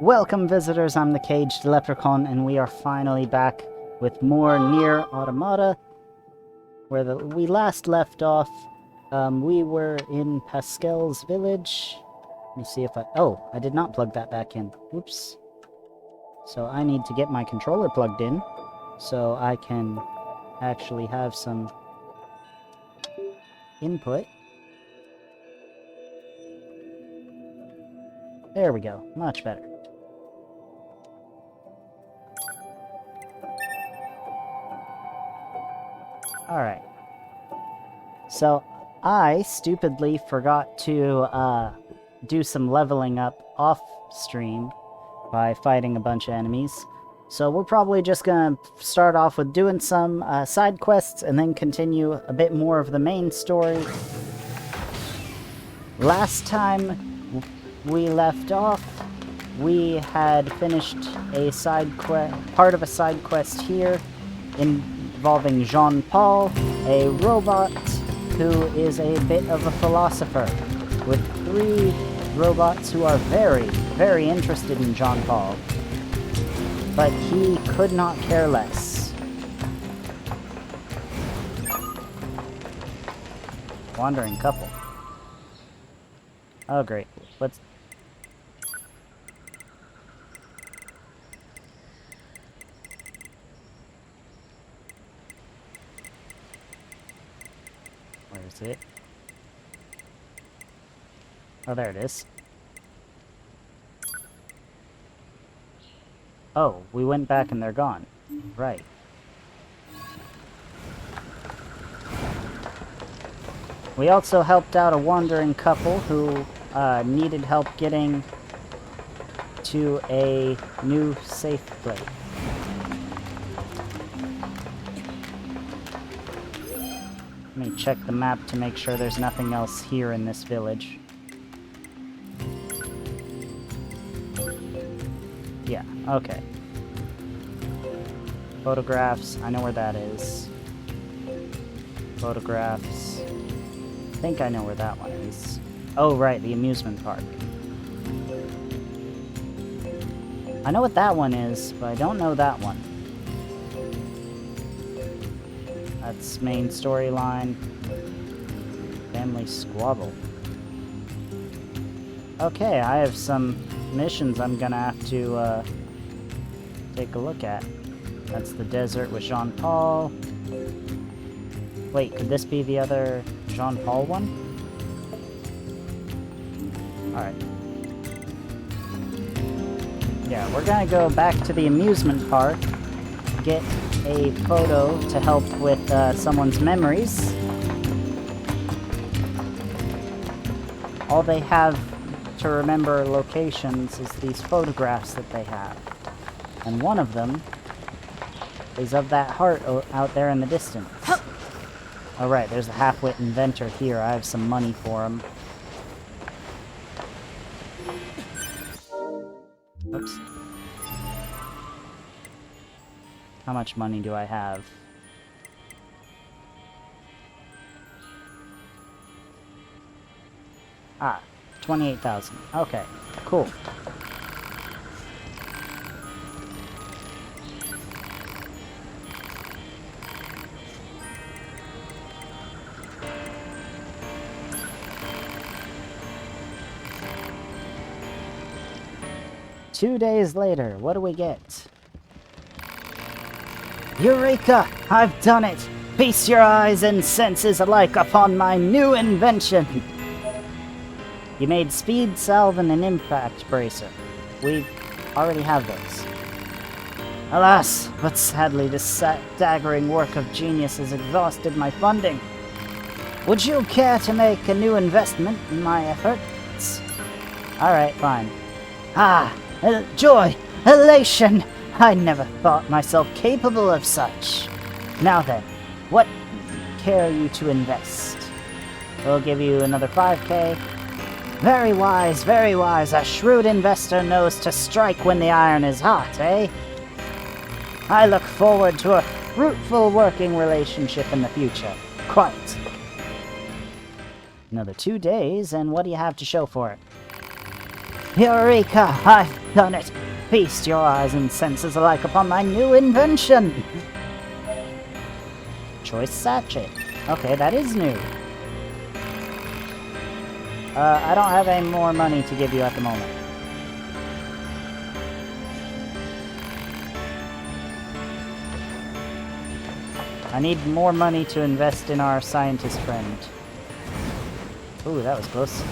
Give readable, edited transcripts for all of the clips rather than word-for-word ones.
Welcome visitors, I'm the Caged Leprechaun, and we are finally back with more Nier Automata. Where we last left off, we were in Pascal's village. Let me see if I did not plug that back in. Oops. So I need to get my controller plugged in, so I can actually have some input. There we go, much better. Alright. So, I stupidly forgot to do some leveling up off-stream by fighting a bunch of enemies. So we're probably just gonna start off with doing some side quests and then continue a bit more of the main story. Last time we left off, we had finished a part of a side quest here involving Jean-Paul, a robot who is a bit of a philosopher, with 3 robots who are very, very interested in Jean-Paul. But he could not care less. Wandering couple. Oh great, let's... Where is it? Oh, there it is. Oh, we went back and they're gone. Right. We also helped out a wandering couple who needed help getting to a new safe place. Let me check the map to make sure there's nothing else here in this village. Yeah, okay. Photographs, I know where that is. Photographs. I think I know where that one is. Oh, right, the amusement park. I know what that one is, but I don't know that one. That's main storyline. Family squabble. Okay, I have some missions I'm gonna have to take a look at. That's the desert with Jean-Paul. Wait, could this be the other Jean-Paul one? Alright. Yeah, we're gonna go back to the amusement park, get a photo to help with someone's memories. All they have to remember locations is these photographs that they have. And one of them is of that heart out there in the distance. Oh right, there's a half-wit inventor here. I have some money for him. Oops. How much money do I have? Ah, 28,000. Okay, cool. Two days later, what do we get? Eureka! I've done it! Feast your eyes and senses alike upon my new invention! You made speed salve and an impact bracer. We already have those. Alas, but sadly this staggering work of genius has exhausted my funding. Would you care to make a new investment in my efforts? Alright, fine. Ah, joy! Elation! I never thought myself capable of such. Now then, what care you to invest? We'll give you another 5k. Very wise, very wise. A shrewd investor knows to strike when the iron is hot, eh? I look forward to a fruitful working relationship in the future. Quite. Another 2 days, and what do you have to show for it? Eureka! I've done it! Feast your eyes and senses alike upon my new invention! Choice sachet. Okay, that is new. I don't have any more money to give you at the moment. I need more money to invest in our scientist friend. Ooh, that was close.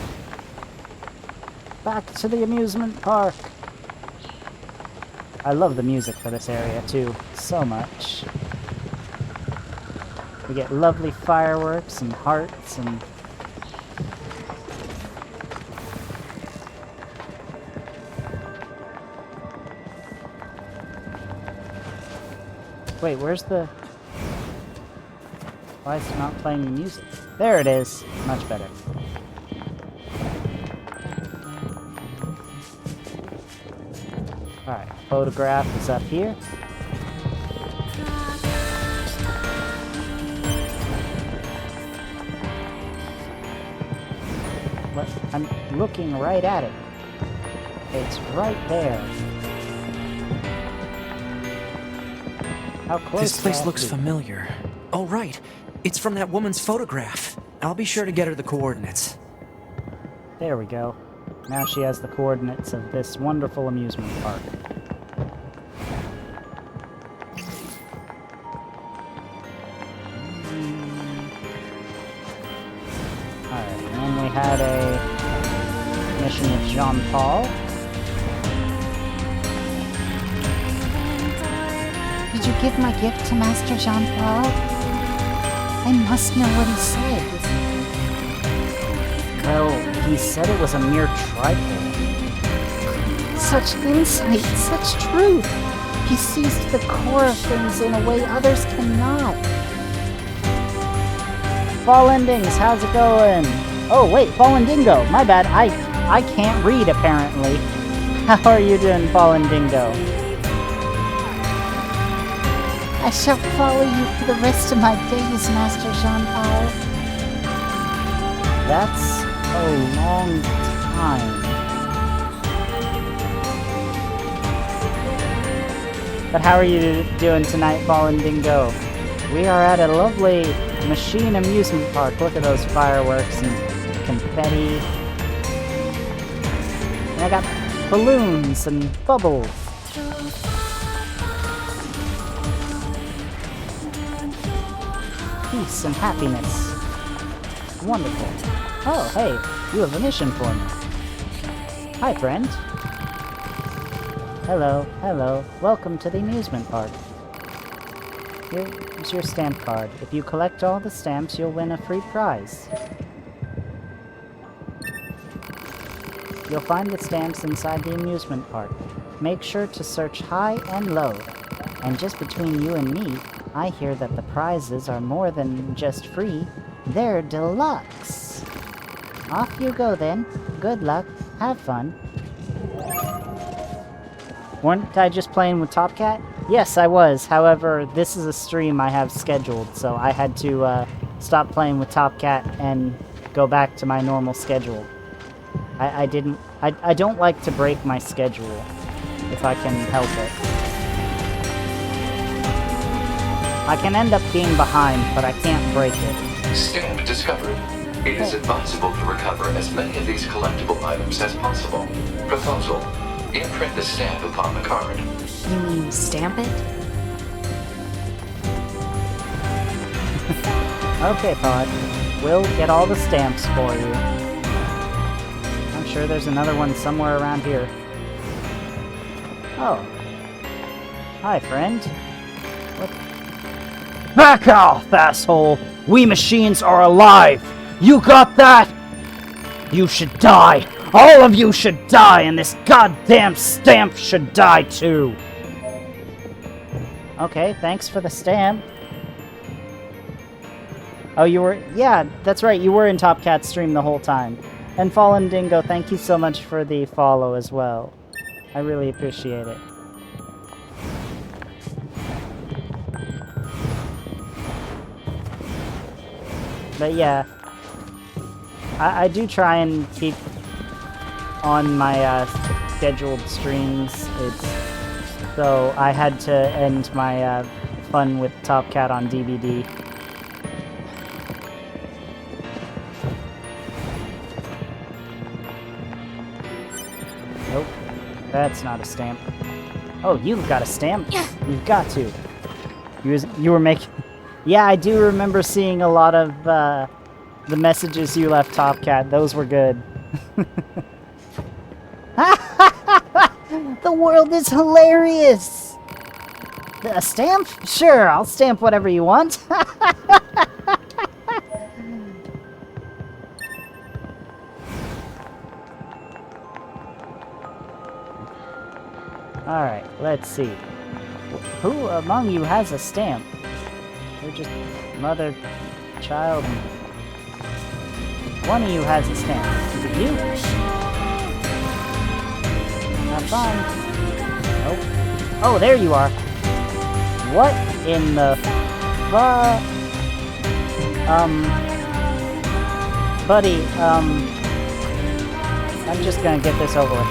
Back to the amusement park! I love the music for this area, too. So much. We get lovely fireworks and hearts and... Wait, where's the... Why is it not playing the music? There it is! Much better. Alright, photograph is up here. What? I'm looking right at it. It's right there. How close? This place looks familiar. Oh, right. It's from that woman's photograph. I'll be sure to get her the coordinates. There we go. Now she has the coordinates of this wonderful amusement park. Alright, and then we had a mission with Jean-Paul. Did you give my gift to Master Jean-Paul? I must know what he said. Well, he said it was a mere trifle. Such insight, such truth. He sees to the core of things in a way others cannot. Fallen Dings, how's it going? Oh wait, Fallen Dingo, my bad. I can't read apparently. How are you doing, Fallen Dingo? I shall follow you for the rest of my days, Master Jean-Paul. That's a long time. But how are you doing tonight, Fallen Dingo? We are at a lovely machine amusement park. Look at those fireworks and confetti. And I got balloons and bubbles. Peace and happiness. Wonderful. Oh, hey, you have a mission for me. Hi, friend. Hello, hello. Welcome to the amusement park. Here's your stamp card. If you collect all the stamps, you'll win a free prize. You'll find the stamps inside the amusement park. Make sure to search high and low. And just between you and me, I hear that the prizes are more than just free. They're deluxe. Off you go then. Good luck. Have fun. Weren't I just playing with Top Cat? Yes, I was. However, this is a stream I have scheduled, so I had to stop playing with Top Cat and go back to my normal schedule. I don't like to break my schedule if I can help it. I can end up being behind, but I can't break it. Stamp discovered. It is advisable to recover as many of these collectible items as possible. Proposal. Imprint the stamp upon the card. You mean stamp it? Okay, Pod. We'll get all the stamps for you. I'm sure there's another one somewhere around here. Oh. Hi, friend. What? Back off, asshole! We machines are alive! You got that? You should die! All of you should die, and this goddamn stamp should die too! Okay, thanks for the stamp. Oh, you were... Yeah, that's right, you were in Top Cat's stream the whole time. And Fallen Dingo, thank you so much for the follow as well. I really appreciate it. But yeah, I do try and keep on my scheduled streams. So I had to end my fun with Top Cat on DVD. Nope, that's not a stamp. Oh, you've got a stamp? You've got to. You were making... Yeah, I do remember seeing a lot of the messages you left, Top Cat. Those were good. The world is hilarious! A stamp? Sure, I'll stamp whatever you want. Alright, let's see. Who among you has a stamp? You're just mother, child, and... One of you has a stamp. Is it you? Not fine. Nope. Oh, there you are. What in the buddy, I'm just gonna get this over with.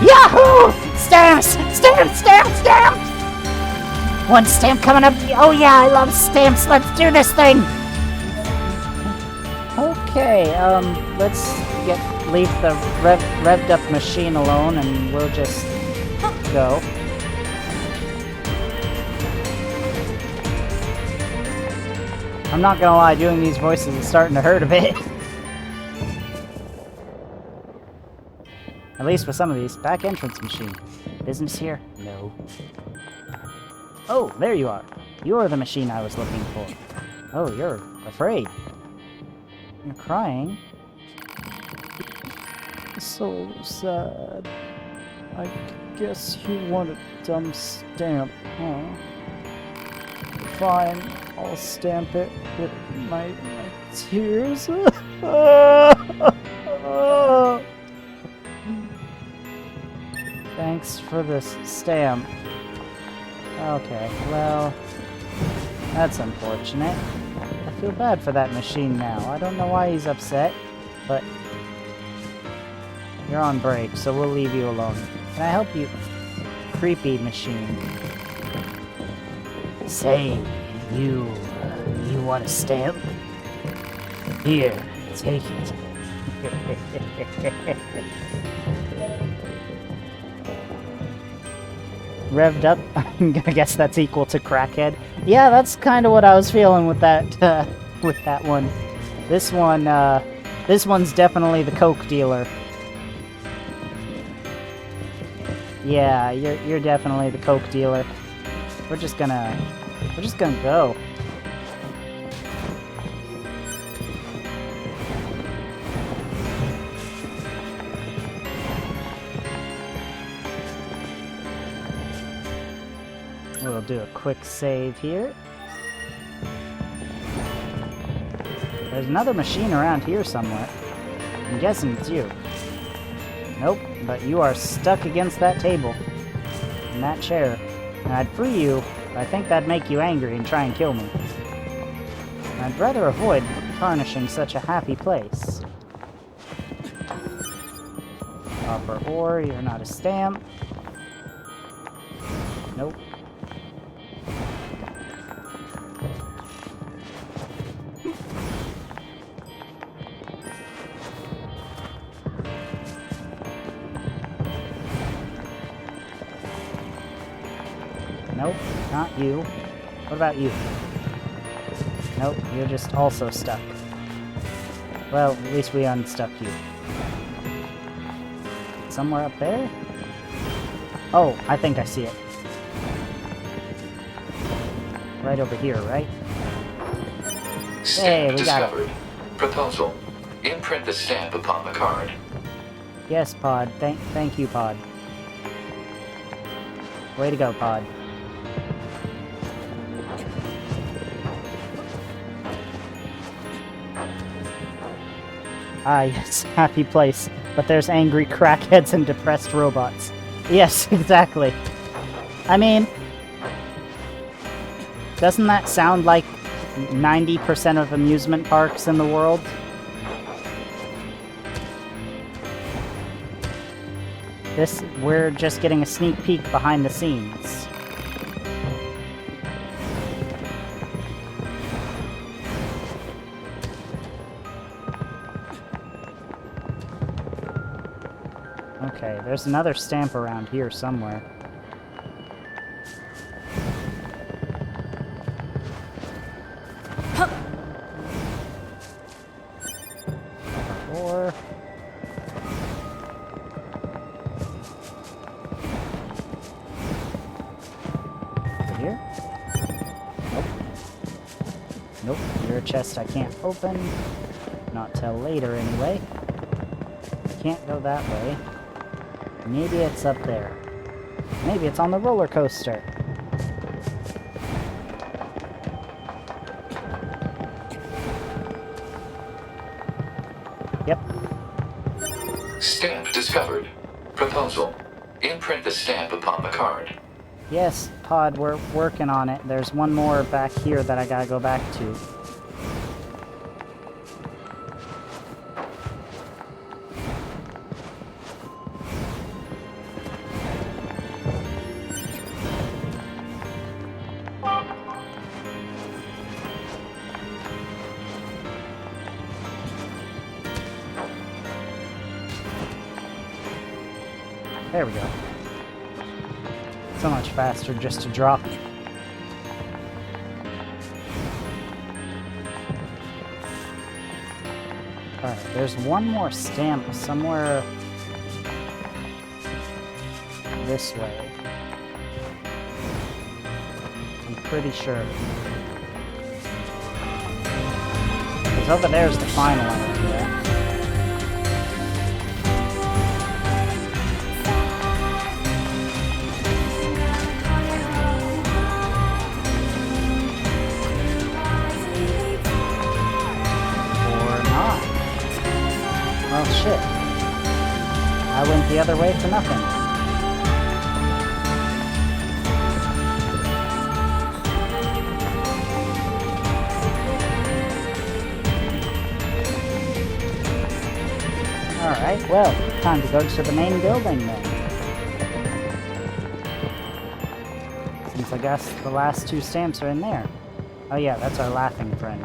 Yahoo! Stamps! Stamps! Stamps! Stamps! One stamp coming up. Oh yeah, I love stamps. Let's do this thing. Okay, let's leave the revved up machine alone, and we'll just go. I'm not gonna lie, doing these voices is starting to hurt a bit. At least with some of these. Back entrance machine. Business here? No. Oh, there you are. You're the machine I was looking for. Oh, you're afraid. You're crying. So sad. I guess you want a dumb stamp, huh? Fine, I'll stamp it with my tears. Thanks for this stamp. Okay, well, that's unfortunate. I feel bad for that machine now. I don't know why he's upset, but you're on break, so we'll leave you alone. Can I help you? Creepy machine. Say, you want a stamp? Here, take it. Revved up? I'm gonna guess that's equal to crackhead. Yeah, that's kind of what I was feeling with that one. This one's definitely the coke dealer. Yeah, you're definitely the coke dealer. We're just gonna go. We'll do a quick save here. There's another machine around here somewhere. I'm guessing it's you. Nope, but you are stuck against that table. In that chair. And I'd free you, but I think that'd make you angry and try and kill me. And I'd rather avoid tarnishing such a happy place. Copper ore, you're not a stamp. Nope. Nope, not you. What about you? Nope, you're just also stuck. Well, at least we unstuck you. Somewhere up there? Oh, I think I see it. Right over here, right? Hey, we got it. Proposal. Imprint the stamp upon the card. Yes, Pod. Thank you, Pod. Way to go, Pod. Ah, yes, happy place. But there's angry crackheads and depressed robots. Yes, exactly. I mean, doesn't that sound like 90% of amusement parks in the world? We're just getting a sneak peek behind the scenes. Okay, there's another stamp around here somewhere. Or... over here? Nope. Nope, you're a chest I can't open. Not till later, anyway. Can't go that way. Maybe it's up there. Maybe it's on the roller coaster. Yep. Stamp discovered. Proposal. Imprint the stamp upon the card. Yes, Pod, we're working on it. There's one more back here that I gotta go back to. There we go. So much faster just to drop it. Alright, there's one more stamp somewhere this way. I'm pretty sure. Because over there's the final one. Yeah. Oh shit. I went the other way for nothing. Alright, well, time to go to the main building then. Since I guess the last two stamps are in there. Oh yeah, that's our laughing friend.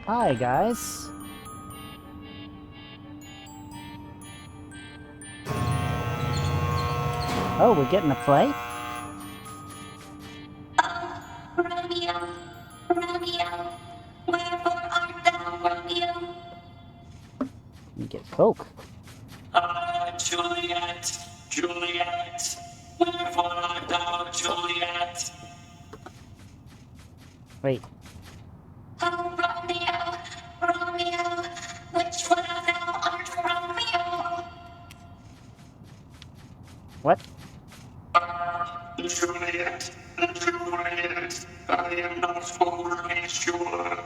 Hi, guys. Oh, we're getting a play? Romeo, Romeo, wherefore art thou, Romeo? You get Coke. Juliet, Juliet, wherefore art thou, Juliet? Wait. Oh, Romeo, Romeo, which one of thou art Romeo? What? Juliet, Juliet, I am not overly sure.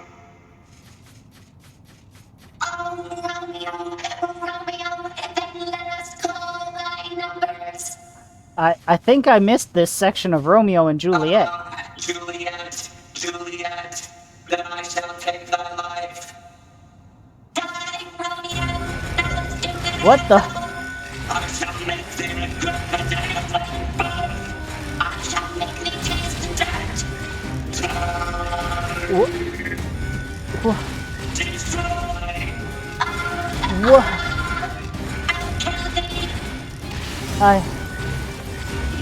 Oh, Romeo, Romeo, then let us call thy numbers. I think I missed this section of Romeo and Juliet. Juliet, Juliet, then I shall take thy life. Die, Romeo, now let's do it. What the? I shall make thee regret the day of thy birth. I shall make thee taste death. Die. What? Destroy. What? I'll kill thee.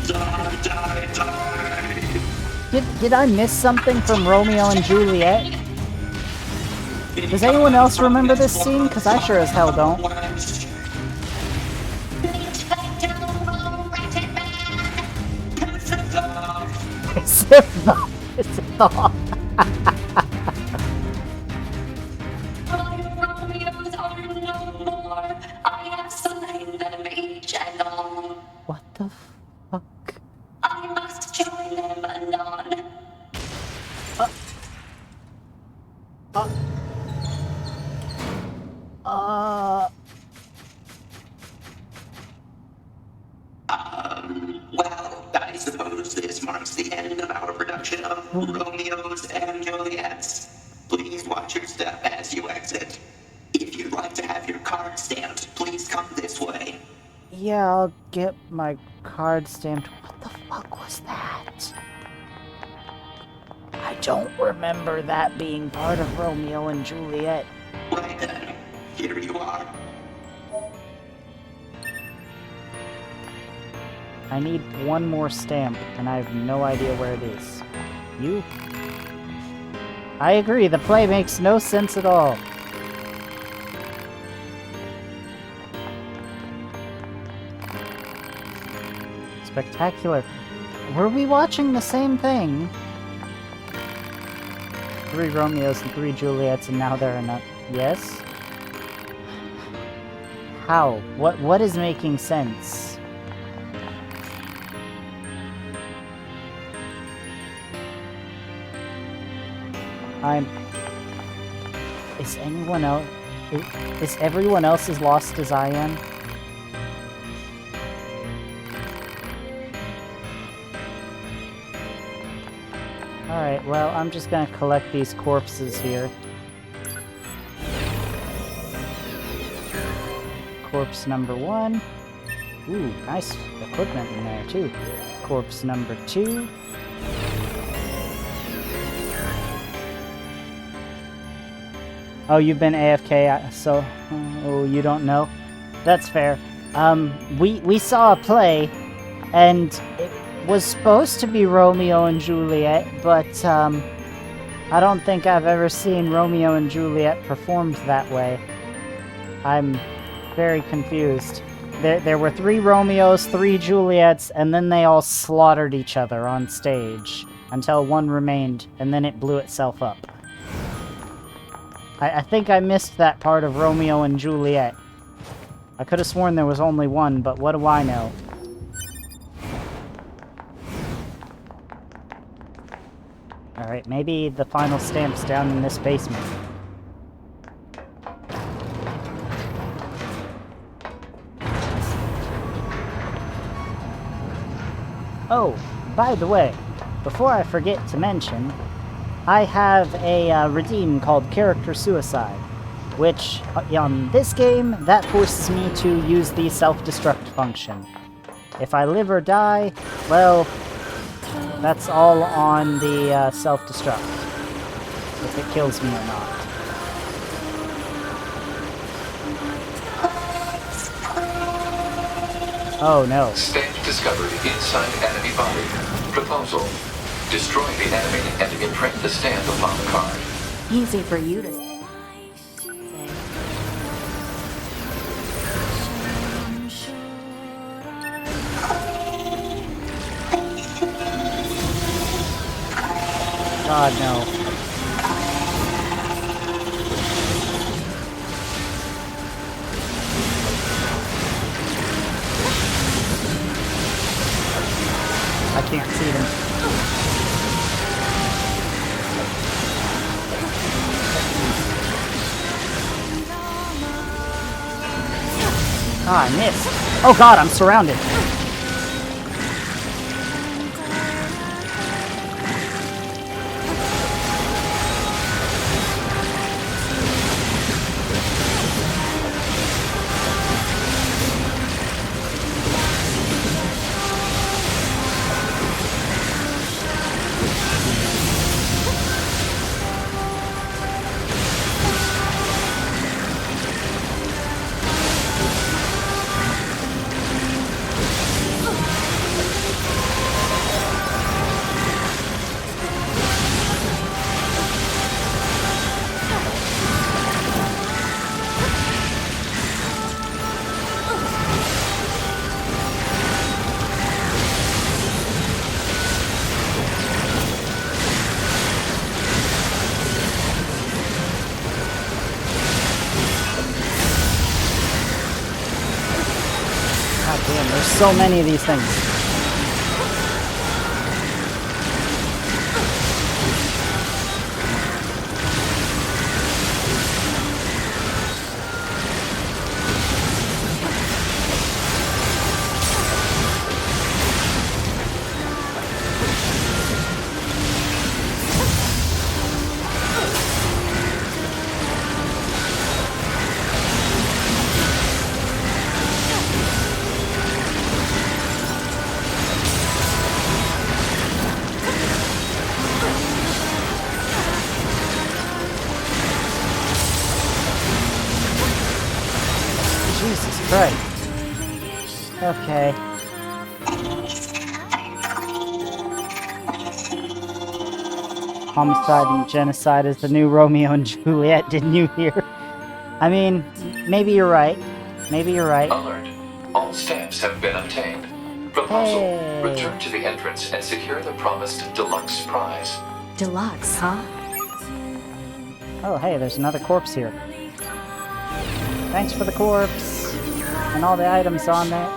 Die, die, die. Did I miss something from Romeo and Juliet? Does anyone else remember this scene? Because I sure as hell don't. It's a thought. It's a thought. What the fuck? I must join them anon. Well, I suppose this This marks the end of our production of Romeos and Juliets. Please watch your step as you exit. If you'd like to have your card stamped, please come this way. Yeah, I'll get my card stamped. What the fuck was that? I don't remember that being part of Romeo and Juliet. Right then, here you are. I need one more stamp, and I have no idea where it is. You? I agree, the play makes no sense at all. Spectacular. Were we watching the same thing? 3 Romeos and 3 Juliets, and now there are none. Yes? How? What is making sense? Is anyone else... Is everyone else as lost as I am? Alright, well, I'm just gonna collect these corpses here. Corpse number 1. Ooh, nice equipment in there, too. Corpse number 2. Oh, you've been AFK, so... Oh, you don't know? That's fair. We saw a play, and it was supposed to be Romeo and Juliet, but, I don't think I've ever seen Romeo and Juliet performed that way. I'm very confused. There were 3 Romeos, 3 Juliets, and then they all slaughtered each other on stage, until one remained, and then it blew itself up. I think I missed that part of Romeo and Juliet. I could have sworn there was only one, but what do I know? Alright, maybe the final stamp's down in this basement. Oh, by the way, before I forget to mention, I have a redeem called Character Suicide, which, on this game, that forces me to use the self-destruct function. If I live or die, well, that's all on the self-destruct, if it kills me or not. Oh no. Stamp discovered inside enemy body. Proposal. Destroy the enemy and imprint the stamp upon the card. Easy for you to say. God, no. I can't see them. Ah, I missed. Oh god, I'm surrounded. Damn, there's so many of these things. Okay. Homicide and genocide is the new Romeo and Juliet, didn't you hear? I mean, maybe you're right. Maybe you're right. Alert. All stamps have been obtained. Proposal. Hey. Return to the entrance and secure the promised deluxe prize. Deluxe, huh? Oh, hey, there's another corpse here. Thanks for the corpse. And all the items on there.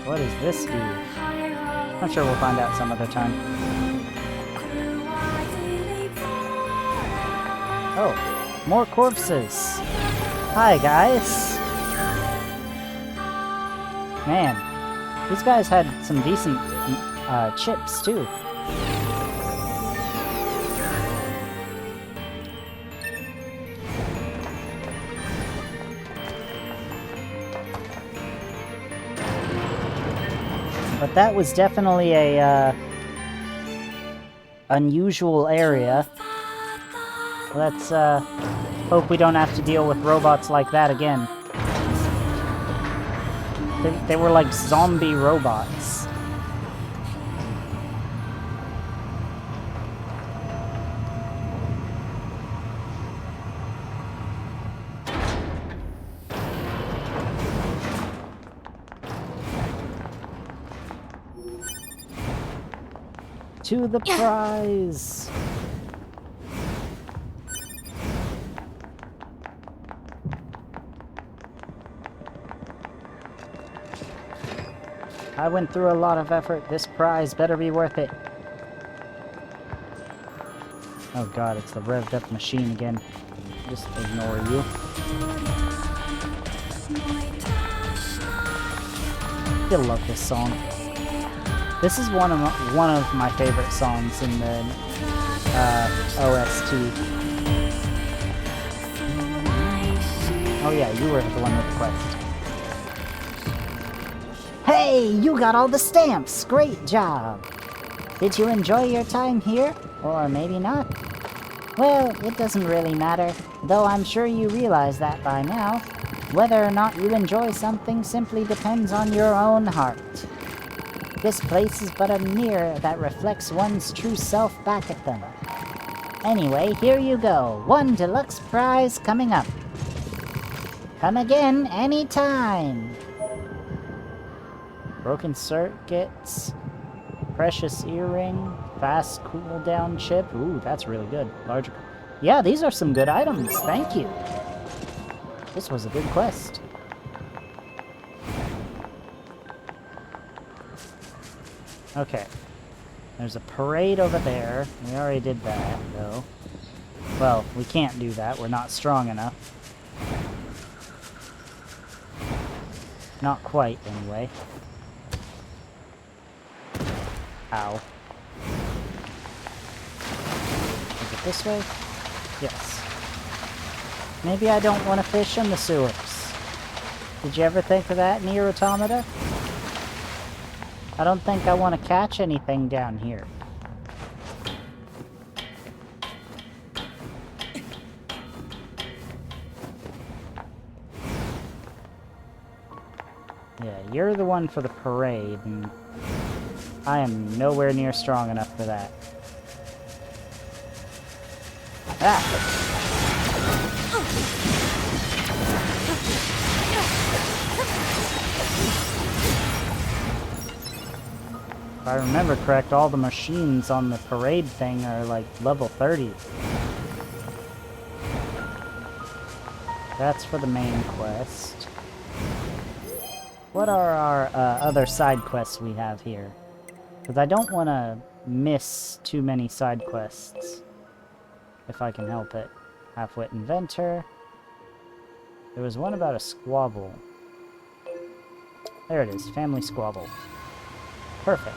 What does this do? I'm sure we'll find out some other time. Oh, more corpses. Hi, guys. Man, these guys had some decent chips, too. But that was definitely a unusual area. Let's hope we don't have to deal with robots like that again. They were like zombie robots. To the prize! I went through a lot of effort. This prize better be worth it. Oh god, it's the revved up machine again. Just ignore you. You'll love this song. This is one of my favorite songs in the OST. Oh yeah, you were the one with the quest. Hey, you got all the stamps! Great job! Did you enjoy your time here? Or maybe not? Well, it doesn't really matter, though I'm sure you realize that by now. Whether or not you enjoy something simply depends on your own heart. This place is but a mirror that reflects one's true self back at them. Anyway, here you go. 1 deluxe prize coming up. Come again anytime. Broken circuits. Precious earring. Fast cooldown chip. Ooh, that's really good. Larger. Yeah, these are some good items. Thank you. This was a good quest. Okay. There's a parade over there. We already did that, though. Well, we can't do that. We're not strong enough. Not quite, anyway. Ow. Is it this way? Yes. Maybe I don't want to fish in the sewers. Did you ever think of that, Nier Automata? I don't think I want to catch anything down here. Yeah, you're the one for the parade, and I am nowhere near strong enough for that. Ah! If I remember correct, all the machines on the parade thing are like level 30. That's for the main quest. What are our other side quests we have here? Because I don't want to miss too many side quests. If I can help it. Half-wit inventor. There was one about a squabble. There it is. Family squabble. Perfect.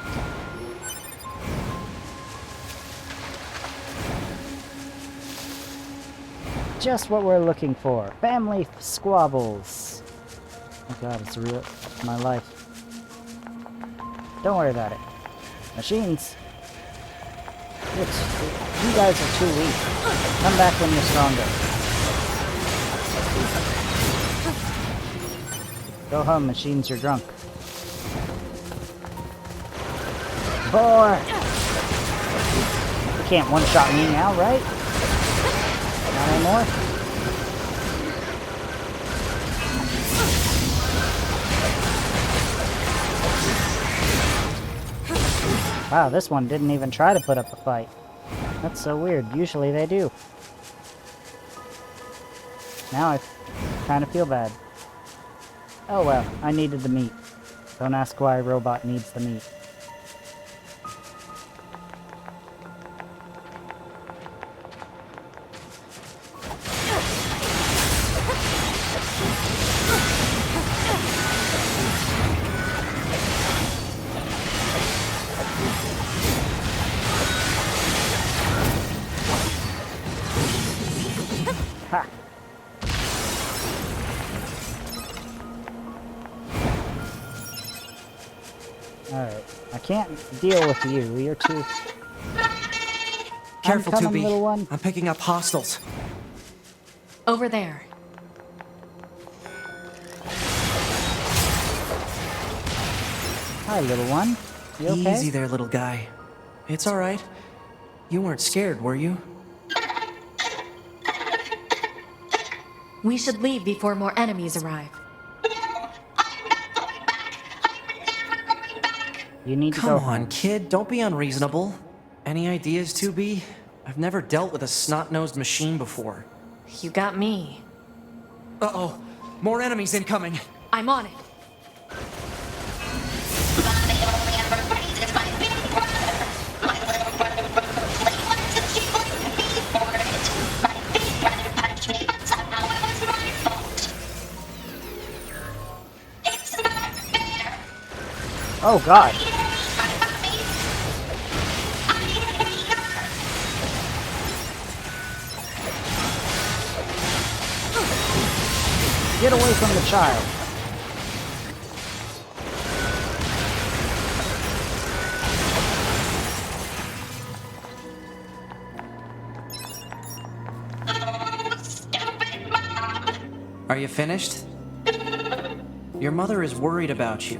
Just what we're looking for. Family squabbles. Oh god, it's real. It's my life. Don't worry about it. Machines. You guys are too weak. Come back when you're stronger. Go home, machines, you're drunk. Boar! You can't one-shot me now, right? Not anymore? Wow, this one didn't even try to put up a fight. That's so weird. Usually they do. Now I kind of feel bad. Oh well, I needed the meat. Don't ask why a robot needs the meat. Ha! Alright, I can't deal with you. You're too... Careful, I'm coming, 2B. little one. I'm picking up hostiles. Over there. Hi, little one. You okay? Easy there, little guy. It's alright. You weren't scared, were you? We should leave before more enemies arrive. You need to Come go on, home. kid. Don't be unreasonable. Any ideas, 2B? I've never dealt with a snot-nosed machine before. You got me. Uh-oh. More enemies incoming. I'm on it. Mommy only ever praises my big brother. My little brother broke a plate once and she blamed me for it. My big brother punched me, but somehow it was my fault. It's not fair. Oh god. My mommy. I hate her. Get away from the child. Stupid mom. Are you finished? Your mother is worried about you.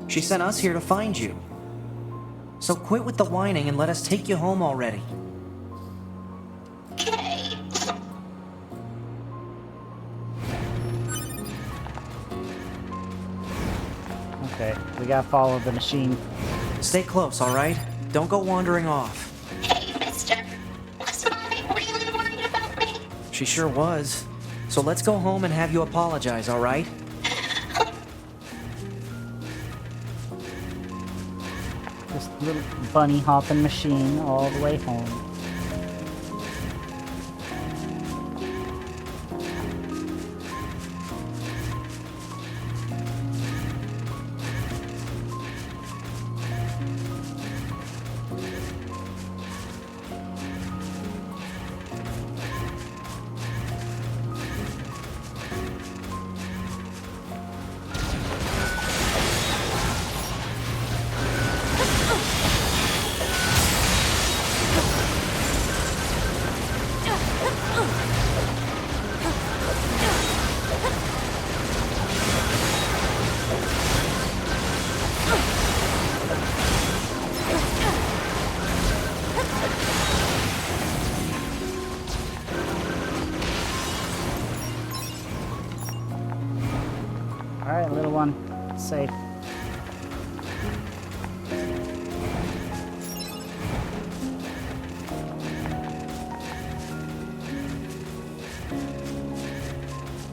She sent us here to find you. So quit with the whining and let us take you home already. Okay. Okay, we gotta follow the machine. Stay close, alright? Don't go wandering off. Hey, mister. Was mommy really worried about me? She sure was. So let's go home and have you apologize, alright? This little bunny hopping machine all the way home. Alright, little one. Safe.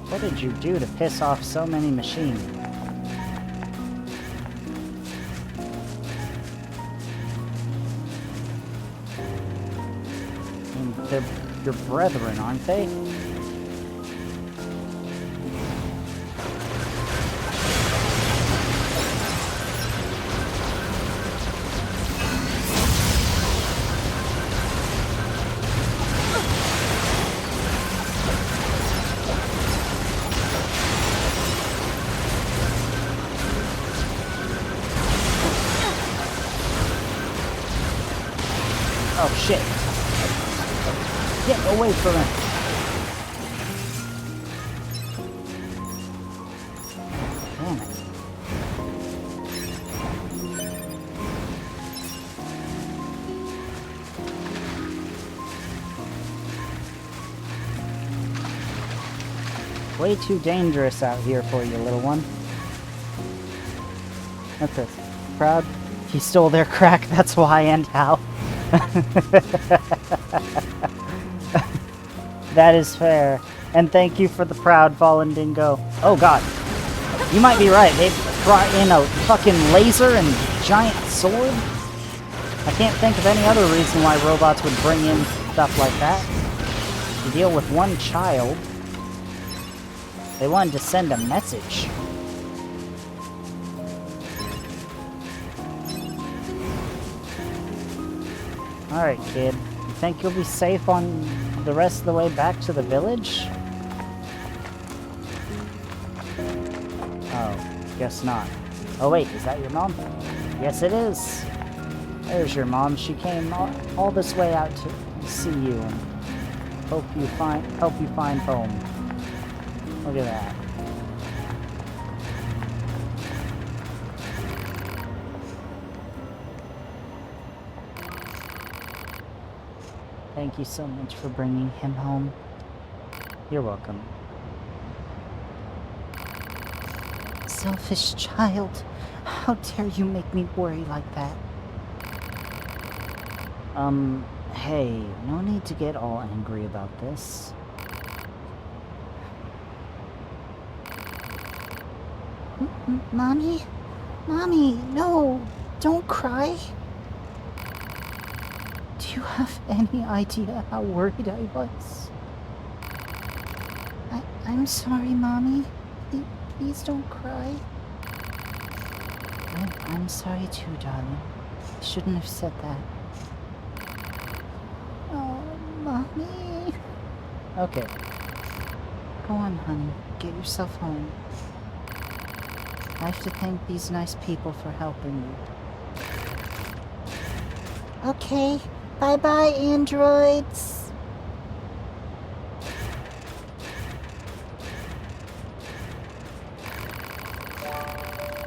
What did you do to piss off so many machines? I mean, they're your brethren, aren't they? Oh shit. Get away from it. Damn it. Way too dangerous out here for you, little one. What's this? Proud? He stole their crack, that's why and how. That is fair. And thank you for the proud fallen dingo. Oh god. You might be right. They brought in a fucking laser and giant sword? I can't think of any other reason why robots would bring in stuff like that. To deal with one child. They wanted to send a message. Alright, kid. You think you'll be safe on the rest of the way back to the village? Oh, guess not. Oh wait, is that your mom? Yes, it is. There's your mom. She came all this way out to see you and help you find home. Look at that. Thank you so much for bringing him home. You're welcome. Selfish child. How dare you make me worry like that? Hey, no need to get all angry about this. Mommy? Mommy, no! Don't cry! Do you have any idea how worried I was? I'm sorry, Mommy. Please don't cry. I'm sorry too, darling. I shouldn't have said that. Oh, Mommy. Okay. Go on, honey. Get yourself home. I have to thank these nice people for helping you. Okay. Bye-bye, androids.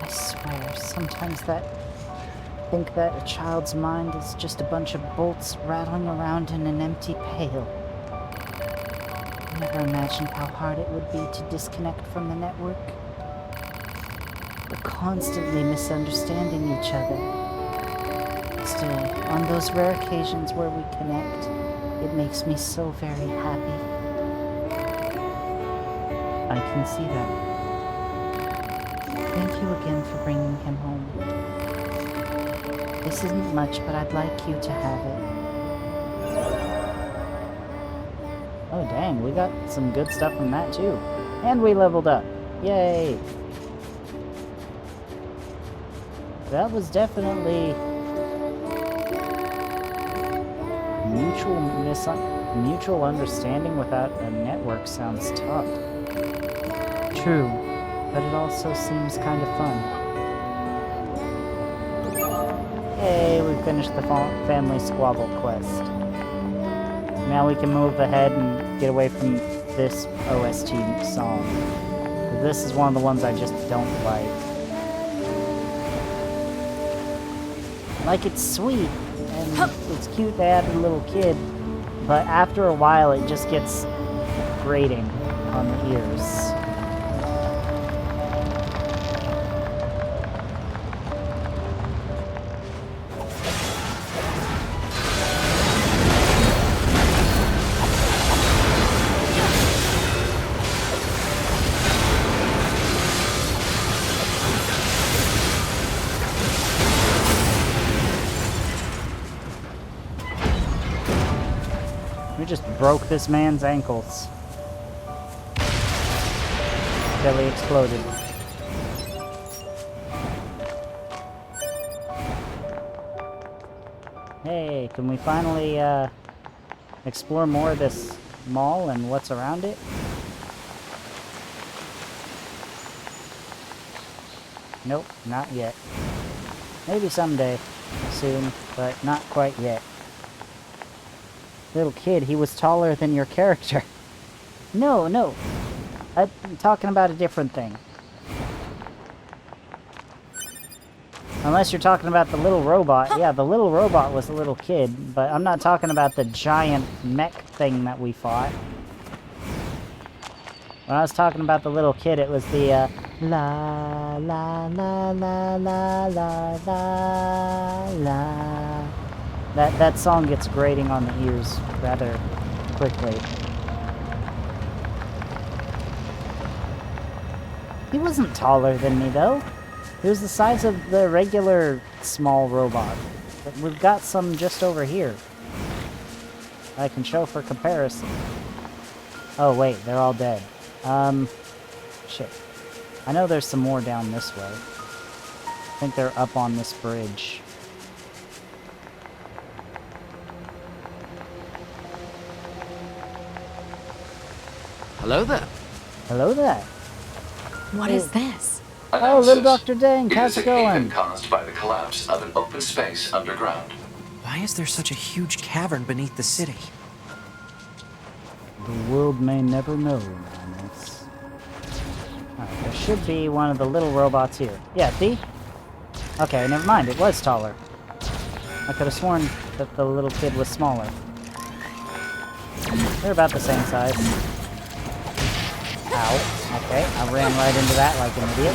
I swear, sometimes I think that a child's mind is just a bunch of bolts rattling around in an empty pail. I never imagined how hard it would be to disconnect from the network. We're constantly misunderstanding each other. Still, on those rare occasions where we connect, it makes me so very happy. I can see that. Thank you again for bringing him home. This isn't much, but I'd like you to have it. Oh dang, we got some good stuff from that too. And we leveled up. Yay! That was definitely mutual understanding without a network sounds tough. True, but it also seems kind of fun. Hey, we finished the family squabble quest. Now we can move ahead and get away from this OST song. This is one of the ones I just don't like. Like, it's sweet, and it's cute to add a little kid, but after a while it just gets grating on the ears. We just broke this man's ankles. Belly exploded. Hey, can we finally explore more of this mall and what's around it? Nope, not yet. Maybe someday, soon, but not quite yet. little kid, he was taller than your character. No, no. I'm talking about a different thing. Unless you're talking about the little robot. Yeah, the little robot was a little kid, but I'm not talking about the giant mech thing that we fought. When I was talking about the little kid, it was the, la, la, la, la, la, la, la, la. That song gets grating on the ears rather quickly. He wasn't taller than me, though. He was the size of the regular small robot. But we've got some just over here I can show for comparison. Oh, wait, they're all dead. Shit. I know there's some more down this way. I think they're up on this bridge. Hello there. Hello there. What is this? Oh, little Dr. Dank, how's it It is a haven going? caused by the collapse of an open space underground. Why is there such a huge cavern beneath the city? The world may never know, Magnus. Alright, there should be one of the little robots here. Yeah, see? Okay, never mind, it was taller. I could have sworn that the little kid was smaller. They're about the same size. Ow. Okay, I ran right into that like an idiot.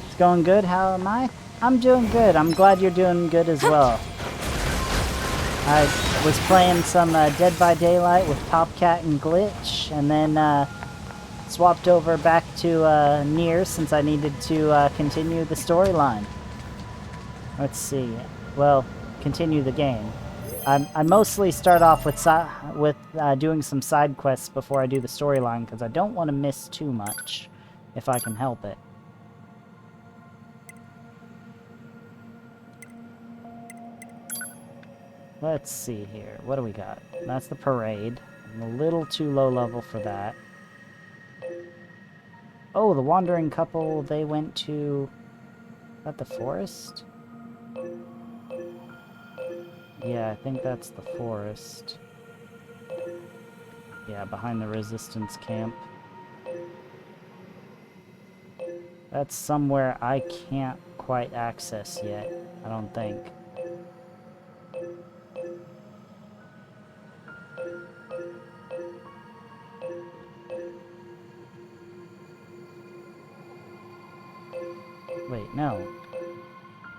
It's going good, how am I? I'm doing good, I'm glad you're doing good as well. I was playing some Dead by Daylight with Top Cat and Glitch, and then swapped over back to Nier since I needed to continue the storyline. Let's see. Well, continue the game. I mostly start off with doing some side quests before I do the storyline because I don't want to miss too much, if I can help it. Let's see here. What do we got? That's the parade. I'm a little too low level for that. Oh, the wandering couple, they went to... Is that the forest? Yeah, I think that's the forest. Yeah, behind the resistance camp. That's somewhere I can't quite access yet, I don't think. Wait, no.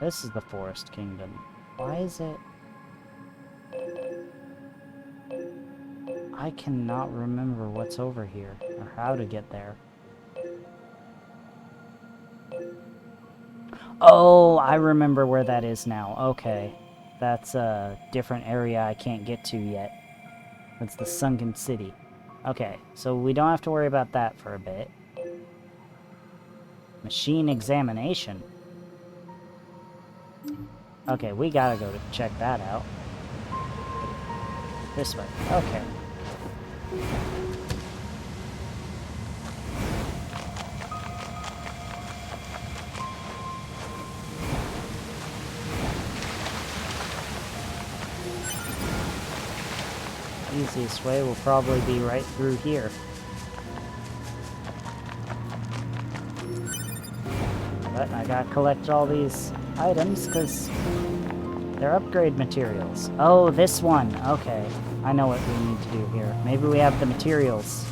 This is the Forest Kingdom. Why is it... I cannot remember what's over here, or how to get there. Oh, I remember where that is now. Okay. That's a different area I can't get to yet. That's the Sunken City. Okay, so we don't have to worry about that for a bit. Machine examination. Okay, we gotta go to check that out. This way. Okay. Easiest way will probably be right through here. But I gotta collect all these items because they're upgrade materials. Oh, this one. Okay. I know what we need to do here. Maybe we have the materials.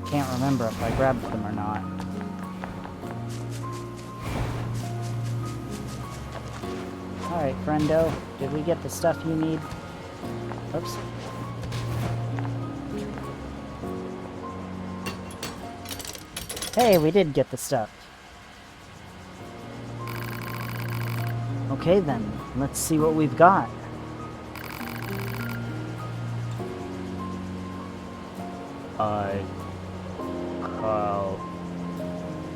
Can't remember if I grabbed them or not. Alright, friendo. Did we get the stuff you need? Oops. Hey, we did get the stuff. Okay then, let's see what we've got. I call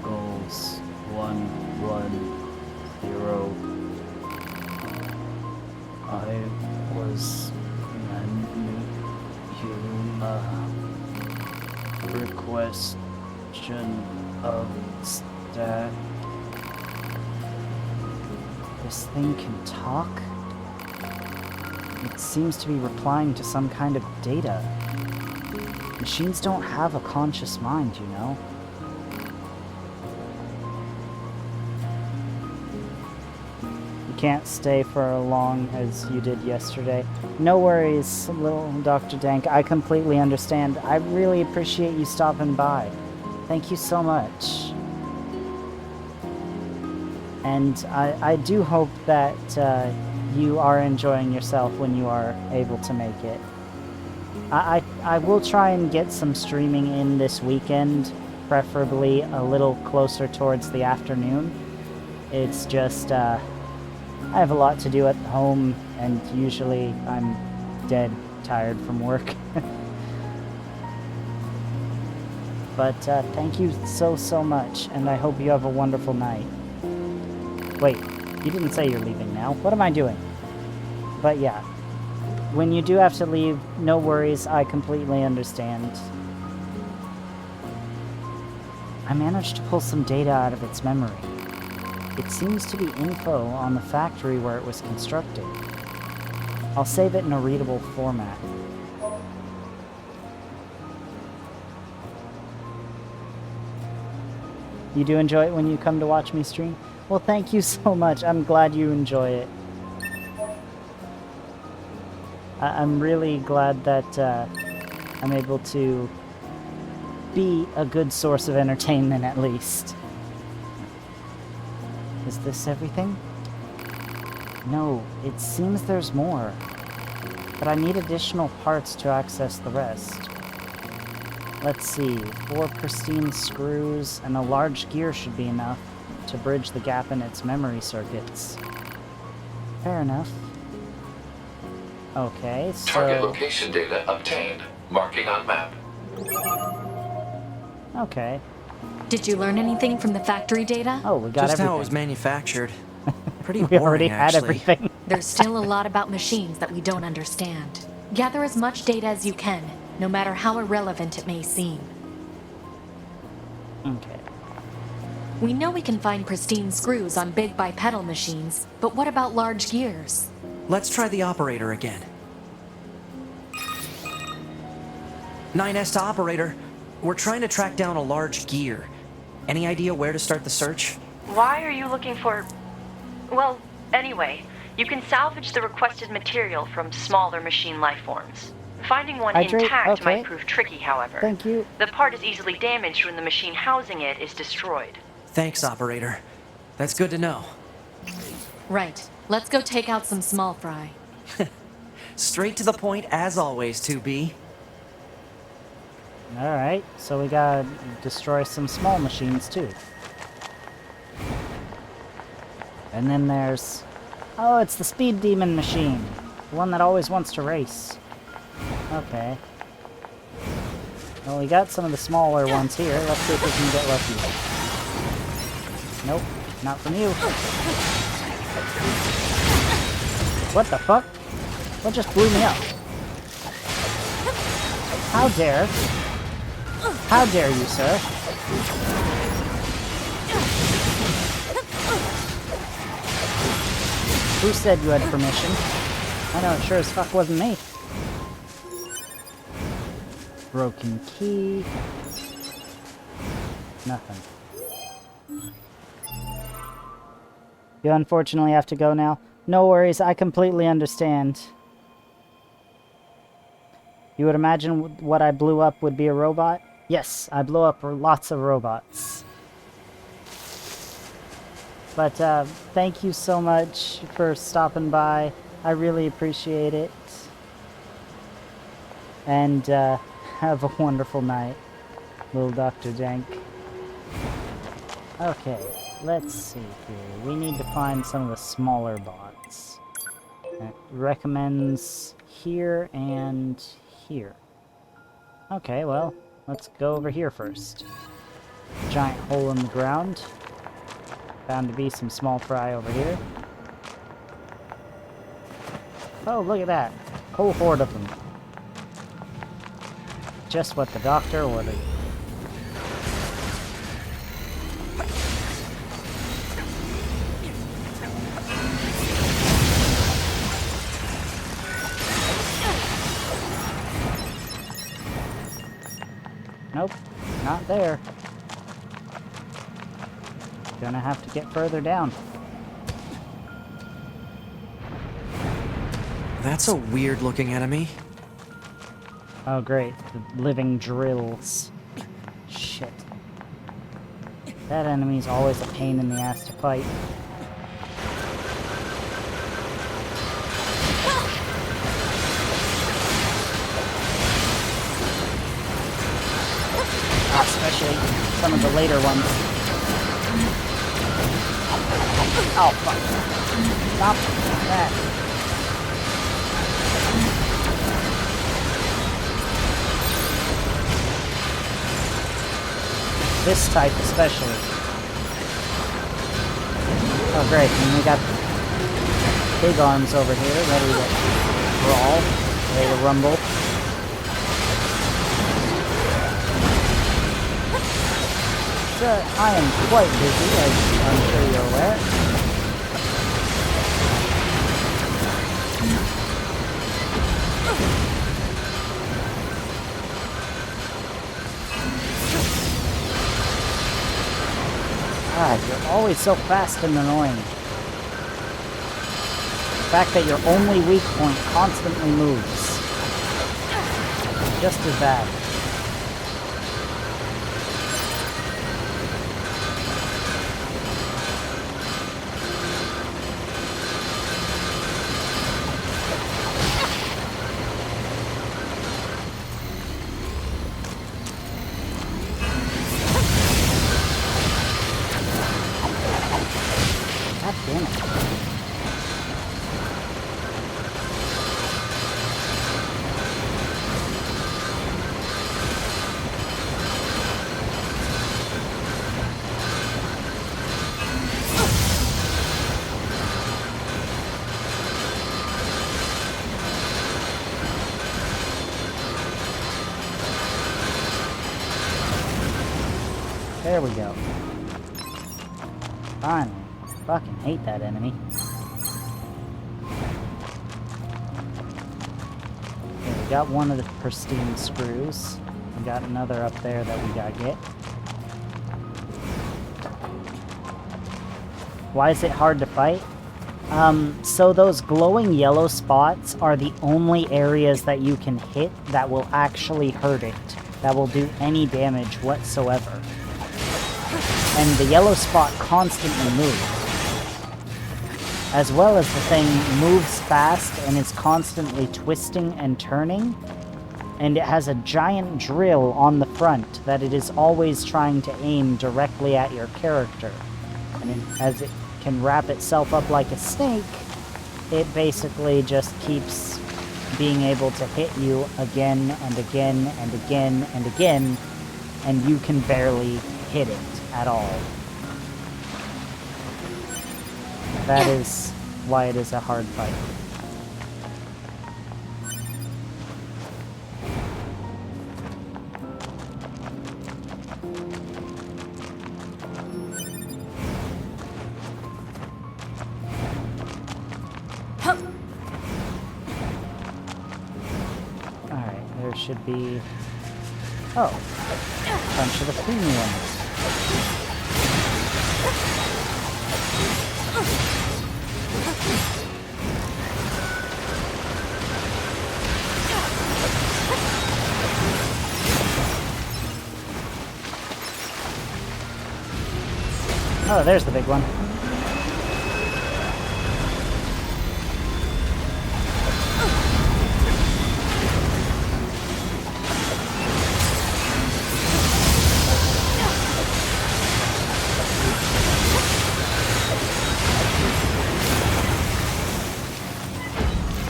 goals 110. I was Requestion of stat. This thing can talk? It seems to be replying to some kind of data. Machines don't have a conscious mind, you know? You can't stay for as long as you did yesterday. No worries, little Dr. Dank. I completely understand. I really appreciate you stopping by. Thank you so much. And I do hope that you are enjoying yourself when you are able to make it. I will try and get some streaming in this weekend, preferably a little closer towards the afternoon. It's just, I have a lot to do at home, and usually I'm dead tired from work. But thank you so much, and I hope you have a wonderful night. Wait, you didn't say you're leaving now. What am I doing? But yeah, when you do have to leave, no worries, I completely understand. I managed to pull some data out of its memory. It seems to be info on the factory where it was constructed. I'll save it in a readable format. You do enjoy it when you come to watch me stream? Well, thank you so much. I'm glad you enjoy it. I'm really glad that I'm able to be a good source of entertainment, at least. Is this everything? No, it seems there's more. But I need additional parts to access the rest. Let's see, 4 pristine screws and a large gear should be enough to bridge the gap in its memory circuits. Fair enough. Okay, so... Target location data obtained. Marking on map. Okay. Did you learn anything from the factory data? Oh, we got Just everything. how it was manufactured. Pretty We boring, already had actually. everything. There's still a lot about machines that we don't understand. Gather as much data as you can, no matter how irrelevant it may seem. Okay. We know we can find pristine screws on big bipedal machines, but what about large gears? Let's try the operator again. 9S to operator. We're trying to track down a large gear. Any idea where to start the search? Why are you looking for... Well, anyway, you can salvage the requested material from smaller machine lifeforms. Finding one Hydrate? intact Okay. might prove tricky, however. Thank you. The part is easily damaged when the machine housing it is destroyed. Thanks, operator. That's good to know. Right. Let's go take out some small fry. Straight to the point, as always, 2B. Alright, so we gotta destroy some small machines too. And then there's... Oh, it's the speed demon machine. The one that always wants to race. Okay. Well, we got some of the smaller ones here. Let's see if we can get lucky. Nope, not from you. What the fuck? What just blew me up? How dare? How dare you, sir? Who said you had permission? I know it sure as fuck wasn't me. Broken key. Nothing. You unfortunately have to go now. No worries, I completely understand. You would imagine what I blew up would be a robot? Yes, I blew up lots of robots. But thank you so much for stopping by. I really appreciate it. And have a wonderful night, little Dr. Dank. Okay, let's see here. We need to find some of the smaller bots. It recommends here and here. Okay, well, let's go over here first. Giant hole in the ground. Bound to be some small fry over here. Oh, look at that. Whole horde of them. just what the doctor ordered. Nope, not there. Gonna have to get further down. That's a weird-looking enemy. Oh great, the living drills. Shit. That enemy's always a pain in the ass to fight. Especially some of the later ones. Oh fuck. Stop that. This type especially. Oh great, and we got big arms over here, ready to brawl, ready to rumble. So, I am quite busy, as I'm sure you're aware. God, you're always so fast and annoying. The fact that your only weak point constantly moves. Just as bad. God damn it. There we go. Finally. Fucking hate that enemy. Okay, we got one of the pristine screws. We got another up there that we gotta get. Why is it hard to fight? So those glowing yellow spots are the only areas that you can hit that will actually hurt it, that will do any damage whatsoever. And the yellow spot constantly moves. As well as the thing moves fast and is constantly twisting and turning. And it has a giant drill on the front that it is always trying to aim directly at your character. And as it can wrap itself up like a snake, it basically just keeps being able to hit you again and again and again and again, and you can barely hit it at all. That is why it is a hard fight. Alright, there should be... oh, a bunch of the creamy ones. Oh, there's the big one.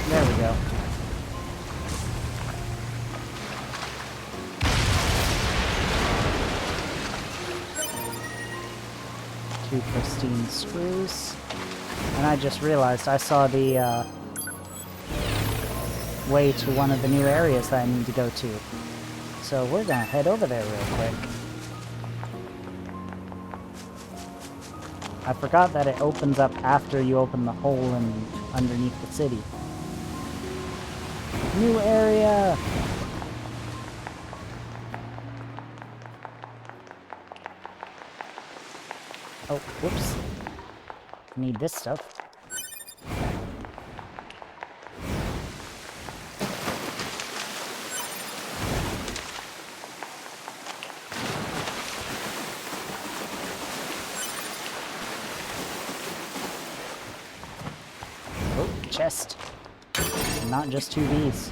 There we go. Two pristine screws. And I just realized I saw the way to one of the new areas that I need to go to. So we're gonna head over there real quick. I forgot that it opens up after you open the hole underneath the city. New area! Oh, whoops. Need this stuff. Oh, chest. Not just 2 Bs.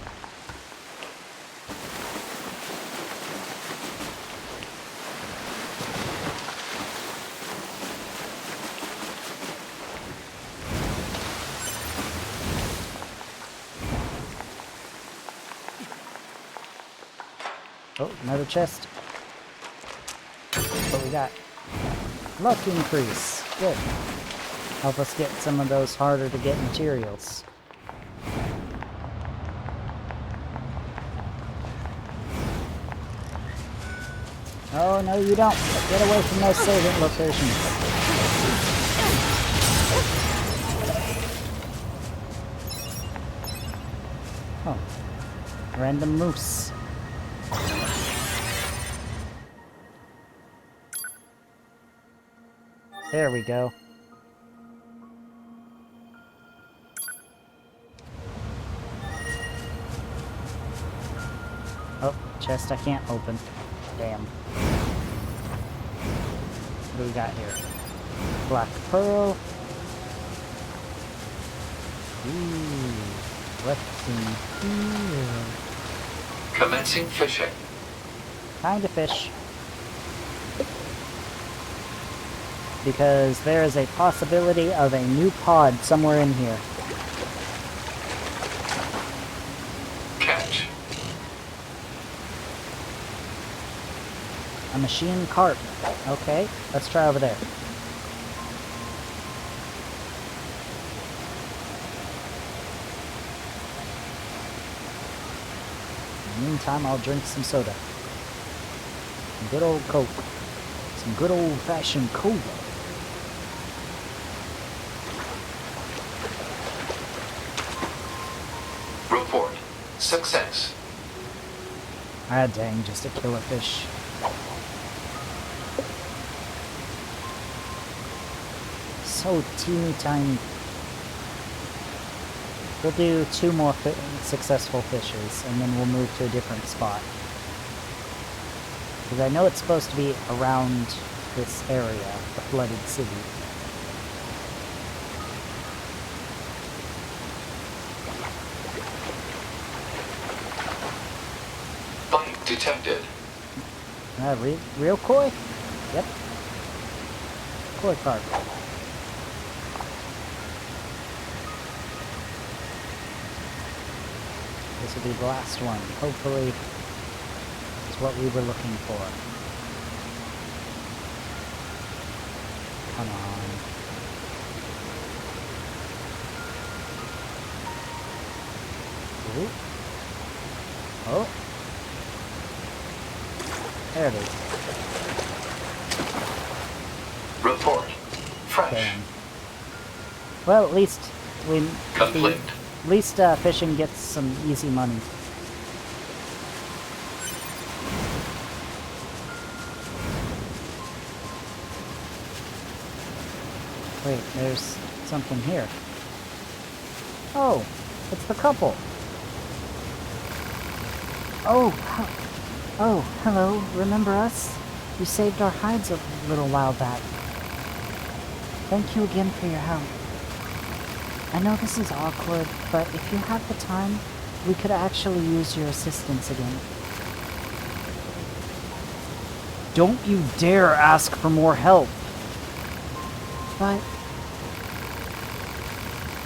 Oh, another chest. What we got? Luck increase. Good. Help us get some of those harder to get materials. Oh, no you don't. Get away from those saving locations. Oh. Random moose. There we go. Oh, chest I can't open. Damn. What do we got here? Black pearl. Ooh, what's in here? Commencing fishing. Time to fish. Because there is a possibility of a new pod somewhere in here. Catch. A machine carp. Okay, let's try over there. In the meantime, I'll drink some soda. Some good old Coke. Some good old-fashioned cola. Report. Success. Ah, dang, just a killer fish. So teeny tiny. We'll do 2 more successful fishes, and then we'll move to a different spot. Because I know it's supposed to be around this area, the flooded city. Bite detected. Real koi? Yep. Koi carp. This will be the last one. Hopefully, it's what we were looking for. Come on. Ooh. Oh. There it is. Report. Fresh. Damn. Well, at least we... Complete. At least fishing gets some easy money. Wait, there's something here. Oh, it's the couple. Oh, hello. Remember us? You saved our hides a little while back. Thank you again for your help. I know this is awkward, but if you have the time, we could actually use your assistance again. Don't you dare ask for more help! But...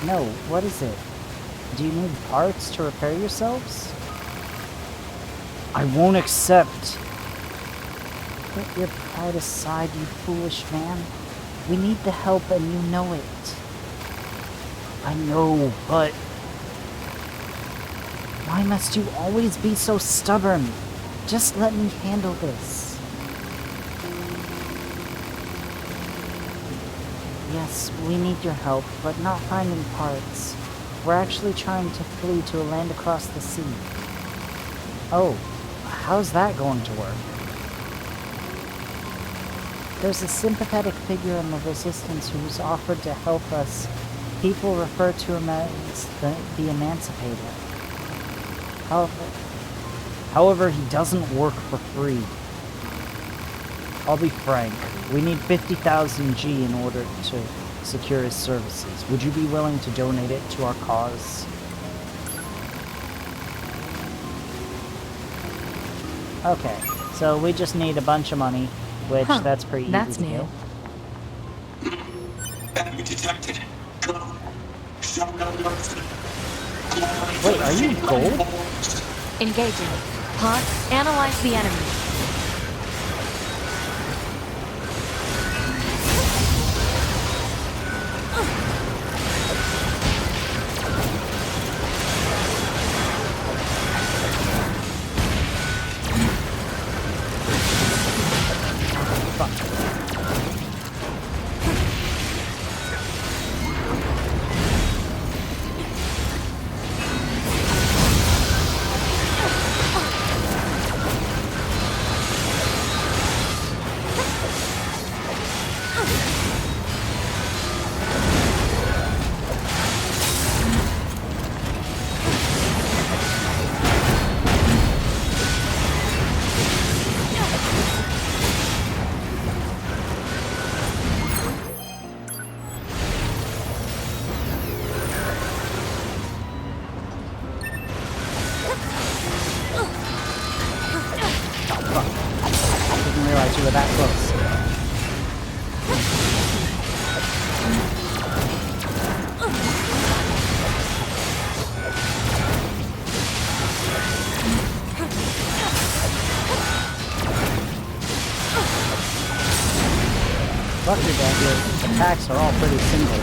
No, what is it? Do you need parts to repair yourselves? I won't accept! Put your pride aside, you foolish man. We need the help and you know it. I know, but... Why must you always be so stubborn? Just let me handle this. Yes, we need your help, but not finding parts. We're actually trying to flee to a land across the sea. Oh, how's that going to work? There's a sympathetic figure in the Resistance who's offered to help us. People refer to him as the Emancipator. However, he doesn't work for free. I'll be frank, we need 50,000 G in order to secure his services. Would you be willing to donate it to our cause? Okay, so we just need a bunch of money, which that's pretty easy That's to new. do. Enemy detected. Go. Show no mercy. Wait, are you gold? Engaging. Pause. Analyze the enemy. Didn't realize you were that close. Lucky that your attacks are all pretty single.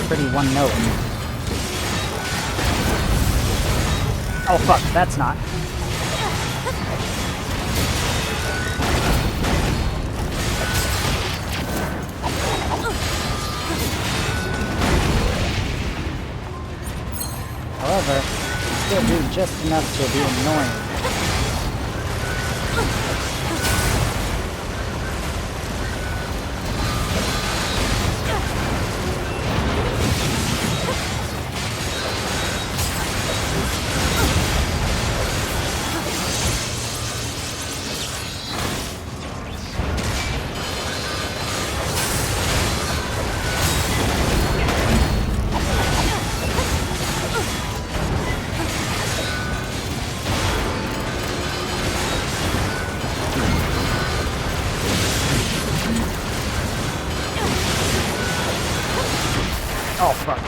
Pretty one note. Oh fuck, that's not. However, you still do just enough to be annoying. Oh fuck.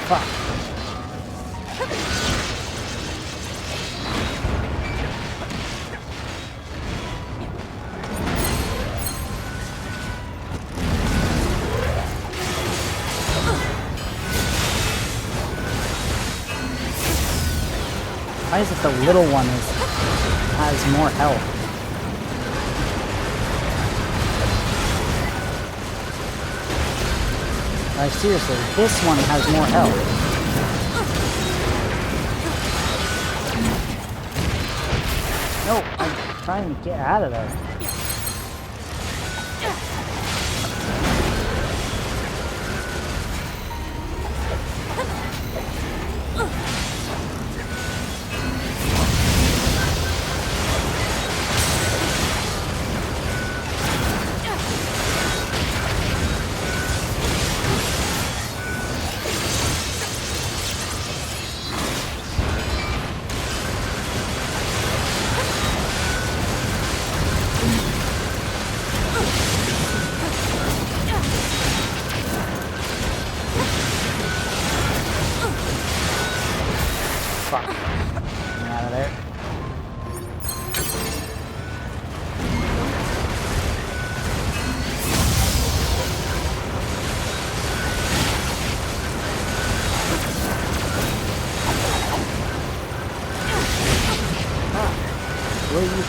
Fuck. Why is it the little one has more health? Like seriously, this one has more health. No, I'm trying to get out of there.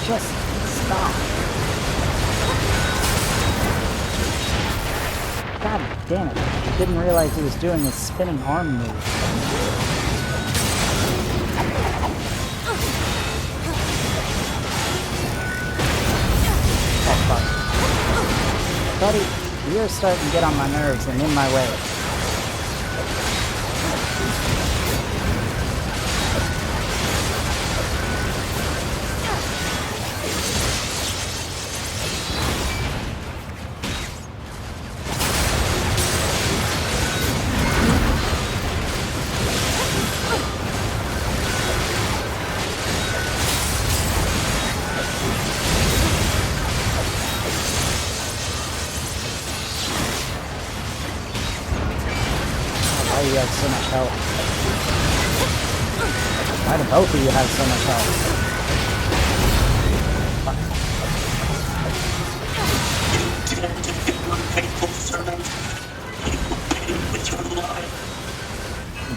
just stop? God damn it. I didn't realize he was doing his spinning arm move. Oh, fuck. Buddy, you're starting to get on my nerves and in my way. Why do you have so much health? Why do both of you have so much health?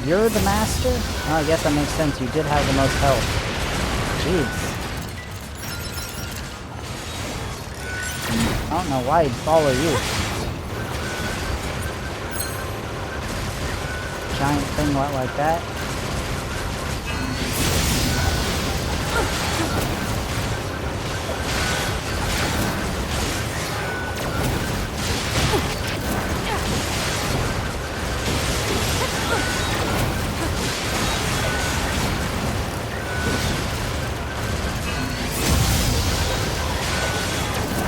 You're the master? Oh, I guess that makes sense. You did have the most health. Jeez. I don't know why he'd follow you. Giant thing like that.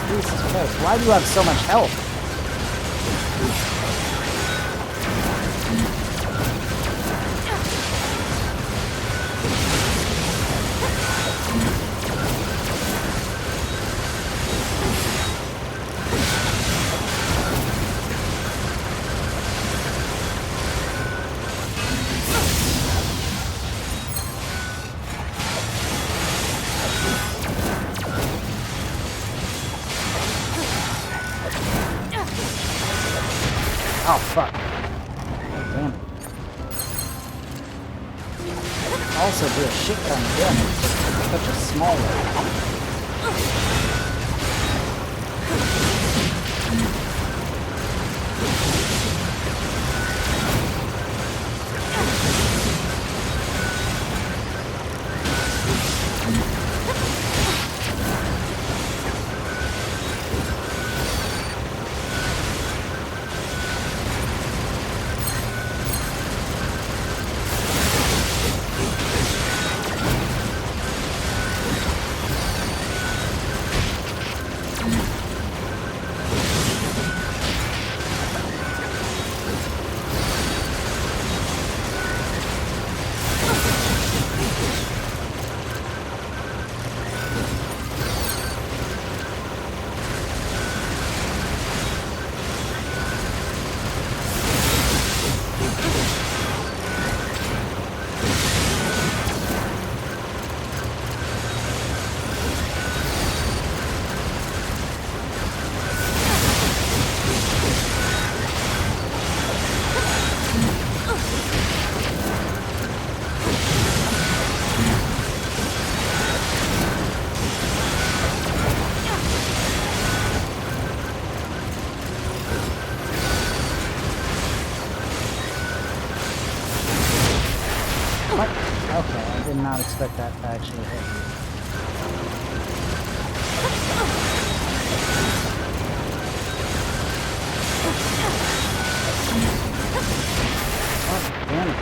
Jesus Christ, why do you have so much health? Oh, fuck. Damn it. Also do a shit ton of damage for such a small one. What? Okay, I did not expect that to actually hit. Oh, damn it.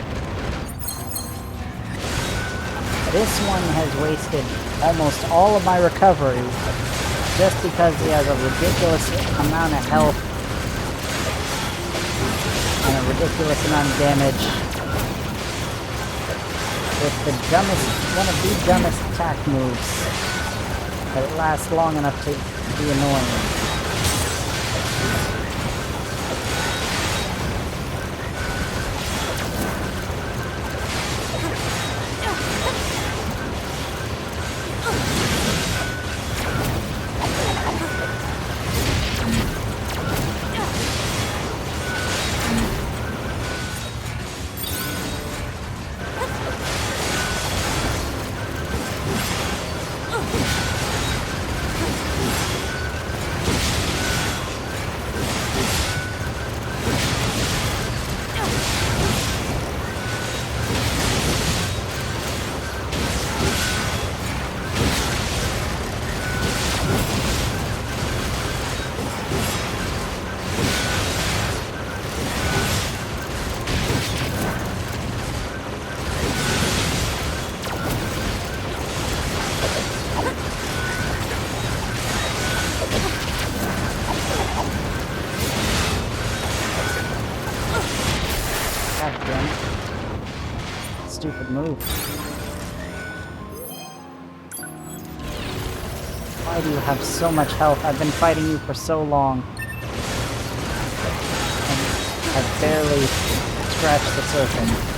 This one has wasted almost all of my recovery just because he has a ridiculous amount of health and a ridiculous amount of damage. With the dumbest, one of the dumbest attack moves that lasts long enough to be annoying. stupid move. Why do you have so much health? I've been fighting you for so long. And I've barely scratched the surface.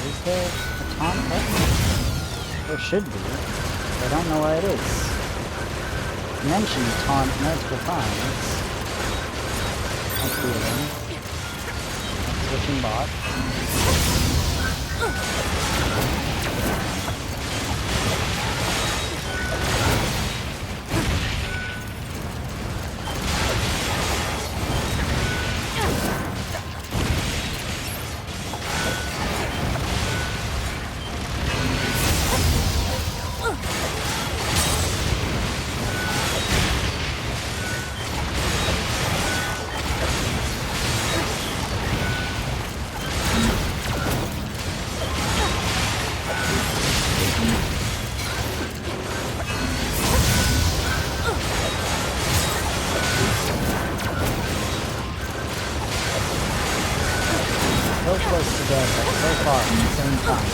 Is there a taunt button? There should be. I don't know where it is. I mentioned taunt multiple times. That's healing. That's switching bot. So close to death, but so far at the same time.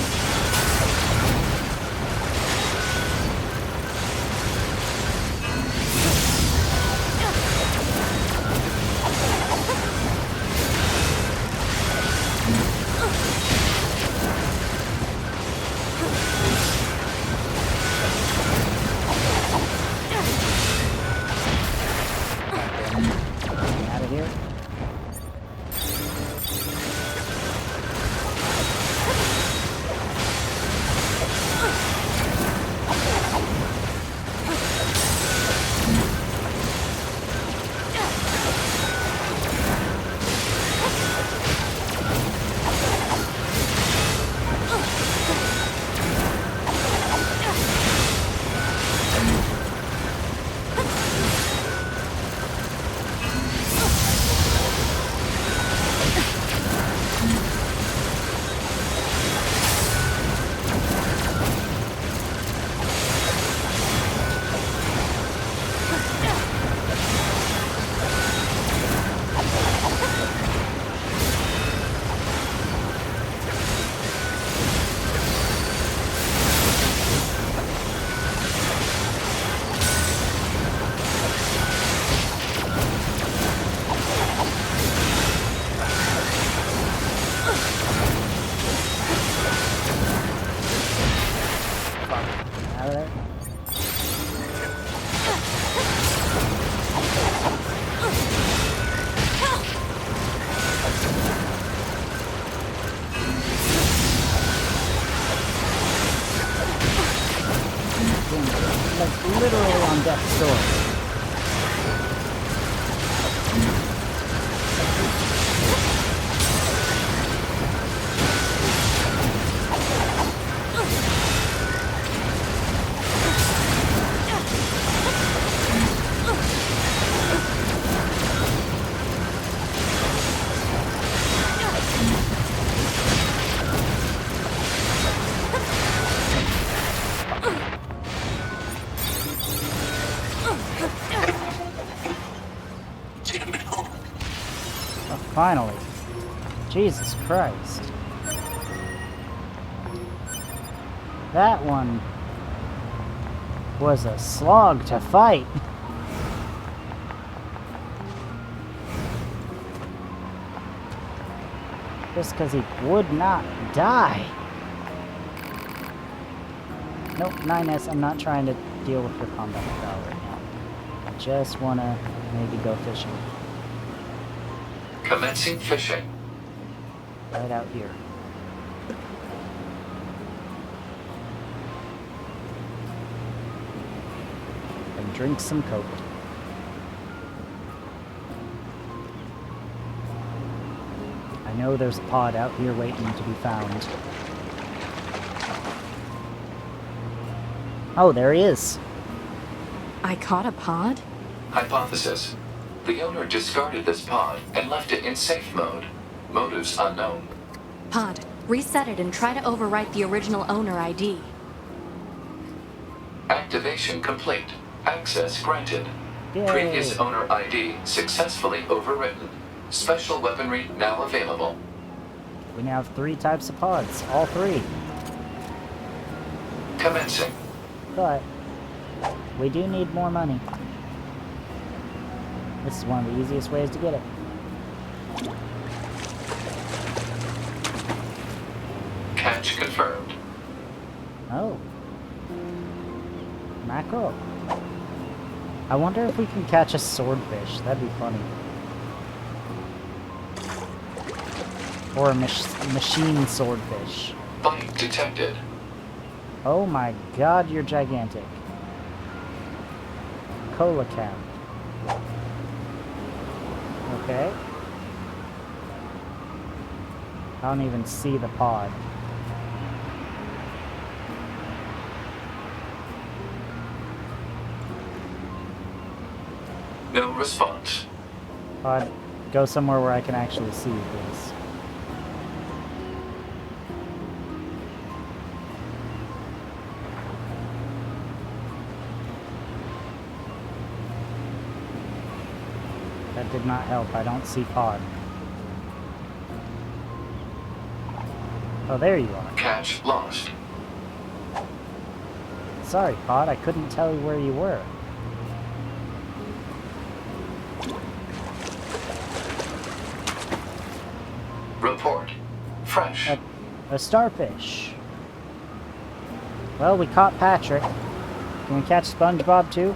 Getting out of here. Out of there. Like literally on death's door. Finally. Jesus Christ. That one was a slog to fight. Just because he would not die. Nope, 9S, I'm not trying to deal with your combat style right now. I just want to maybe go fishing. Commencing fishing. Right out here. And drink some Coke. I know there's a pod out here waiting to be found. Oh, there he is. I caught a pod? Hypothesis. The owner discarded this pod and left it in safe mode. Motives unknown. Pod, reset it and try to overwrite the original owner ID. Activation complete. Access granted. Yay. Previous owner ID successfully overwritten. Special weaponry now available. We now have 3 types of pods. All 3. Commencing. But we do need more money. This is one of the easiest ways to get it. Catch confirmed. Oh. Mackerel. I wonder if we can catch a swordfish. That'd be funny. Or a machine swordfish. Bite detected. Oh my god, you're gigantic. Cola cap. Okay. I don't even see the pod. No response. Pod, go somewhere where I can actually see you, please. That did not help. I don't see pod. Oh, there you are. Catch lost. Sorry, pod. I couldn't tell you where you were. Report. Fresh. A starfish. Well, we caught Patrick. Can we catch SpongeBob too?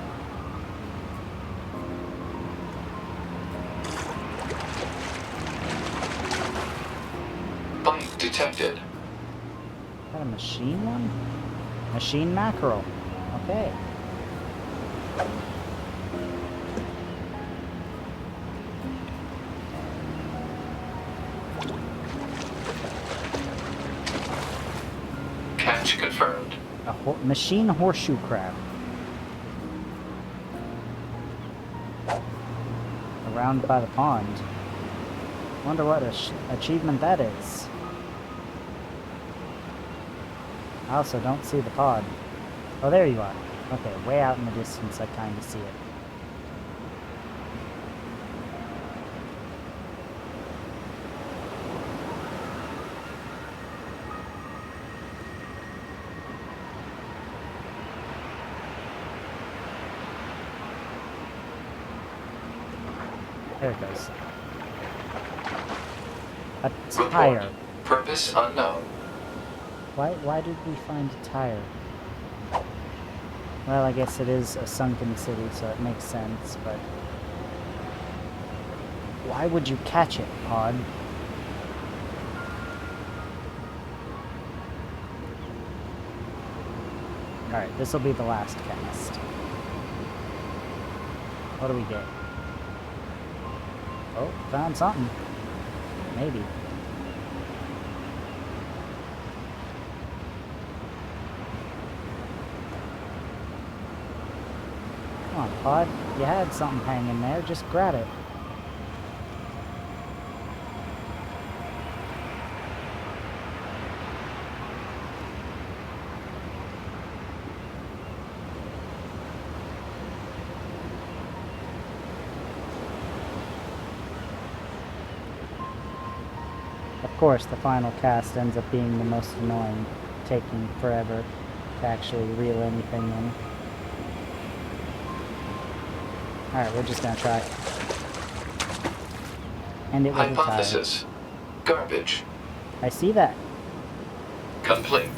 Bite detected. Is that a machine one? Machine mackerel. Okay. Catch confirmed. A machine horseshoe crab. Around by the pond. Wonder what achievement that is. I also don't see the pod. Oh, there you are. Okay, way out in the distance, I kind of see it. There it goes. A tire. Report. Purpose unknown. Why did we find a tire? Well, I guess it is a sunken city, so it makes sense, but... Why would you catch it, Pod? Alright, this will be the last cast. What do we get? Oh, found something. Maybe. Come on, Pod. You had something hanging there. Just grab it. Of course, the final cast ends up being the most annoying, taking forever to actually reel anything in. Alright, we're just gonna try. And it was a tire. Hypothesis. Garbage. I see that. Complete.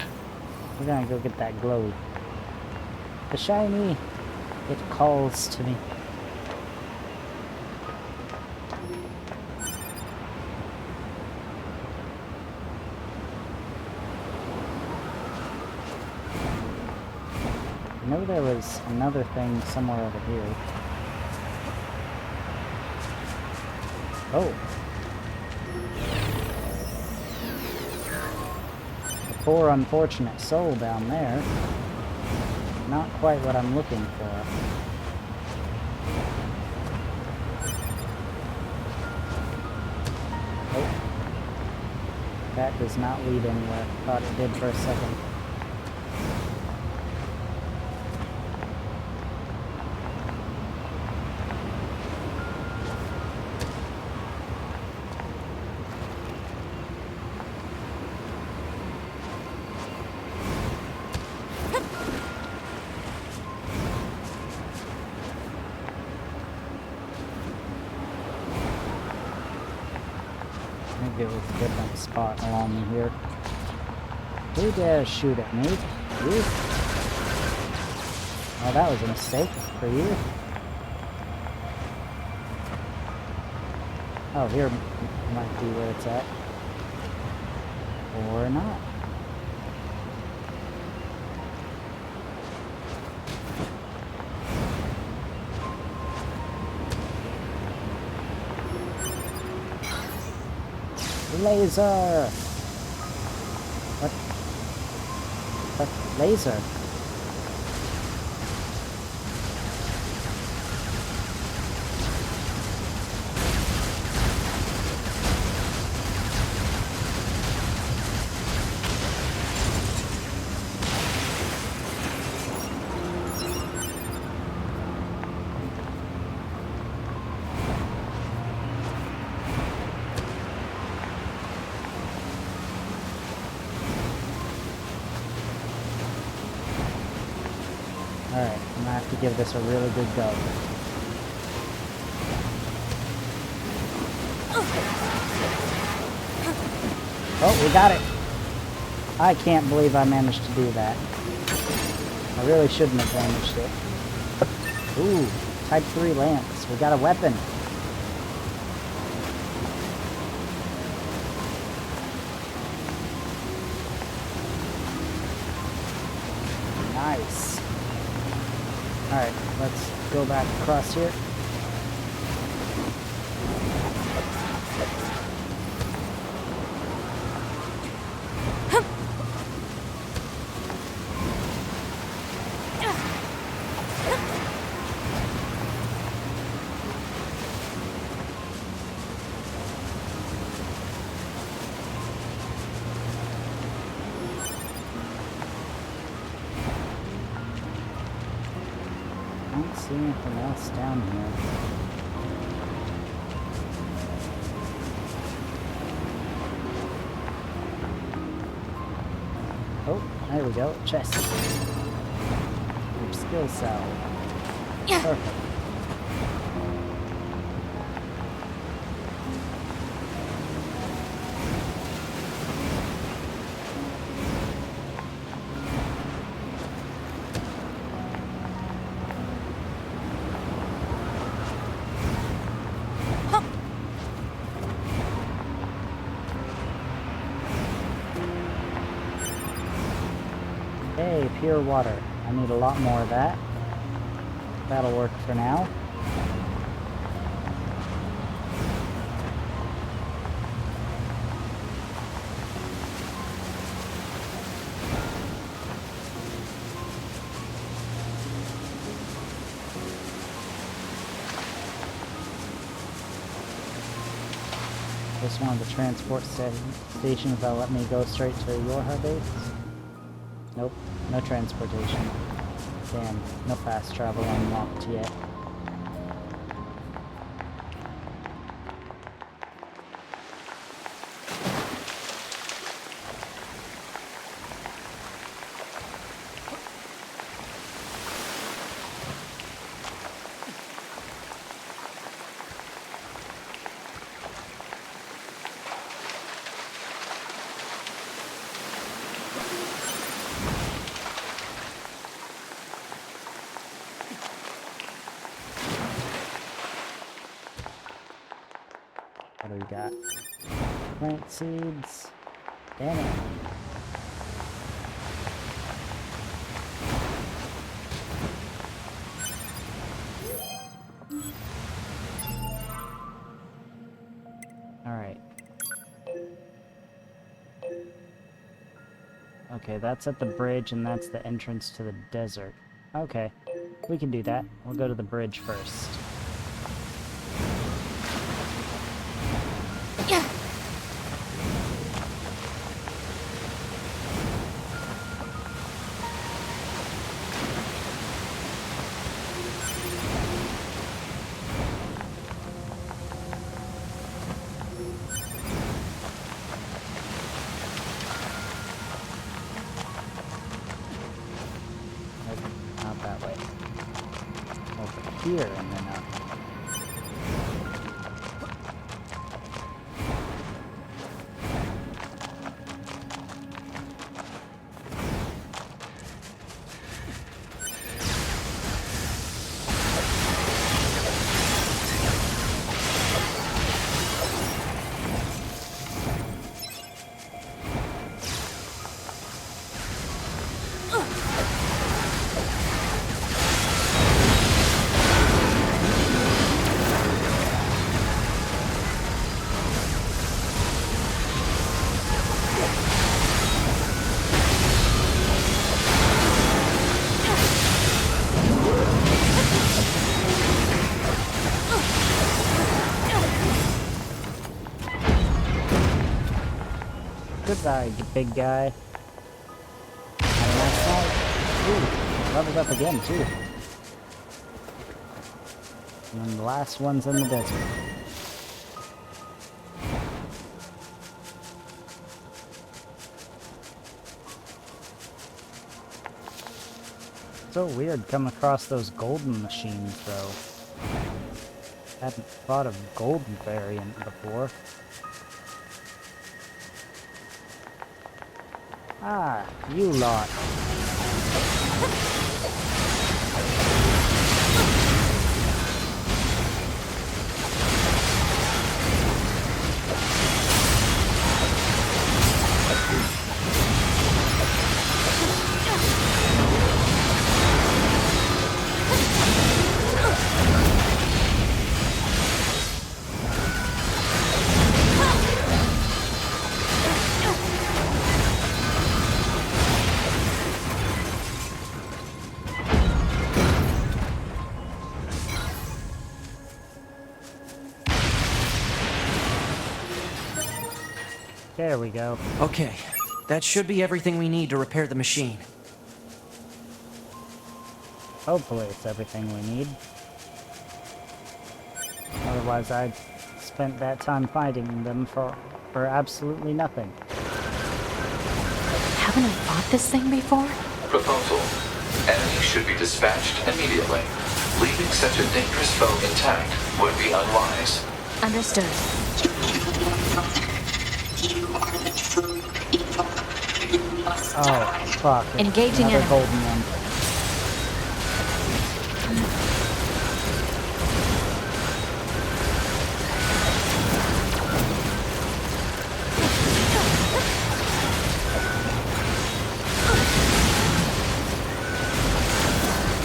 We're gonna go get that glowy. The shiny, it calls to me. I know there was another thing somewhere over here. Oh. A poor unfortunate soul down there. Not quite what I'm looking for. Oh. That does not lead anywhere. Thought it did for a second. Maybe it was a different spot along here. Who dares shoot at me? You? Oh, that was a mistake for you. Oh, here might be where it's at. Or not. Laser! What? What? Laser? Alright, I'm gonna have to give this a really good go. Oh, we got it! I can't believe I managed to do that. I really shouldn't have damaged it. Ooh, Type 3 lamps. We got a weapon. Nice. Alright, let's go back across here. I don't see anything else down here. Oh, there we go. Chest. Your skill cell. Perfect. Hey, pure water. I need a lot more of that. That'll work for now. Just one of the transport stations that'll let me go straight to your base. Nope, no transportation. Damn, no fast travel unlocked yet. got? Plant seeds. Damn it. Alright. Okay, that's at the bridge, and that's the entrance to the desert. Okay, we can do that. We'll go to the bridge first. Not that way. Over here, and then up. Goodbye, you big guy. Have a nice night. Ooh, leveled up again, too. And then the last one's in the desert. So weird coming across those golden machines, though. Hadn't thought of golden variant before. Ah, you lot. There we go. Okay, that should be everything we need to repair the machine. Hopefully it's everything we need. Otherwise I'd spent that time fighting them for absolutely nothing. Haven't I fought this thing before? Proposal. Enemies should be dispatched immediately. Leaving such a dangerous foe intact would be unwise. Understood. You are the true evil. You must Oh, die. fuck. Engaging Another enemy. golden one.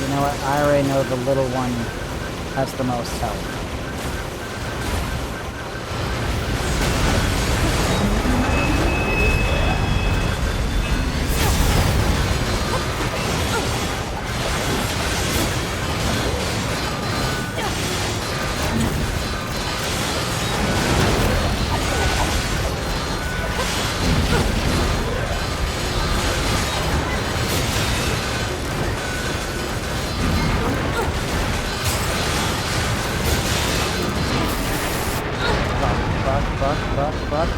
You know what? I already know the little one has the most health. Fuck.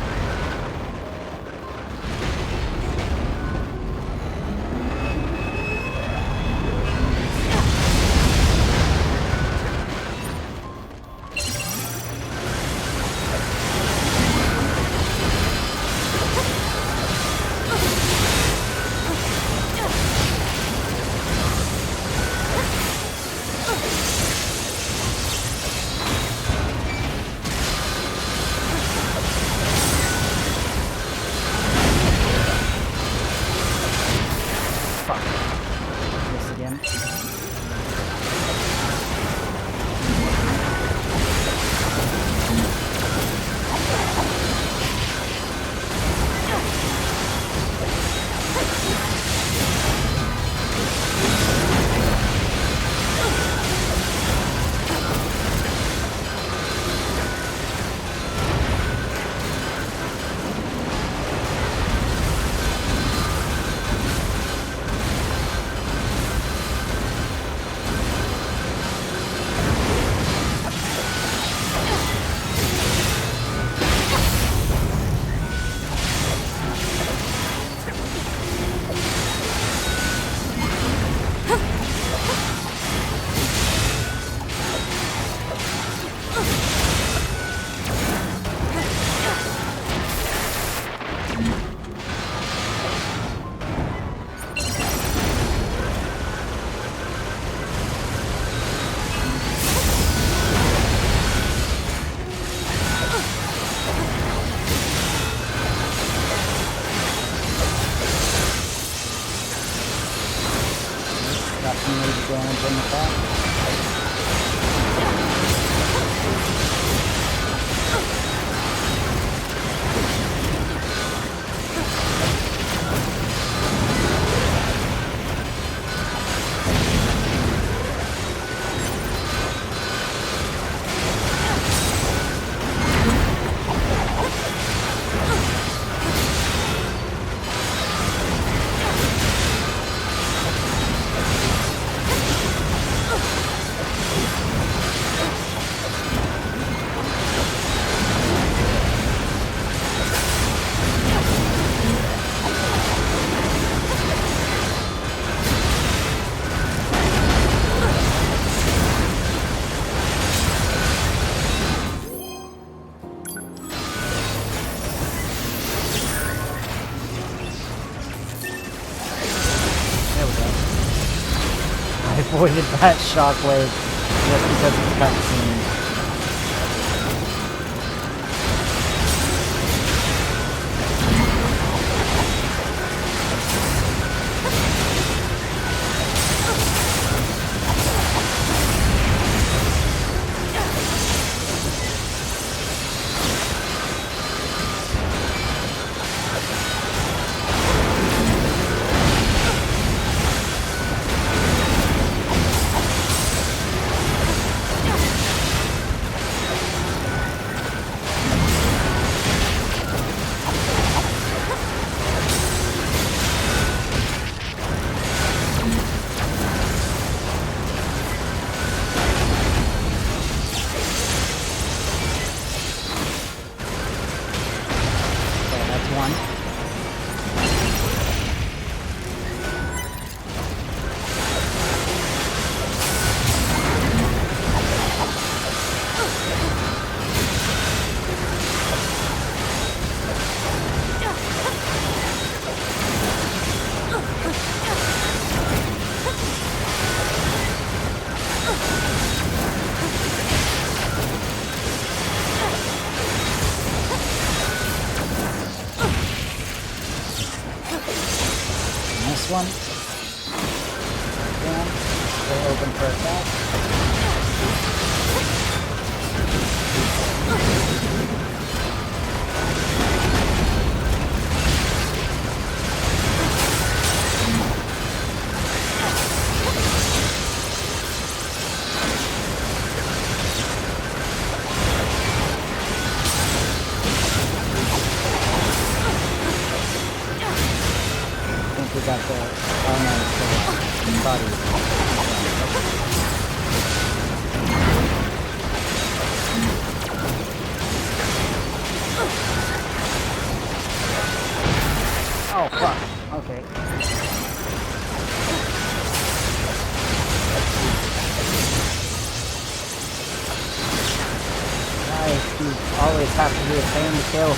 Got some major damage in the back. There we go. I avoided that shockwave just because of the cutscene. Okay, that's one. And this one. Again, stay open for attack. I think we got the the body. Oh fuck. Okay. Guys, you always have to be a pain to kill.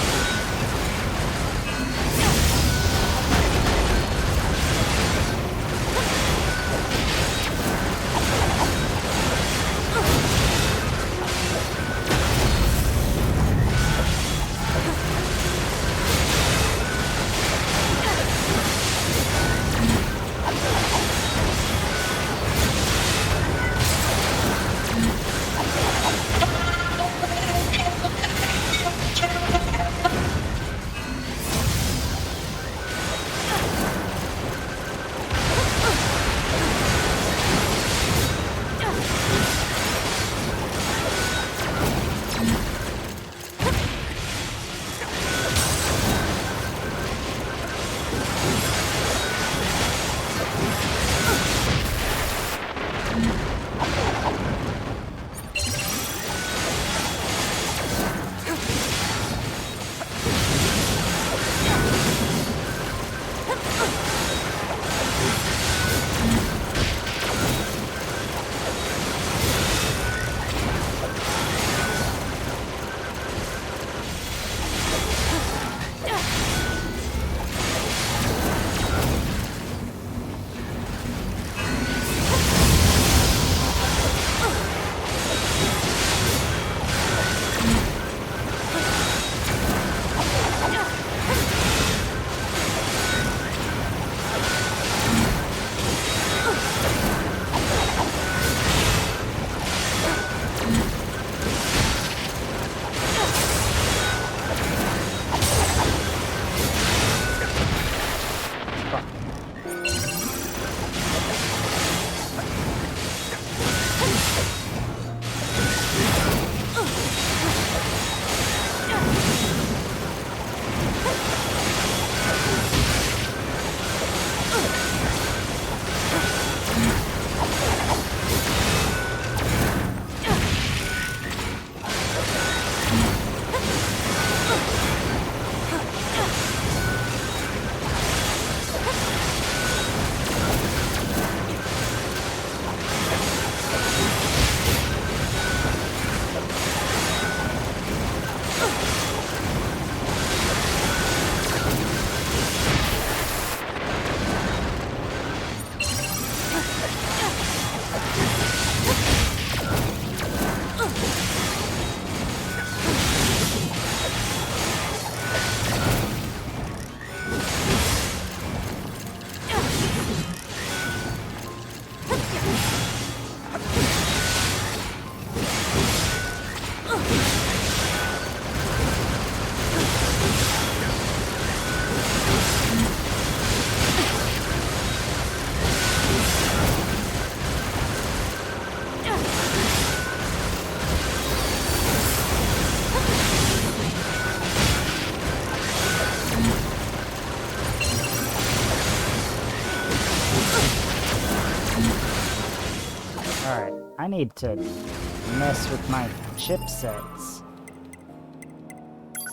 I need to mess with my chipsets.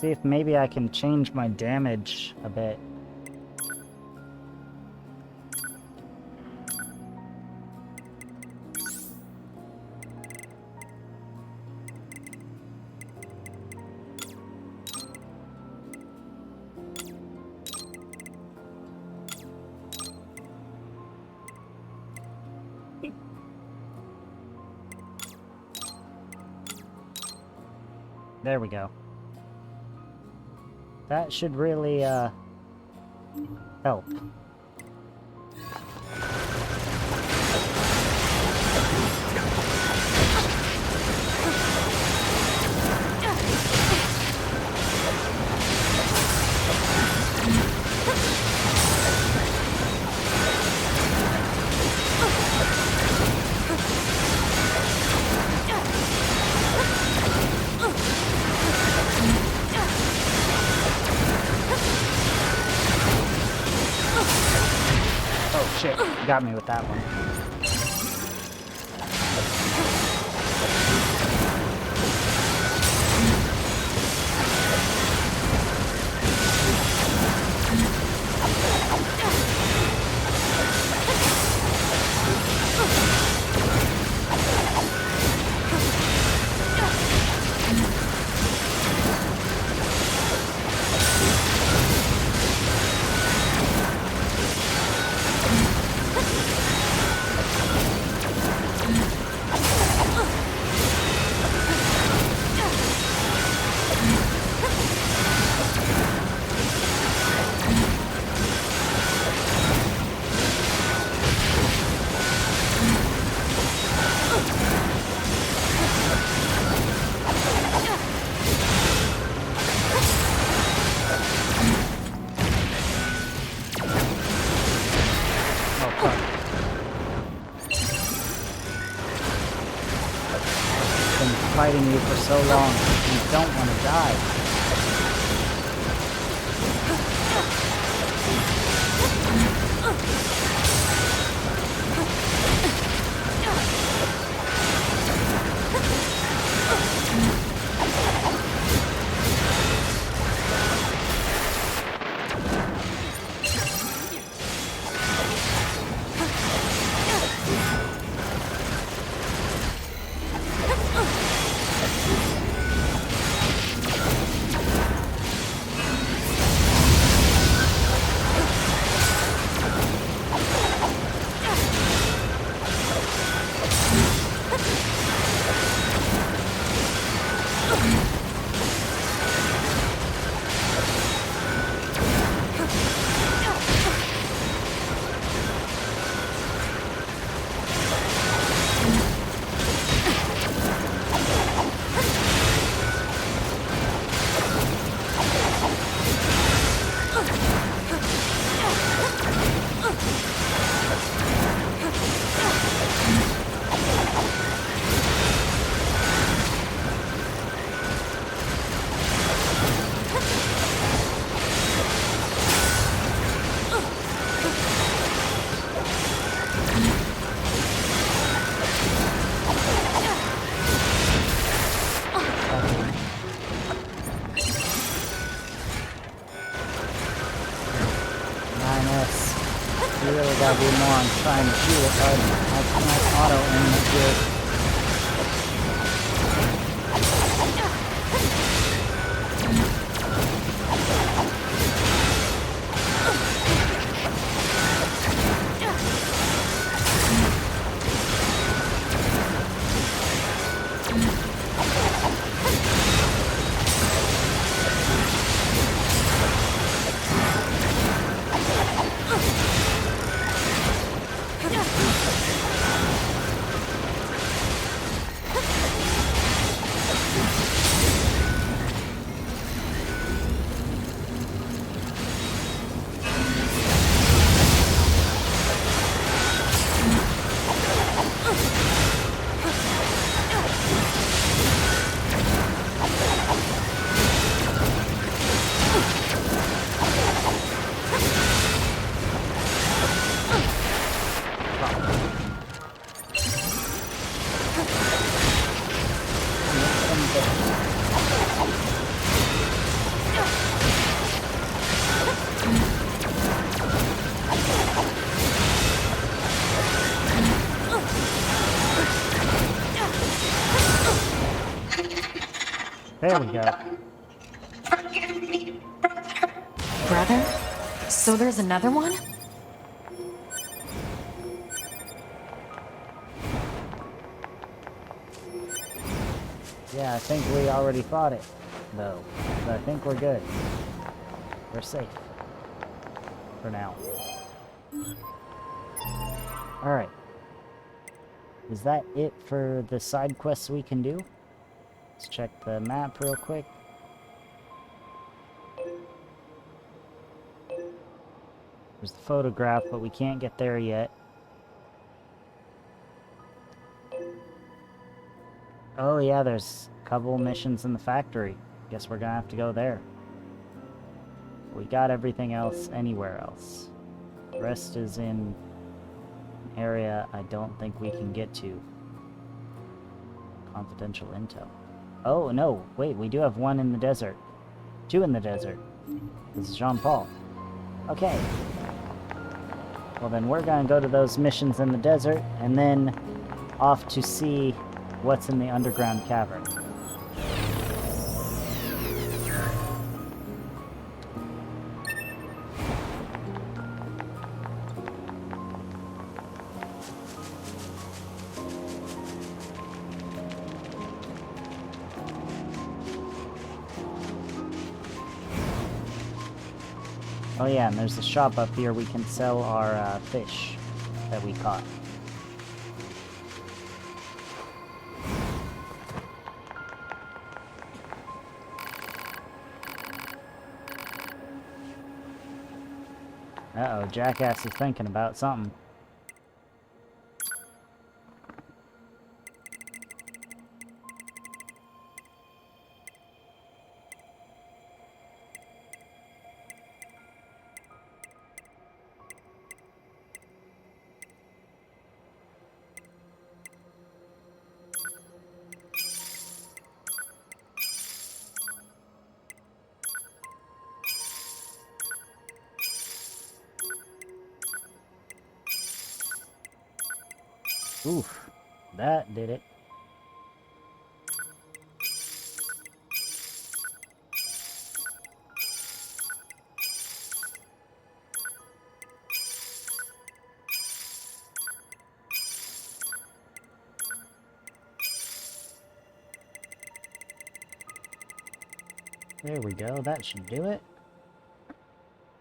See if maybe I can change my damage a bit. There we go. That should really, help. Oh shit, got me with that one. Fighting you for so long, you don't want to die. You really gotta be more on trying to shoot it, bud. I can't auto-aim it here. There we go. Forgive me, brother. Brother? So there's another one? Yeah, I think we already fought it, though. So I think we're good. We're safe. For now. Alright. Is that it for the side quests we can do? Let's check the map real quick. There's the photograph, but we can't get there yet. Oh yeah, there's a couple missions in the factory. Guess we're gonna have to go there. We got everything else anywhere else. The rest is in an area I don't think we can get to. Confidential intel. Oh no, wait, we do have one in the desert. 2 in the desert. This is Jean-Paul. Okay. Well then we're gonna go to those missions in the desert, and then off to see what's in the underground cavern. Oh yeah, and there's a shop up here we can sell our fish that we caught. Uh-oh, Jackass is thinking about something. Oof, that did it. There we go, that should do it.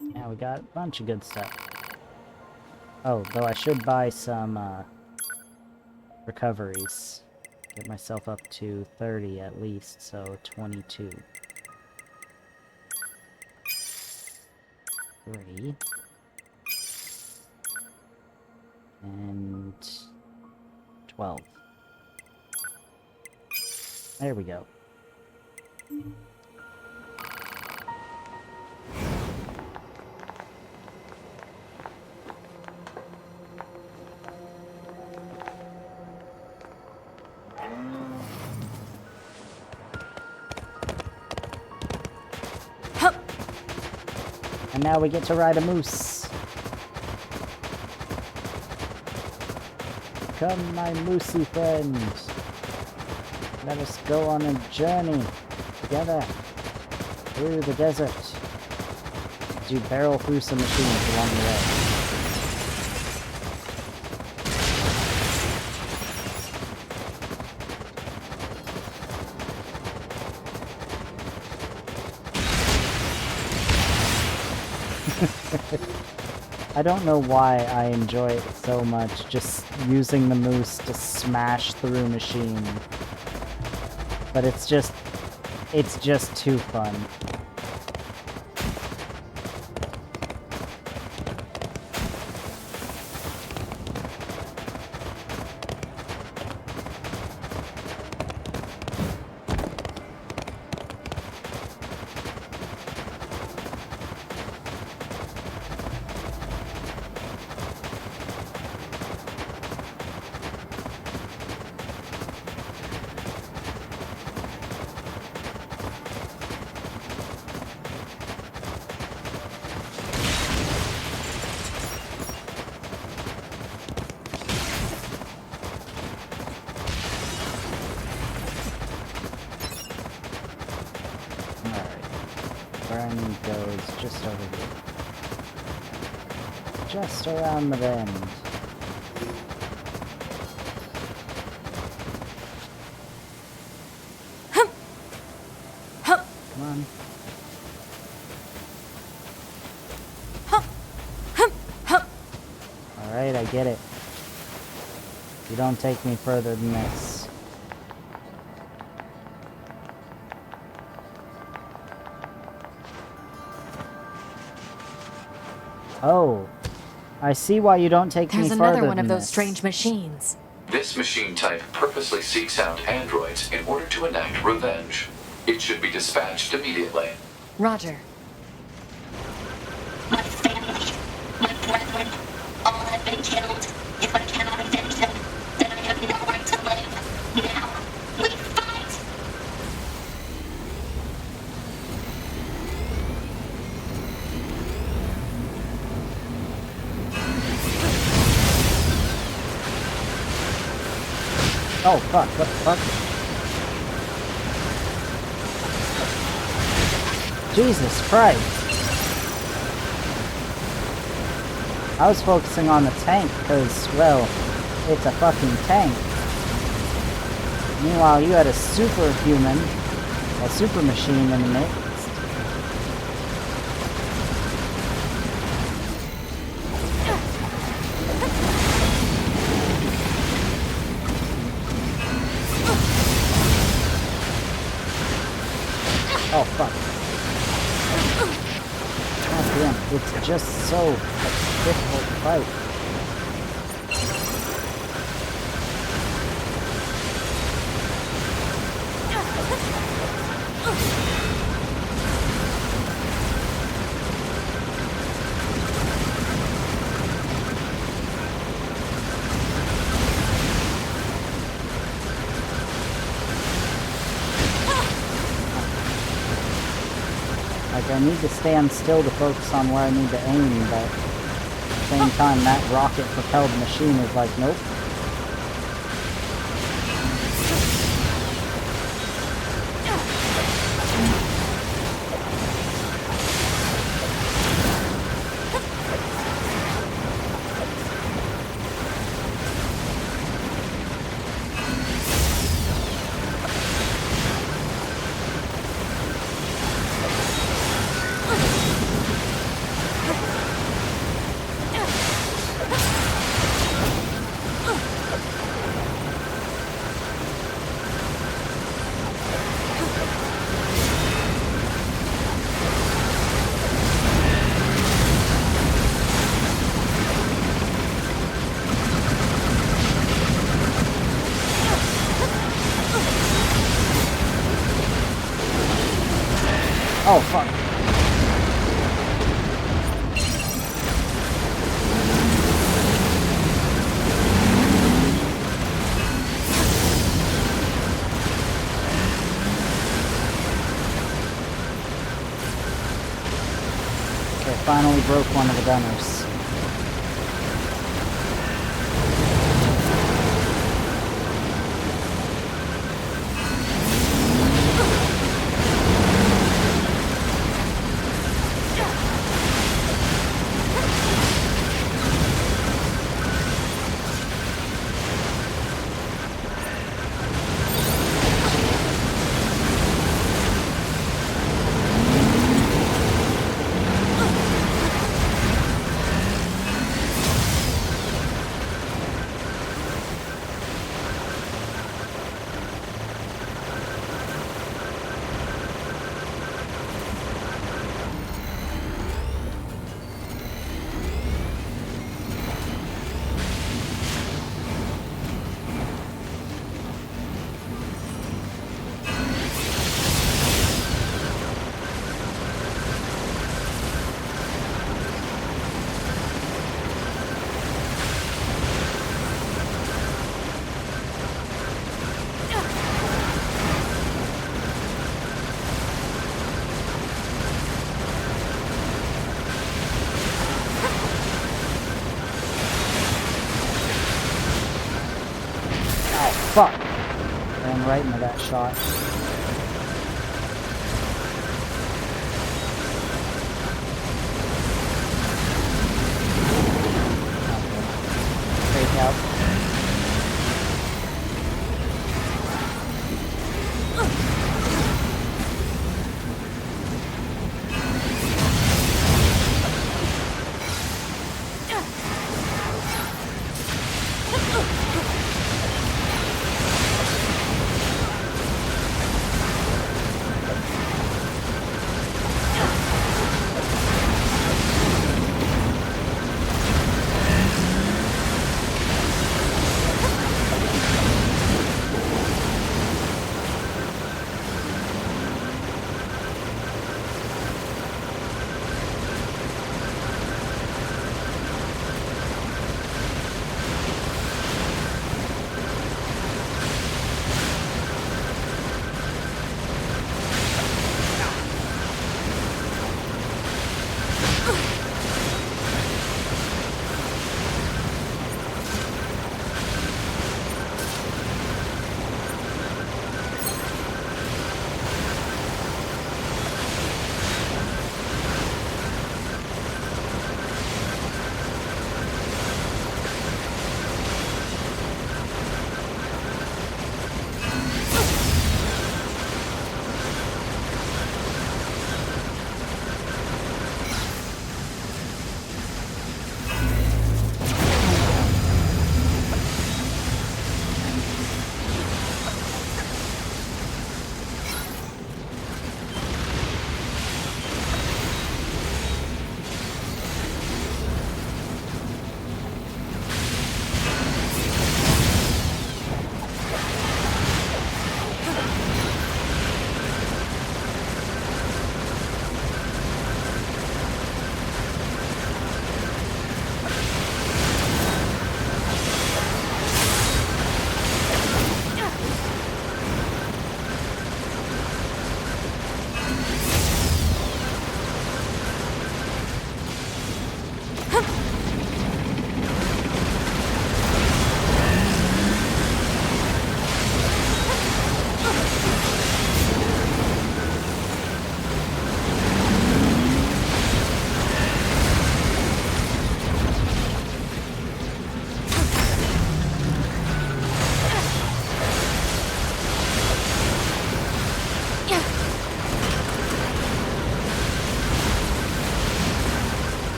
Now we got a bunch of good stuff. Oh, though I should buy some, recoveries. Get myself up to 30 at least, so 22. 3. And 12. There we go. And now we get to ride a moose. Come, my moosey friend. Let us go on a journey together through the desert. As you barrel through some machines along the way. I don't know why I enjoy it so much, just using the moose to smash through machine. But it's just too fun. go is just over here. Just around the bend. Come on. Alright, I get it. You don't take me further than this. Oh. I see why you don't take me There's further another one than of those this. strange machines. This machine type purposely seeks out androids in order to enact revenge. It should be dispatched immediately. Roger. My family, my brethren, all have been killed. If I cannot avenge them, then I have no right to live. Now, we fight! Oh, fuck, what the fuck? Jesus Christ. I was focusing on the tank because, well, it's a fucking tank. Meanwhile, you had a superhuman, a super machine in the midst. Oh, fuck. God damn, it's just so difficult to fight. Like, I need to stand still to focus on where I need to aim, but at the same time, that rocket-propelled machine is like, nope. Oh, fuck. Okay, finally broke one of the gunners. Fuck! Ran right into that shot.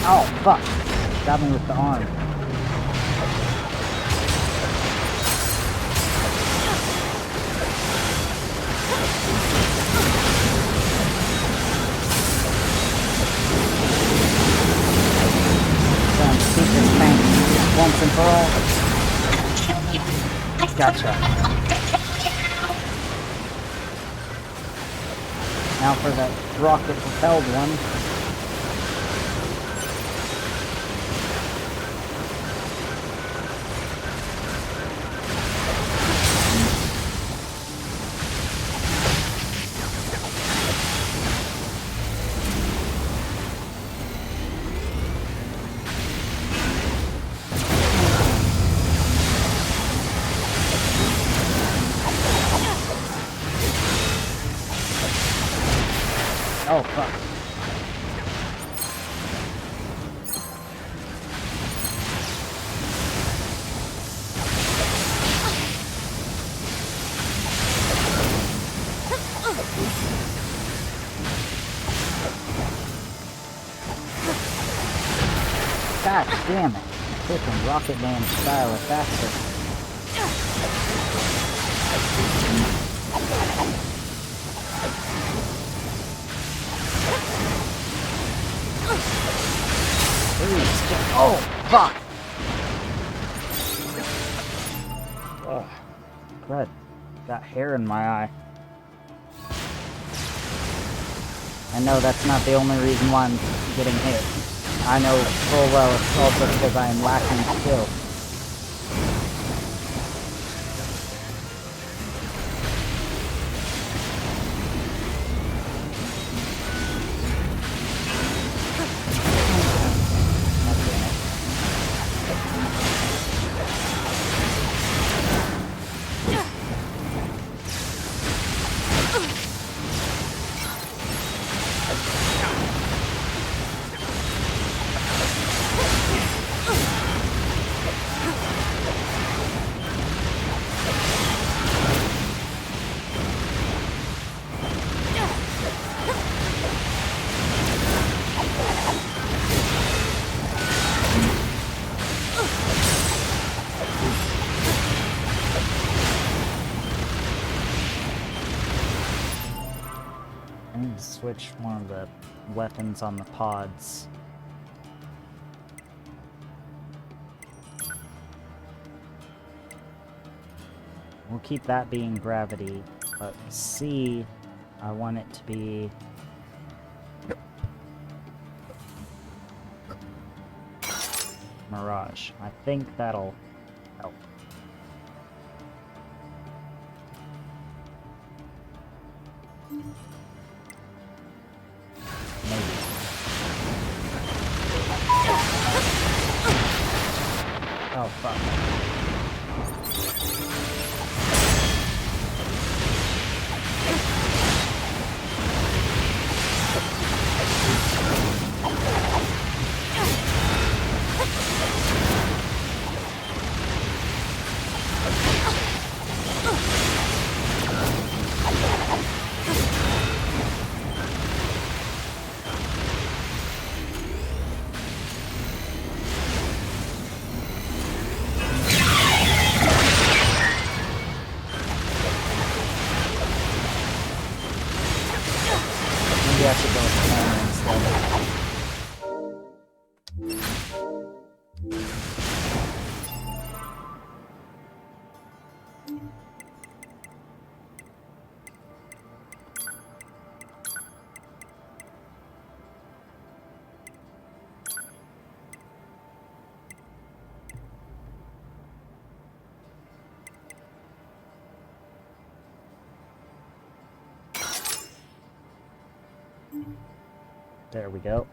Oh, fuck. Got me with the arm. Time to keep this tank once and for all. Gotcha. Now for that rocket-propelled one. Oh, fuck. God damn it. Freaking Rocket Man style attacks. Oh, fuck! Ugh. Crud. Got hair in my eye. I know that's not the only reason why I'm getting hit. I know full well it's also because I am lacking skill. I need to switch one of the weapons on the pods. We'll keep that being gravity, but C, I want it to be... Mirage. I think that'll help. Maybe. Oh, fuck. Maybe I should go with the camera instead. There we go.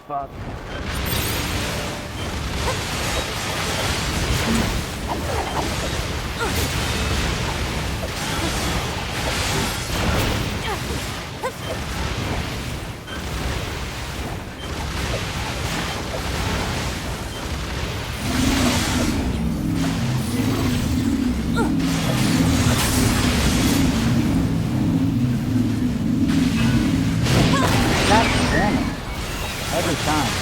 fuck. God damn it. Every time.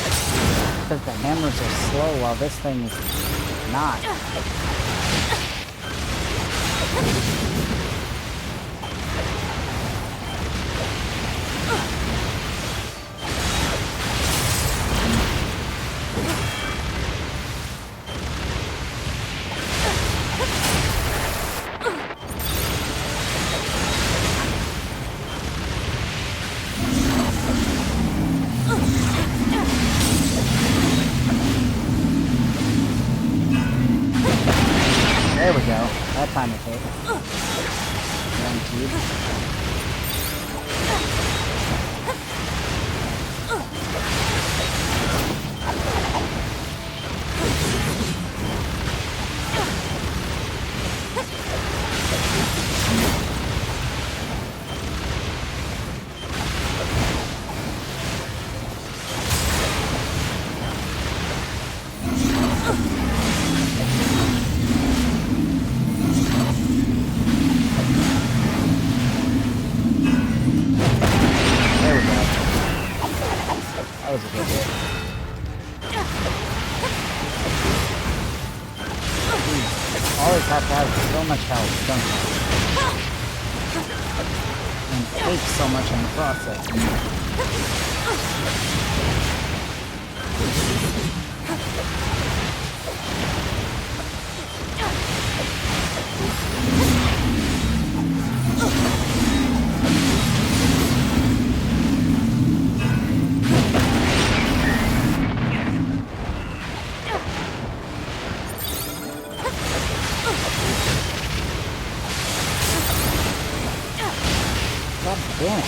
Because the hammers are slow while this thing is not. There we go. That time it hit. Guaranteed. There we go. That was a good hit. Jeez, always have to have so much health, don't you? And take so much in the process. God damn it.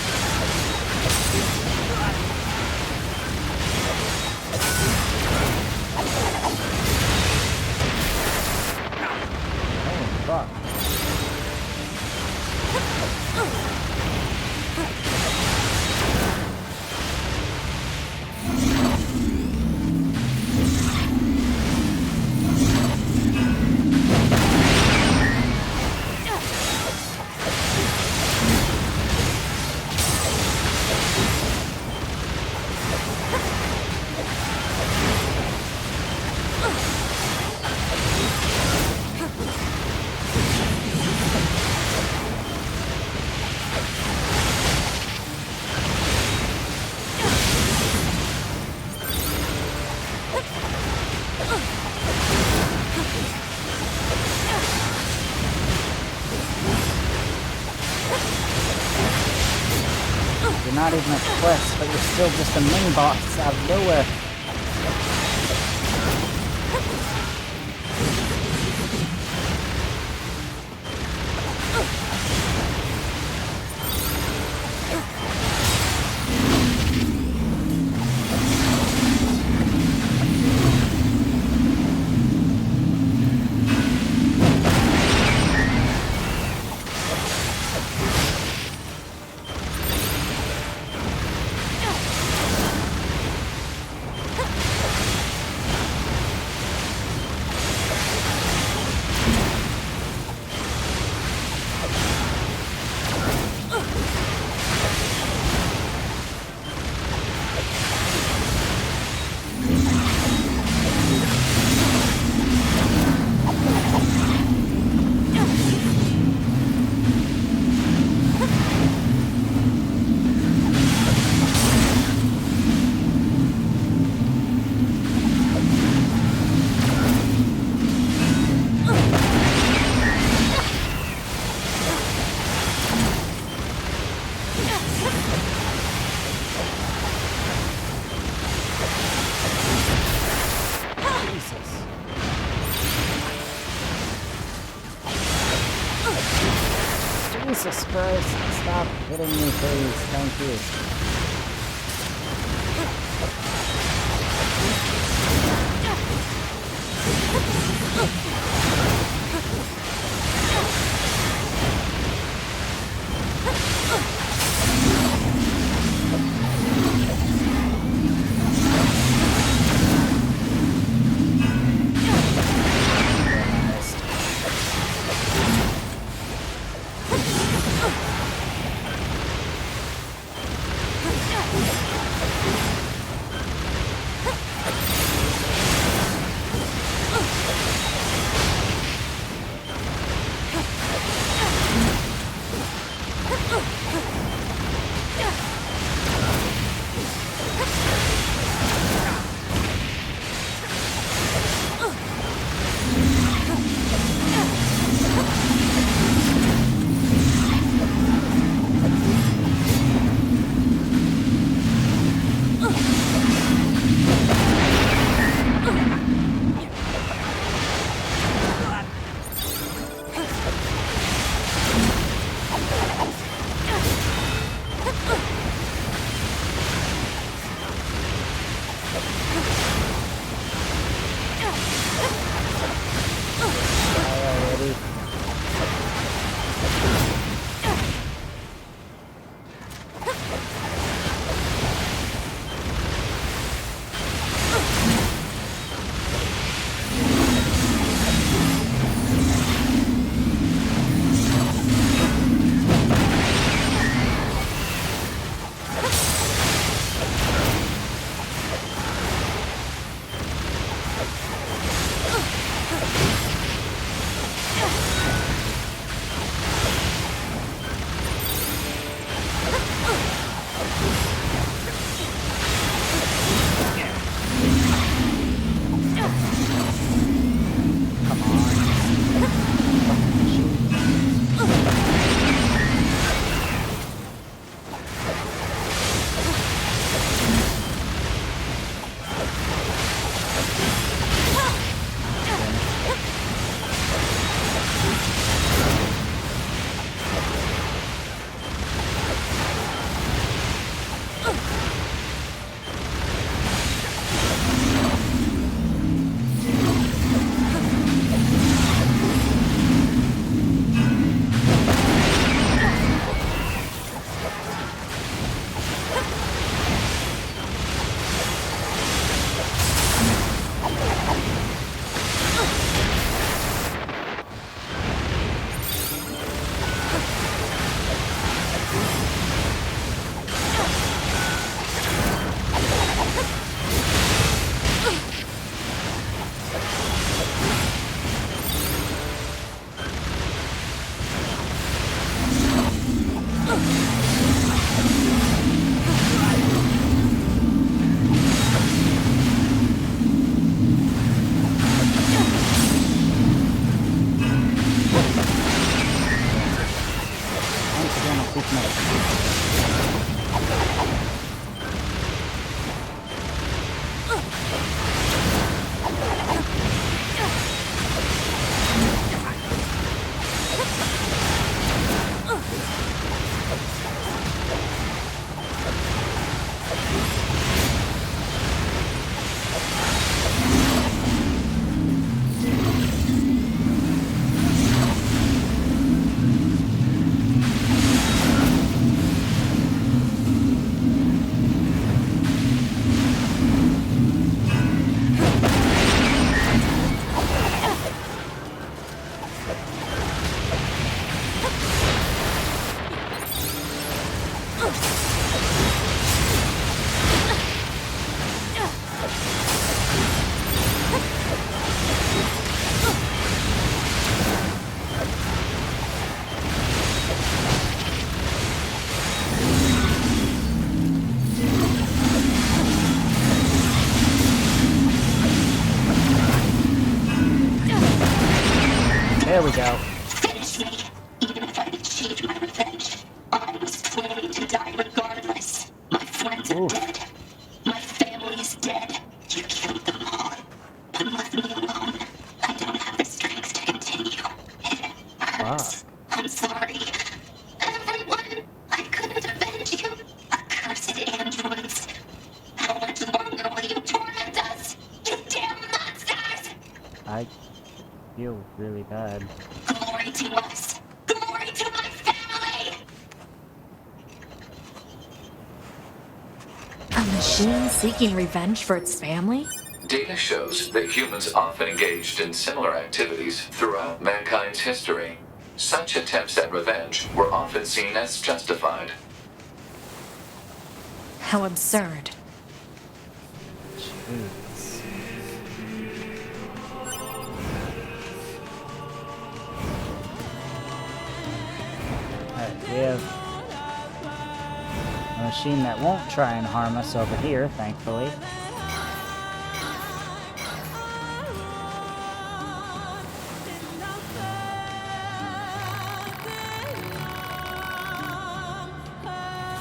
Oh, fuck. You're not even a quest, but you're still just a mini boss out of nowhere. Jesus Christ, stop hitting me, please. Thank you. There we go. Finish me. Even if I achieved my revenge, I was planning to die regardless. My friends are dead. My family is dead. You killed them all. But left me alone. I don't have the strength to continue. It hurts. I'm sorry. Everyone, I couldn't avenge you. Accursed androids. How much longer will you torment us? You damn monsters! I feel really bad. Glory to us! Glory to my family! A machine seeking revenge for its family? Data shows that humans often engaged in similar activities throughout mankind's history. Such attempts at revenge were often seen as justified. How absurd. Jeez. Alright, we have a machine that won't try and harm us over here, thankfully.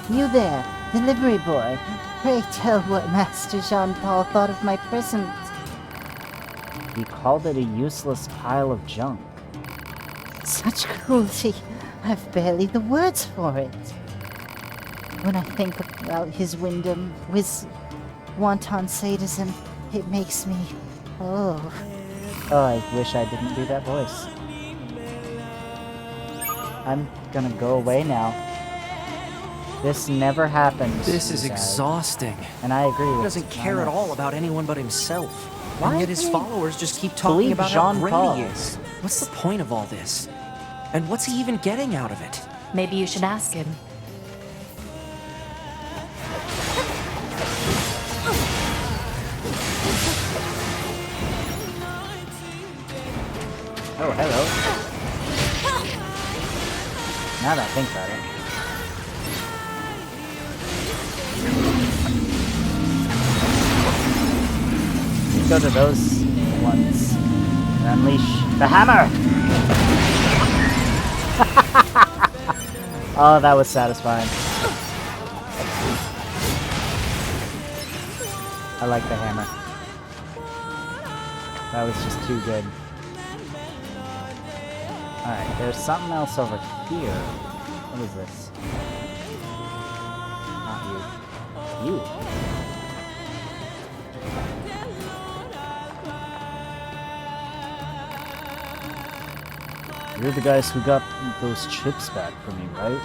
You there, delivery boy. Pray tell what Master Jean-Paul thought of my present. He called it a useless pile of junk. Such cruelty. I've barely the words for it. When I think about his wanton sadism, it makes me... Oh, I wish I didn't do that voice. I'm gonna go away now. This never happened. This is you guys. exhausting. And I agree with He doesn't care at Anna. all about anyone but himself. Why And yet his did he followers just keep talking believe about how Jean-Paul? great he is. What's the point of all this? And what's he even getting out of it? Maybe you should ask him. Oh, hello. Now that I think about it. Let's go to those ones and unleash the hammer! Oh, that was satisfying. I like the hammer. That was just too good. Alright, there's something else over here. What is this? Not you. You. You're the guys who got those chips back from me, right?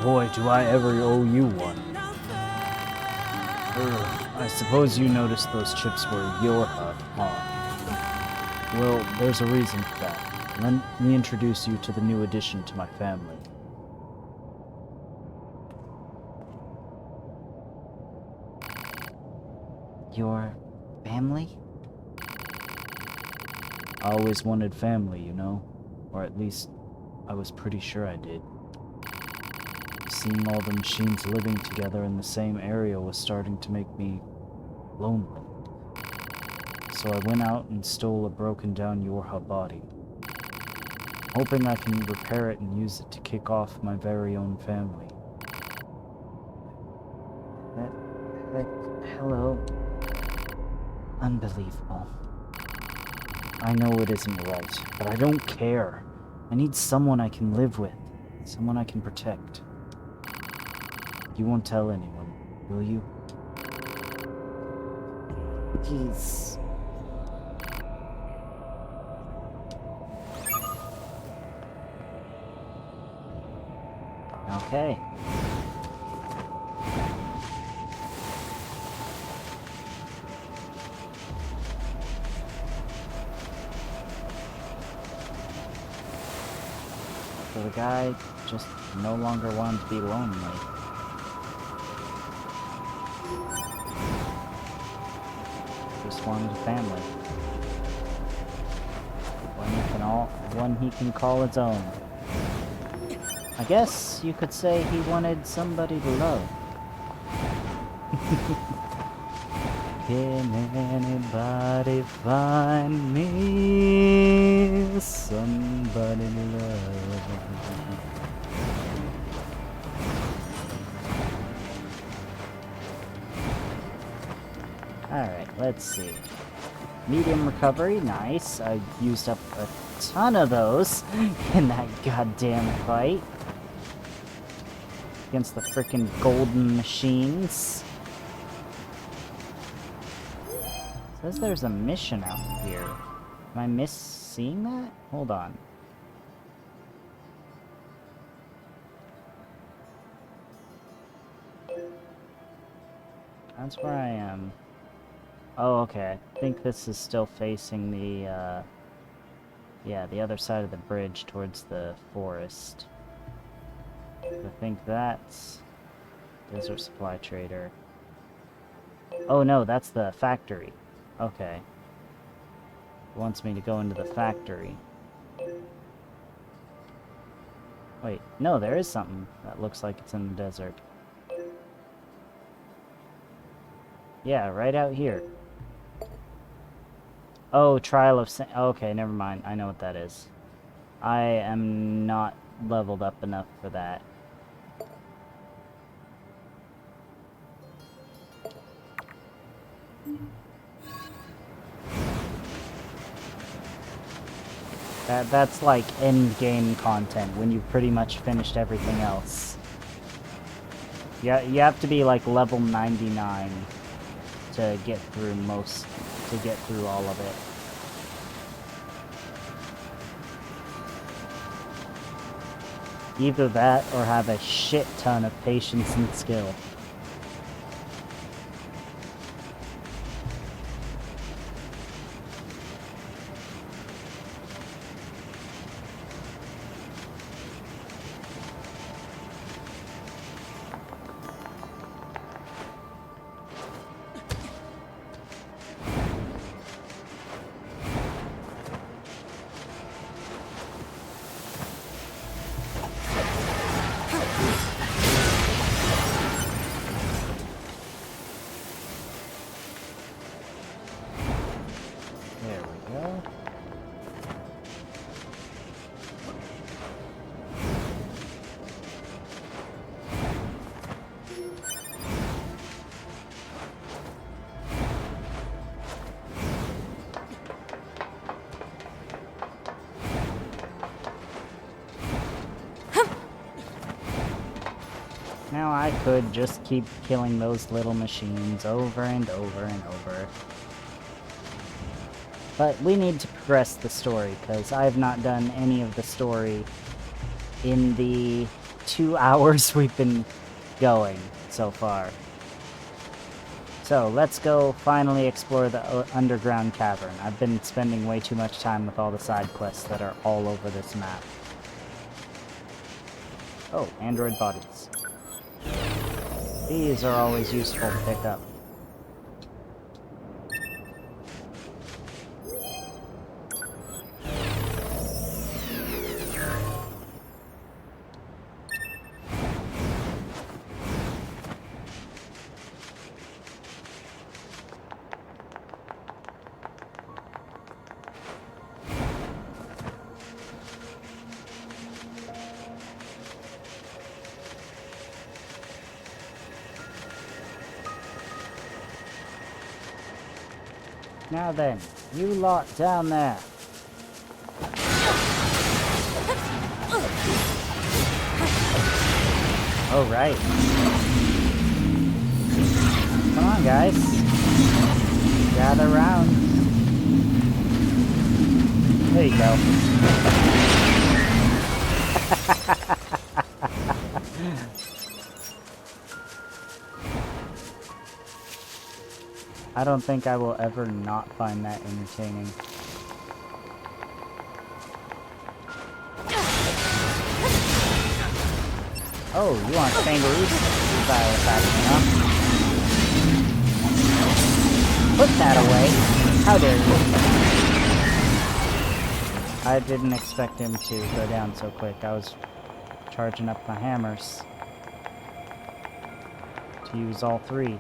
Boy, do I ever owe you one. I suppose you noticed those chips were your huh? Well, there's a reason for that. Let me introduce you to the new addition to my family. your family? I always wanted family, you know? Or at least, I was pretty sure I did. Seeing all the machines living together in the same area was starting to make me lonely. So I went out and stole a broken down Yorha body, hoping I can repair it and use it to kick off my very own family. Hello. Unbelievable. I know it isn't right, but I don't care. I need someone I can live with, someone I can protect. You won't tell anyone, will you? Jeez. Okay. So the guy just no longer wanted to be lonely. Just wanted a family. One he can call his own. I guess you could say he wanted somebody to love. Can anybody find me somebody to love? Alright, let's see. Medium recovery, nice. I used up a ton of those in that goddamn fight. Against the frickin' golden machines. Says there's a mission out here. Am I seeing that? Hold on. That's where I am. Oh, okay. I think this is still facing the, yeah, the other side of the bridge towards the forest. I think that's Desert Supply Trader. Oh no, that's the factory. Okay. It wants me to go into the factory. Wait, no, there is something that looks like it's in the desert. Yeah, right out here. Oh, Trial of Sin. Okay, never mind. I know what that is. I am not leveled up enough for that. That's like end game content when you've pretty much finished everything else. Yeah, you have to be like level 99 to get through all of it. Either that or have a shit ton of patience and skill. There we go. Now I could just keep killing those little machines over and over and over. But we need to progress the story, because I have not done any of the story in the 2 hours we've been going so far. So, let's go finally explore the underground cavern. I've been spending way too much time with all the side quests that are all over this map. Oh, android bodies. These are always useful to pick up. Now then, you lot down there. Oh, right. Come on, guys. Gather round. There you go. I don't think I will ever not find that entertaining. Oh, you want kangaroos? Style attacking, huh? Put that away! How dare you! I didn't expect him to go down so quick. I was charging up my hammers to use all three.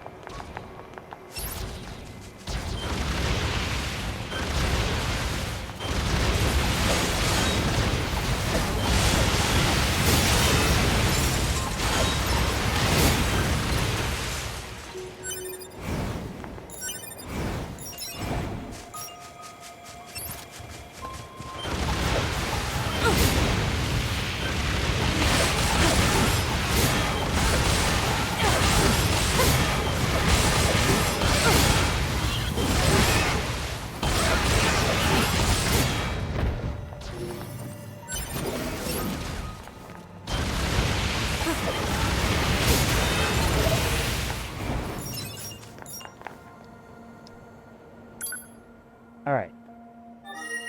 Alright.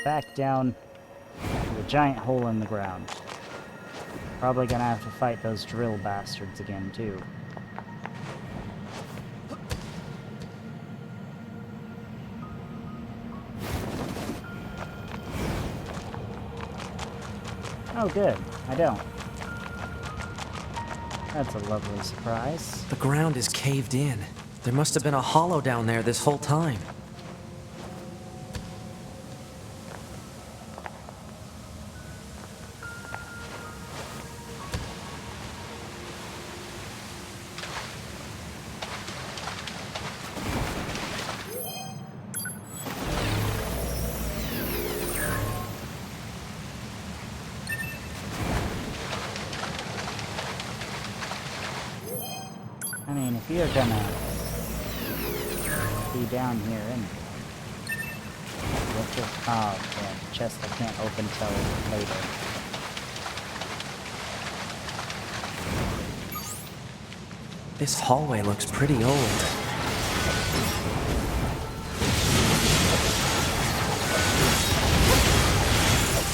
Back down to the giant hole in the ground. Probably gonna have to fight those drill bastards again, too. Oh, good. I don't. That's a lovely surprise. The ground is caved in. There must have been a hollow down there this whole time. I mean, if you're gonna be down here and what's it? Oh, yeah, chest I can't open till later. This hallway looks pretty old.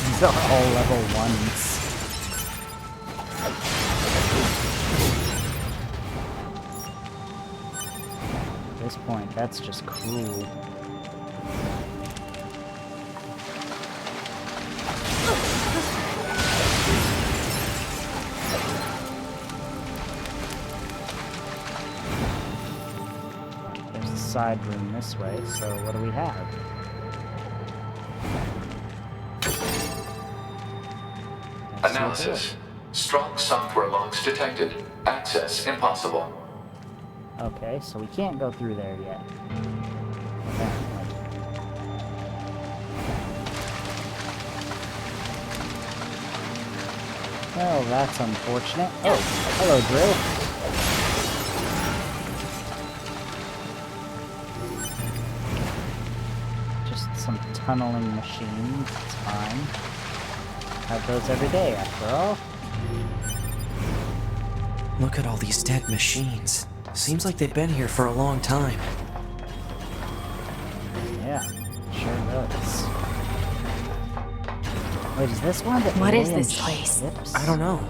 These are all level 1s. At this point, that's just cruel. There's a side room this way, so what do we have? That's so Analysis. Strong software logs detected. Access impossible. good. Okay, so we can't go through there yet. Apparently. Well, that's unfortunate. Oh, hello, Drill. Just some tunneling machines, it's fine. Have those every day, after all. Look at all these dead machines. Seems like they've been here for a long time. Yeah, sure does. Wait, is this one of the What is alien this place? ships? I don't know.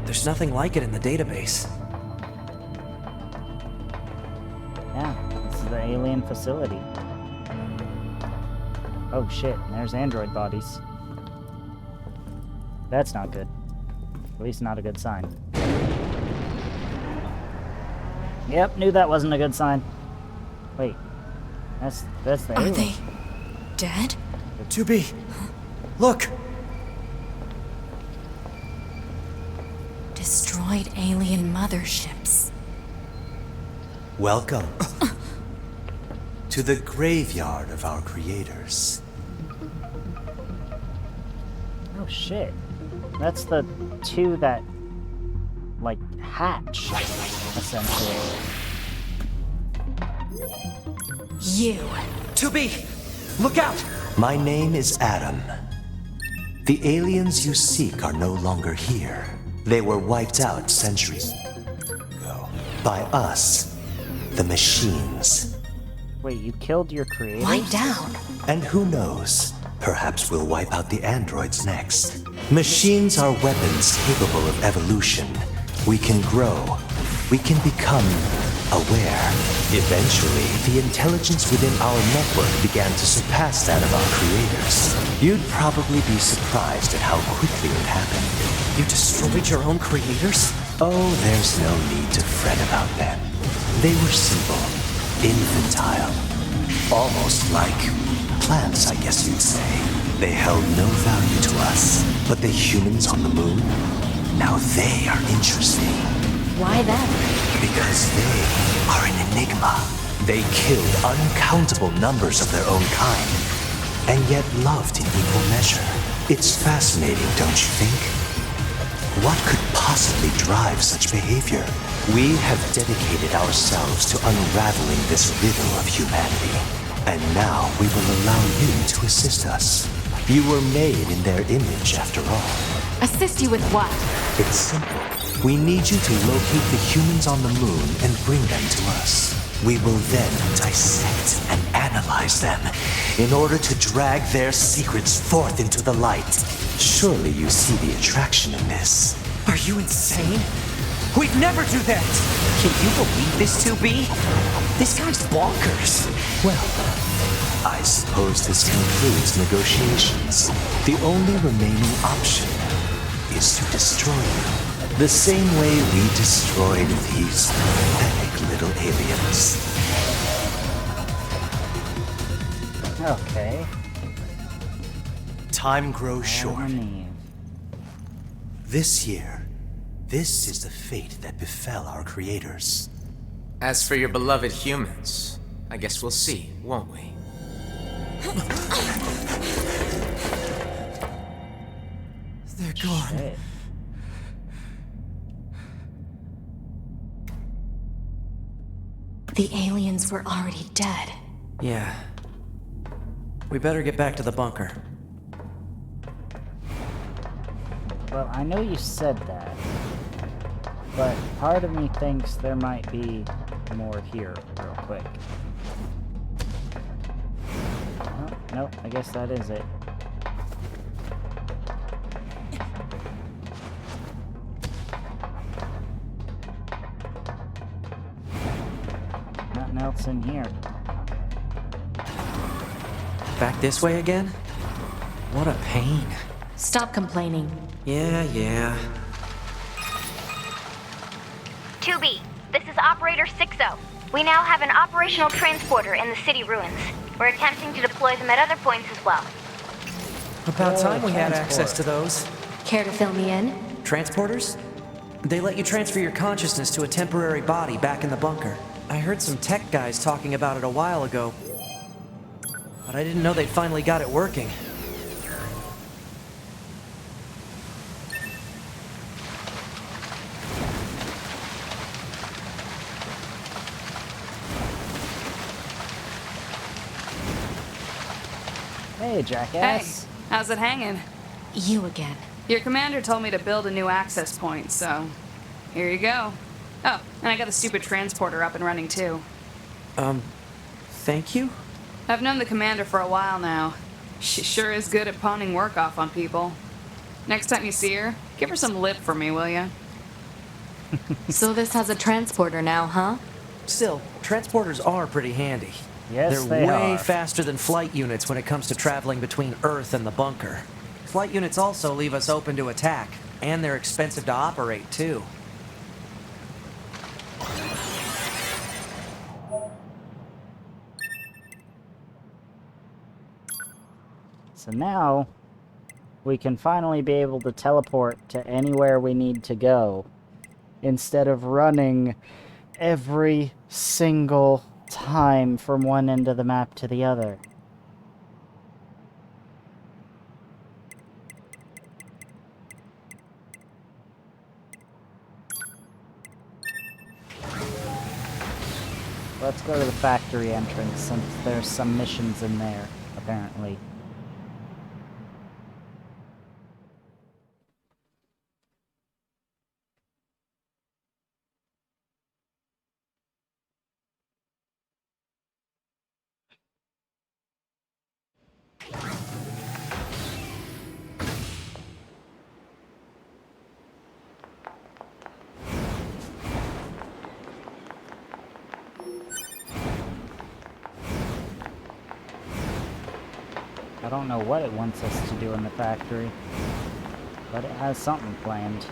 There's nothing like it in the database. Yeah, this is the alien facility. Oh shit, and there's android bodies. That's not good. At least not a good sign. Yep, knew that wasn't a good sign. Wait. That's the Are alien. they dead? 2B! Look! Destroyed alien motherships. Welcome to the graveyard of our creators. Oh shit. That's the two that, like, hatch, essentially. You. 2B! Look out! My name is Adam. The aliens you seek are no longer here. They were wiped out centuries ago by us, the machines. Wait, you killed your creators? Lie down. And who knows, perhaps we'll wipe out the androids next. Machines are weapons capable of evolution. We can grow. We can become aware. Eventually, the intelligence within our network began to surpass that of our creators. You'd probably be surprised at how quickly it happened. You destroyed your own creators? Oh, there's no need to fret about them. They were simple, infantile, almost like plants, I guess you'd say. They held no value to us, but the humans on the moon, now they are interesting. Why them? Because they are an enigma. They killed uncountable numbers of their own kind, and yet loved in equal measure. It's fascinating, don't you think? What could possibly drive such behavior? We have dedicated ourselves to unraveling this riddle of humanity, and now we will allow you to assist us. You were made in their image, after all. Assist you with what? It's simple. We need you to locate the humans on the moon and bring them to us. We will then dissect and analyze them in order to drag their secrets forth into the light. Surely you see the attraction in this. Are you insane? We'd never do that! Can you believe this, 2B? This guy's bonkers. Well, I suppose this concludes negotiations. The only remaining option is to destroy you. The same way we destroyed these pathetic little aliens. Okay. Time grows I short. need. This year, this is the fate that befell our creators. As for your beloved humans, I guess we'll see, won't we? They're gone. Shit. The aliens were already dead. Yeah. We better get back to the bunker. Well, I know you said that, but part of me thinks there might be more here, real quick. Oh, nope, I guess that is it. Nothing else in here. Back this way again? What a pain. Stop complaining. Yeah. 2B, this is Operator 60. We now have an operational transporter in the city ruins. We're attempting to deploy them at other points as well. About time we had transport. access to those. Care to fill me in? Transporters? They let you transfer your consciousness to a temporary body back in the bunker. I heard some tech guys talking about it a while ago, but I didn't know they'd finally got it working. Hey, jackass. Hey, how's it hanging? You again. Your commander told me to build a new access point, so here you go. Oh, and I got the stupid transporter up and running too. Thank you? I've known the commander for a while now. She sure is good at pawning work off on people. Next time you see her, give her some lip for me, will ya? So this has a transporter now, huh? Still, transporters are pretty handy. Yes, They're they way are. faster than flight units when it comes to traveling between Earth and the bunker. Flight units also leave us open to attack, and they're expensive to operate, too. So now, we can finally be able to teleport to anywhere we need to go, instead of running every single time from one end of the map to the other. Let's go to the factory entrance, since there's some missions in there, apparently. I don't know what it wants us to do in the factory, but it has something planned.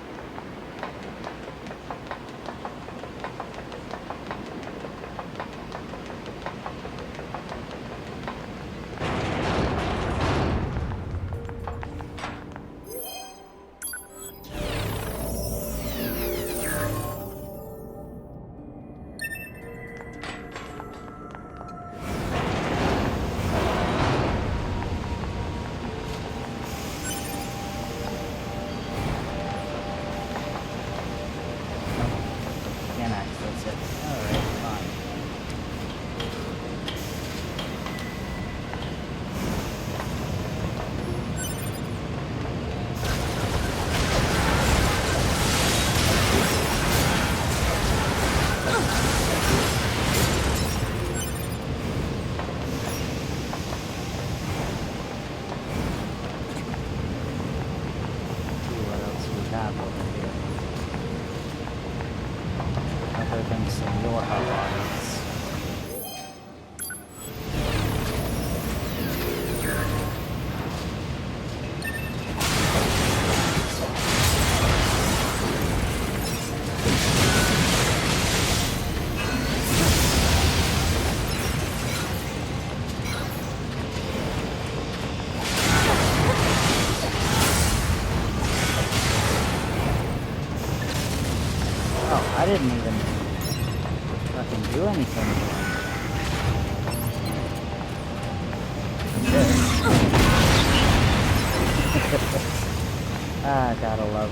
Ah, gotta love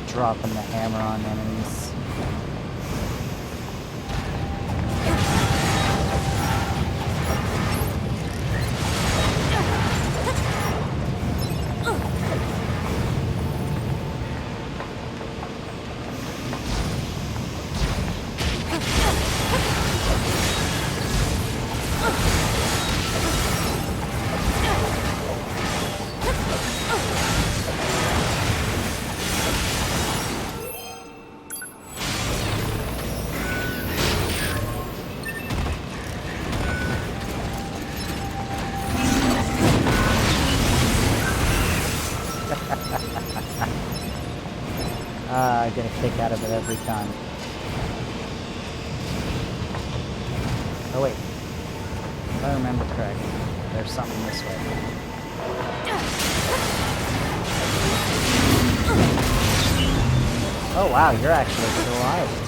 dropping the hammer on enemies. I get a kick out of it every time. Oh wait, if I remember correctly, there's something this way. Oh wow, you're actually still alive.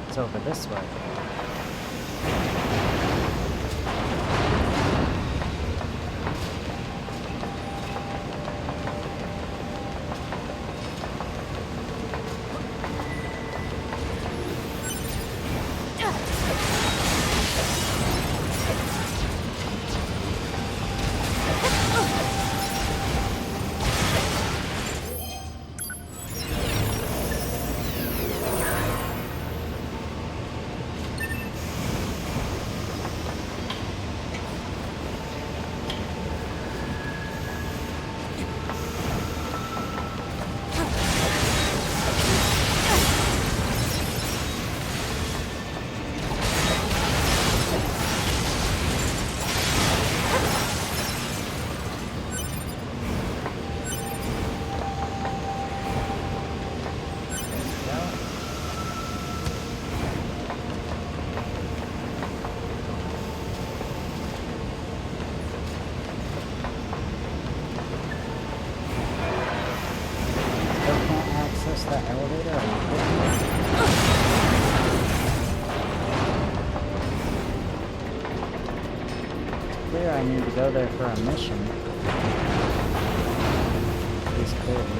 It's over this way. That elevator? Are you kidding me? It's clear I need to go there for a mission. It's clear to me.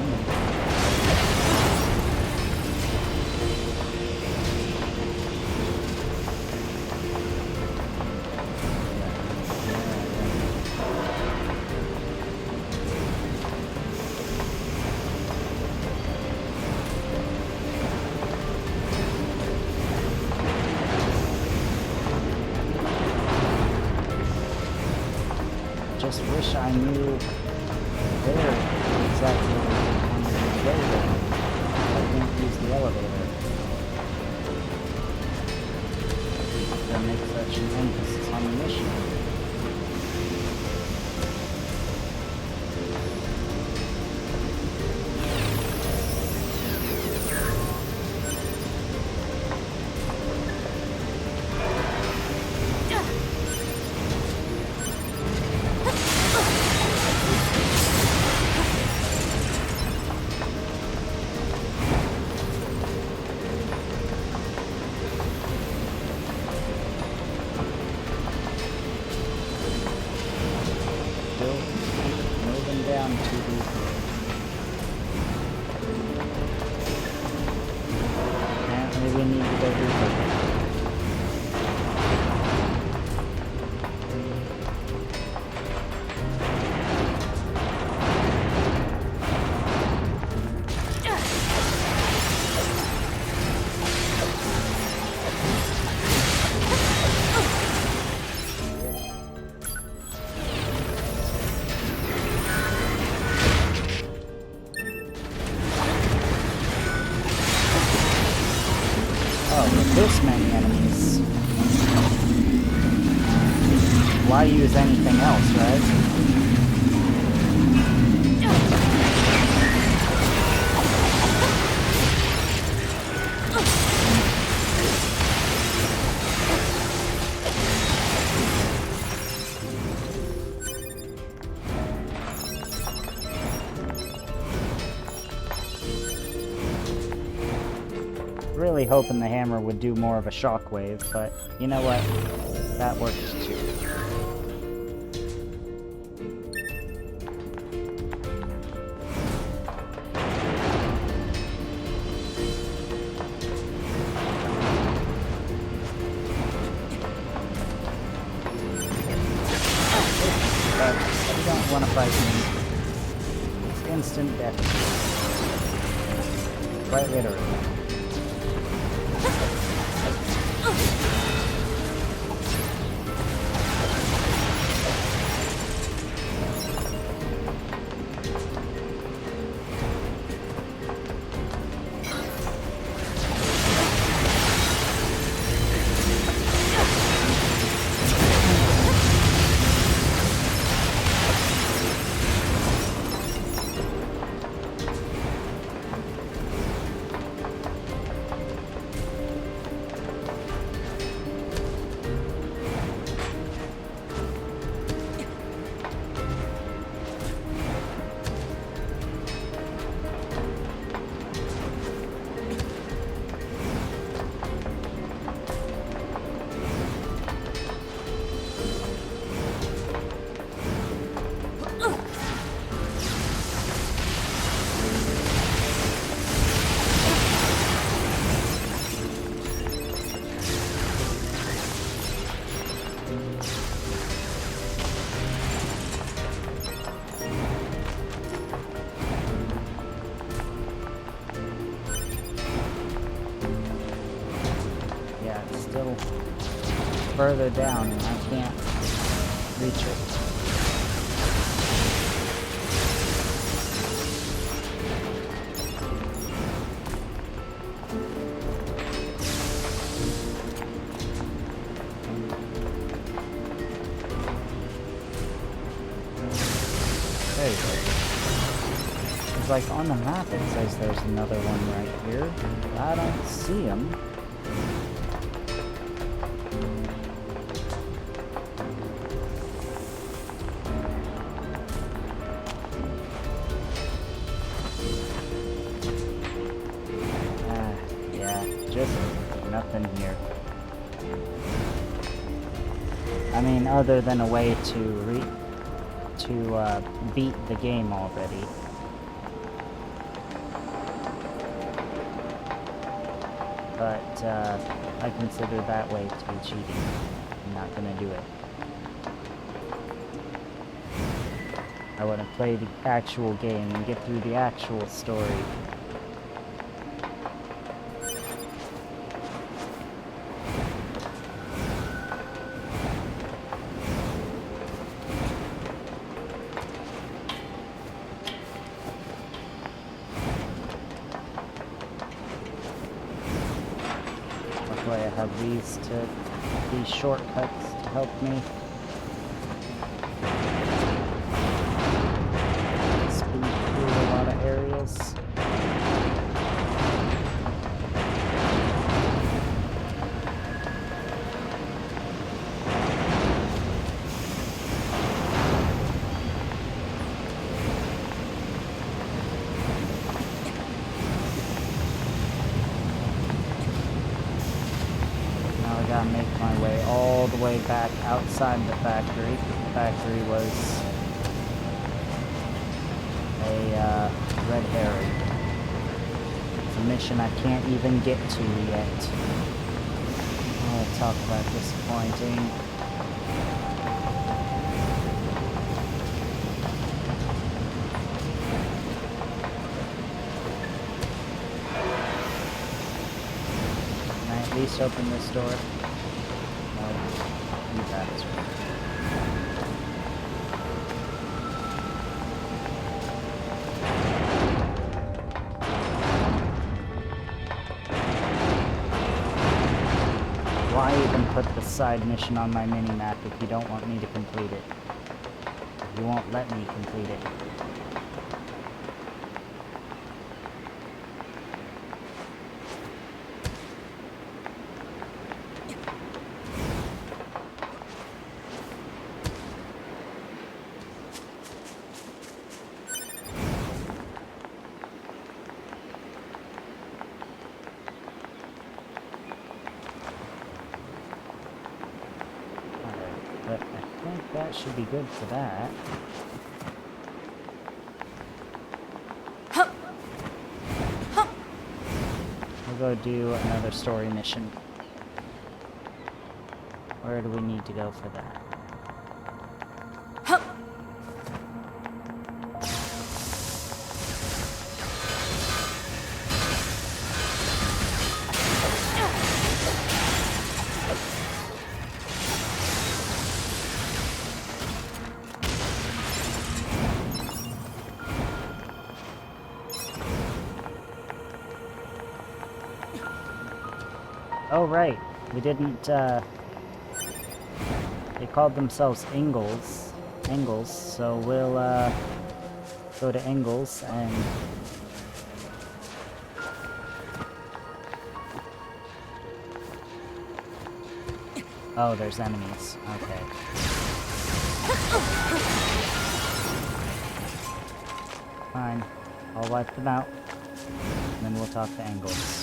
Just wish I knew where exactly I wanted to go there. I can't use the elevator. That makes such an emphasis on the mission. Moving down to the... Apparently we need to go deeper. this many enemies. Why use anything else, right? Really hoping the hammer would do more of a shockwave, but you know what? That worked too. But you don't want to fight me. It's instant death. Quite literally. Further down, and I can't reach it. There you go. It's like on the map it says there's another one right here. I don't see him. Nothing here. I mean, other than a way to beat the game already. But I consider that way to be cheating. I'm not gonna do it. I want to play the actual game and get through the actual story. I have these shortcuts to help me. Speed through a lot of areas. Gotta make my way all the way back outside the factory. The factory was a red herring. It's a mission I can't even get to yet. Oh, talk about disappointing. Can I at least open this door? That's right. side mission on my mini-map if you don't want me to complete it. You won't let me complete it. But I think that should be good for that. We'll go do another story mission. Where do we need to go for that? Oh, right. We didn't, they called themselves Engels, so we'll, go to Engels and... Oh, there's enemies. Okay. Fine. I'll wipe them out, and then we'll talk to Engels.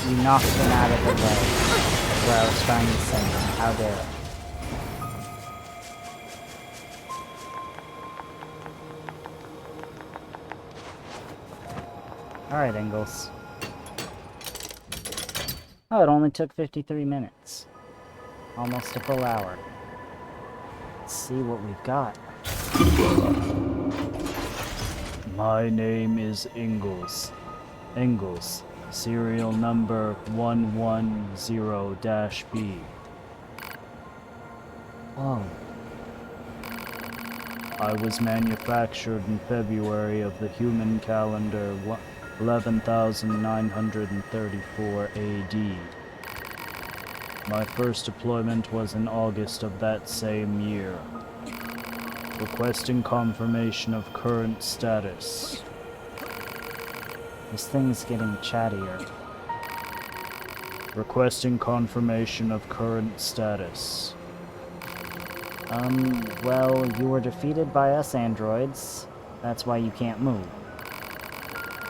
You knocked them out of the way. That's what I was trying to say. How dare it. Alright, Engels. Oh, it only took 53 minutes. Almost a full hour. Let's see what we've got. My name is Engels. Engels. Serial number 110-B. Whoa. I was manufactured in February of the human calendar 11,934 AD. My first deployment was in August of that same year. Requesting confirmation of current status. This thing's getting chattier. Requesting confirmation of current status. Well, you were defeated by us androids. That's why you can't move.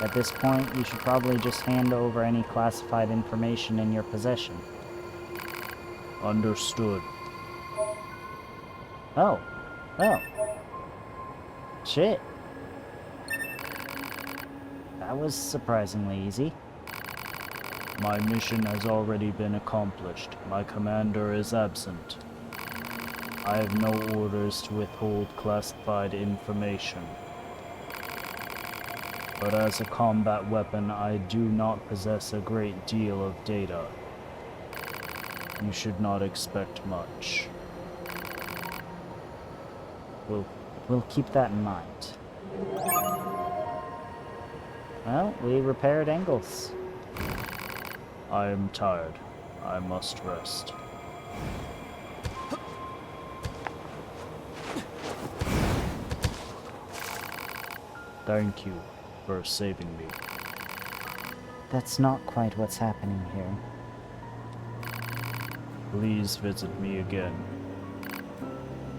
At this point, you should probably just hand over any classified information in your possession. Understood. Oh. Oh. Shit. That was surprisingly easy. My mission has already been accomplished. My commander is absent. I have no orders to withhold classified information. But as a combat weapon, I do not possess a great deal of data. You should not expect much. We'll keep that in mind. Well, we repaired Engels. I am tired. I must rest. Thank you for saving me. That's not quite what's happening here. Please visit me again.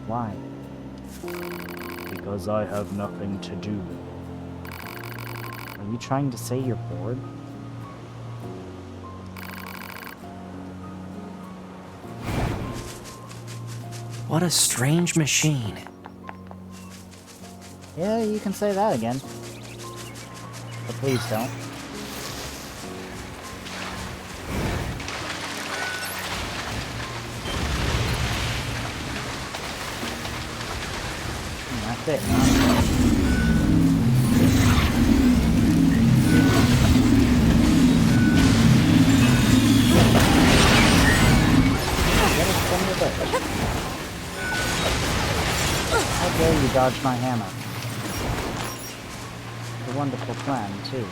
Why? Because I have nothing to do. Are you trying to say you're bored? What a strange machine. Yeah, you can say that again. But please don't. fit, huh? Get it from your butt. How dare you dodge my hammer? It's a wonderful plan, too.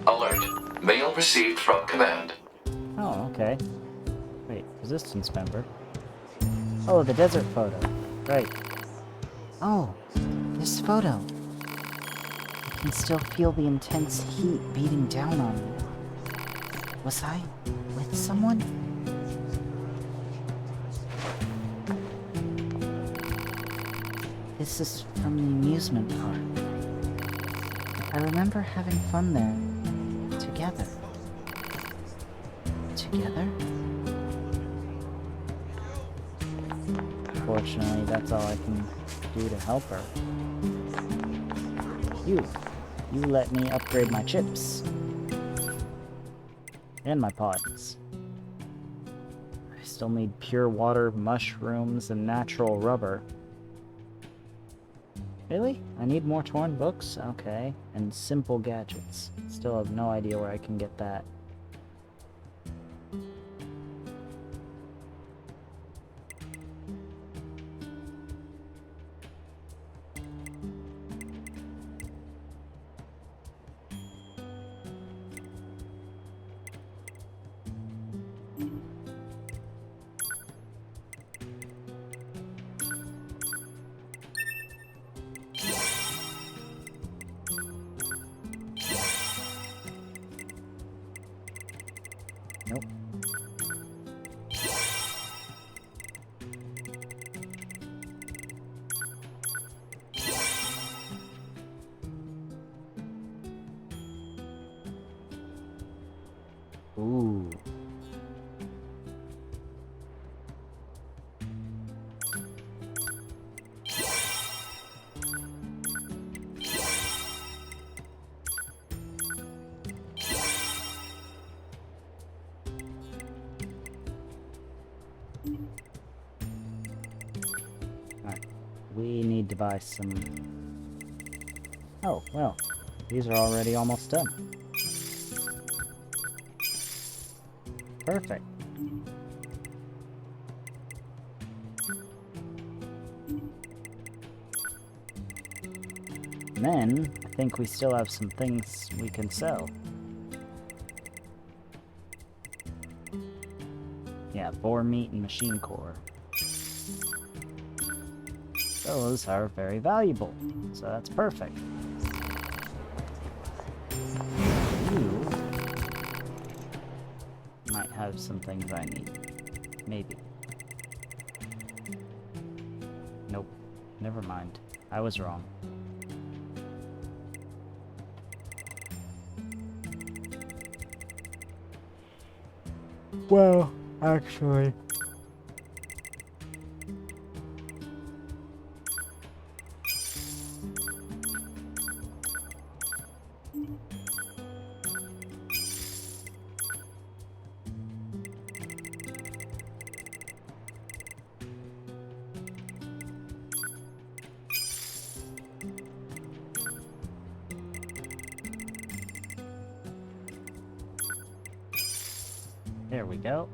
Alert. Mail received from command. Oh, okay. Wait, resistance member. Oh, the desert photo. Right. Oh, this photo. I can still feel the intense heat beating down on me. Was I with someone? This is from the amusement park. I remember having fun there. Together. Together? Fortunately, that's all I can do to help her. You let me upgrade my chips. And my pods. I still need pure water, mushrooms, and natural rubber. Really? I need more torn books? Okay. And simple gadgets. Still have no idea where I can get that. Nope. Ooh. Alright, we need to buy some... Oh, well, these are already almost done. Perfect. And then, I think we still have some things we can sell. Yeah, boar meat and machine core. Those are very valuable, so that's perfect. You might have some things I need. Maybe. Nope. Never mind. I was wrong. Well, actually... There we go.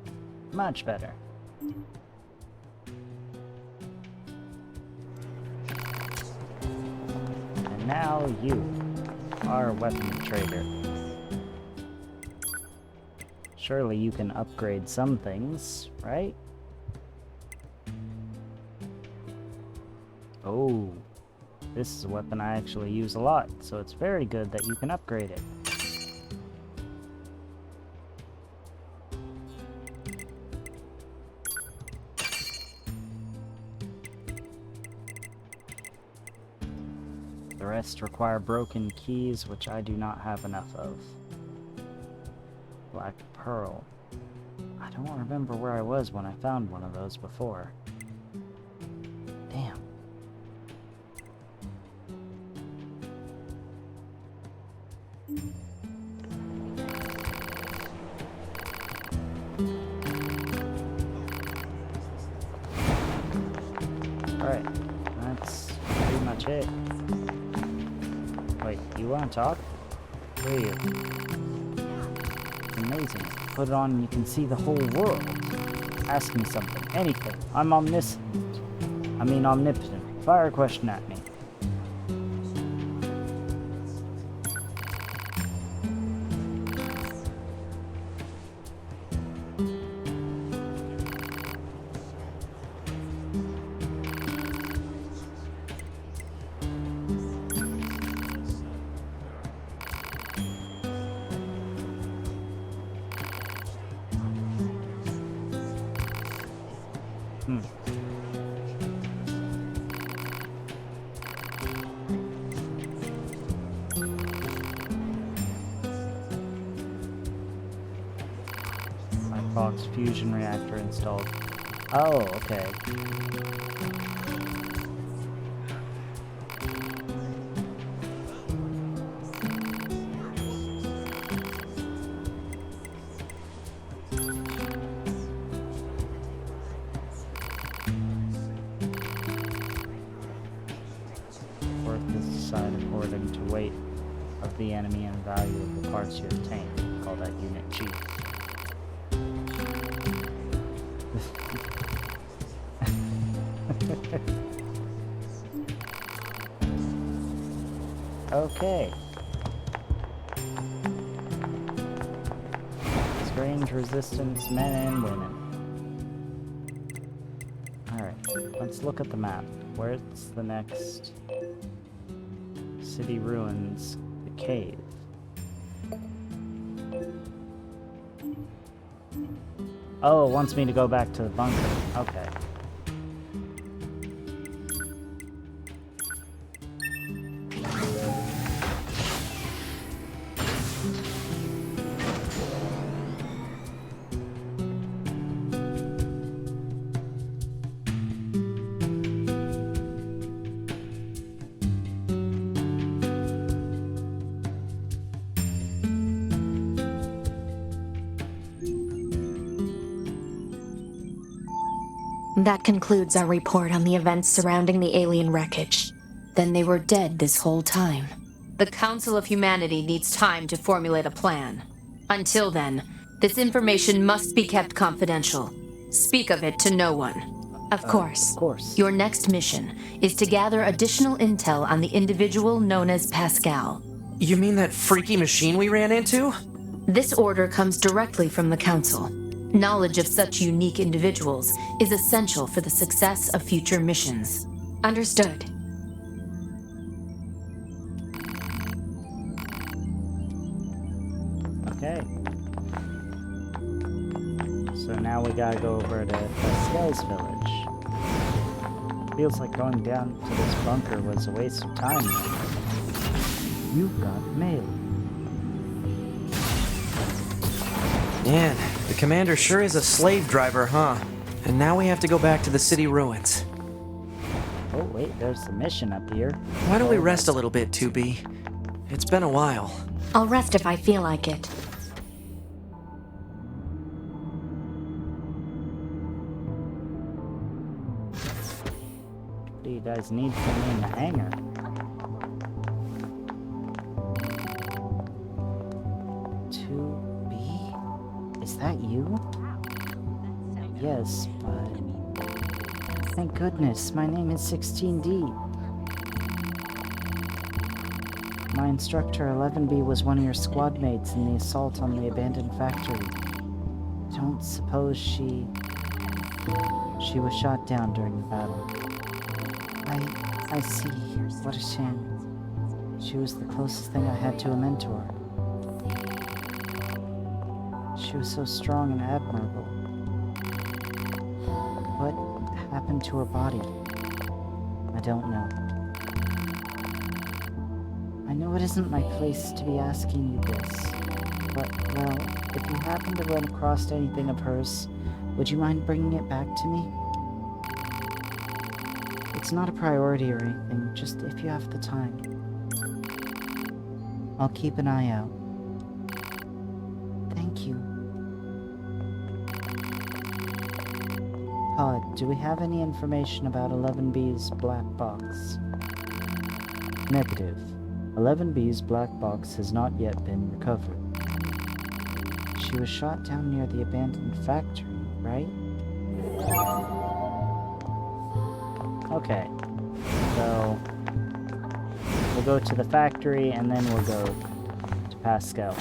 Much better. And now you, our weapon trader. Surely you can upgrade some things, right? Oh, this is a weapon I actually use a lot, so it's very good that you can upgrade it. The rest require broken keys, which I do not have enough of. Black Pearl. I don't remember where I was when I found one of those before. Alright, that's pretty much it. Wait, you want to talk? Where are you? It's amazing. Put it on and you can see the whole world. Ask me something, anything. I'm omnipotent. Fire a question at me. Fox fusion reactor installed. Oh, okay. Worth is decided according to weight of the enemy and value of the parts you obtain. Call that unit G. Okay. Strange resistance, men and women. Alright, let's look at the map. Where's the next city ruins? The cave. Oh, it wants me to go back to the bunker. Okay. That concludes our report on the events surrounding the alien wreckage. Then they were dead this whole time. The Council of Humanity needs time to formulate a plan. Until then, this information must be kept confidential. Speak of it to no one. Of course. Your next mission is to gather additional intel on the individual known as Pascal. You mean that freaky machine we ran into? This order comes directly from the Council. Knowledge of such unique individuals is essential for the success of future missions. Understood. Okay. So now we gotta go over to Pascal's village. Feels like going down to this bunker was a waste of time. You've got mail. Man, the commander sure is a slave driver, huh? And now we have to go back to the city ruins. Oh wait, there's the mission up here. Why don't we rest a little bit, 2B? It's been a while. I'll rest if I feel like it. What do you guys need from me in the hangar? Is that you? Yes, but... Thank goodness, my name is 16D. My instructor, 11B, was one of your squad mates in the assault on the abandoned factory. Don't suppose she was shot down during the battle. I see. What a shame. She was the closest thing I had to a mentor. She was so strong and admirable. What happened to her body? I don't know. I know it isn't my place to be asking you this, but, well, if you happen to run across anything of hers, would you mind bringing it back to me? It's not a priority or anything, just if you have the time. I'll keep an eye out. Thank you. Do we have any information about 11B's black box? Negative. 11B's black box has not yet been recovered. She was shot down near the abandoned factory, right? Okay. So, we'll go to the factory and then we'll go to Pascal.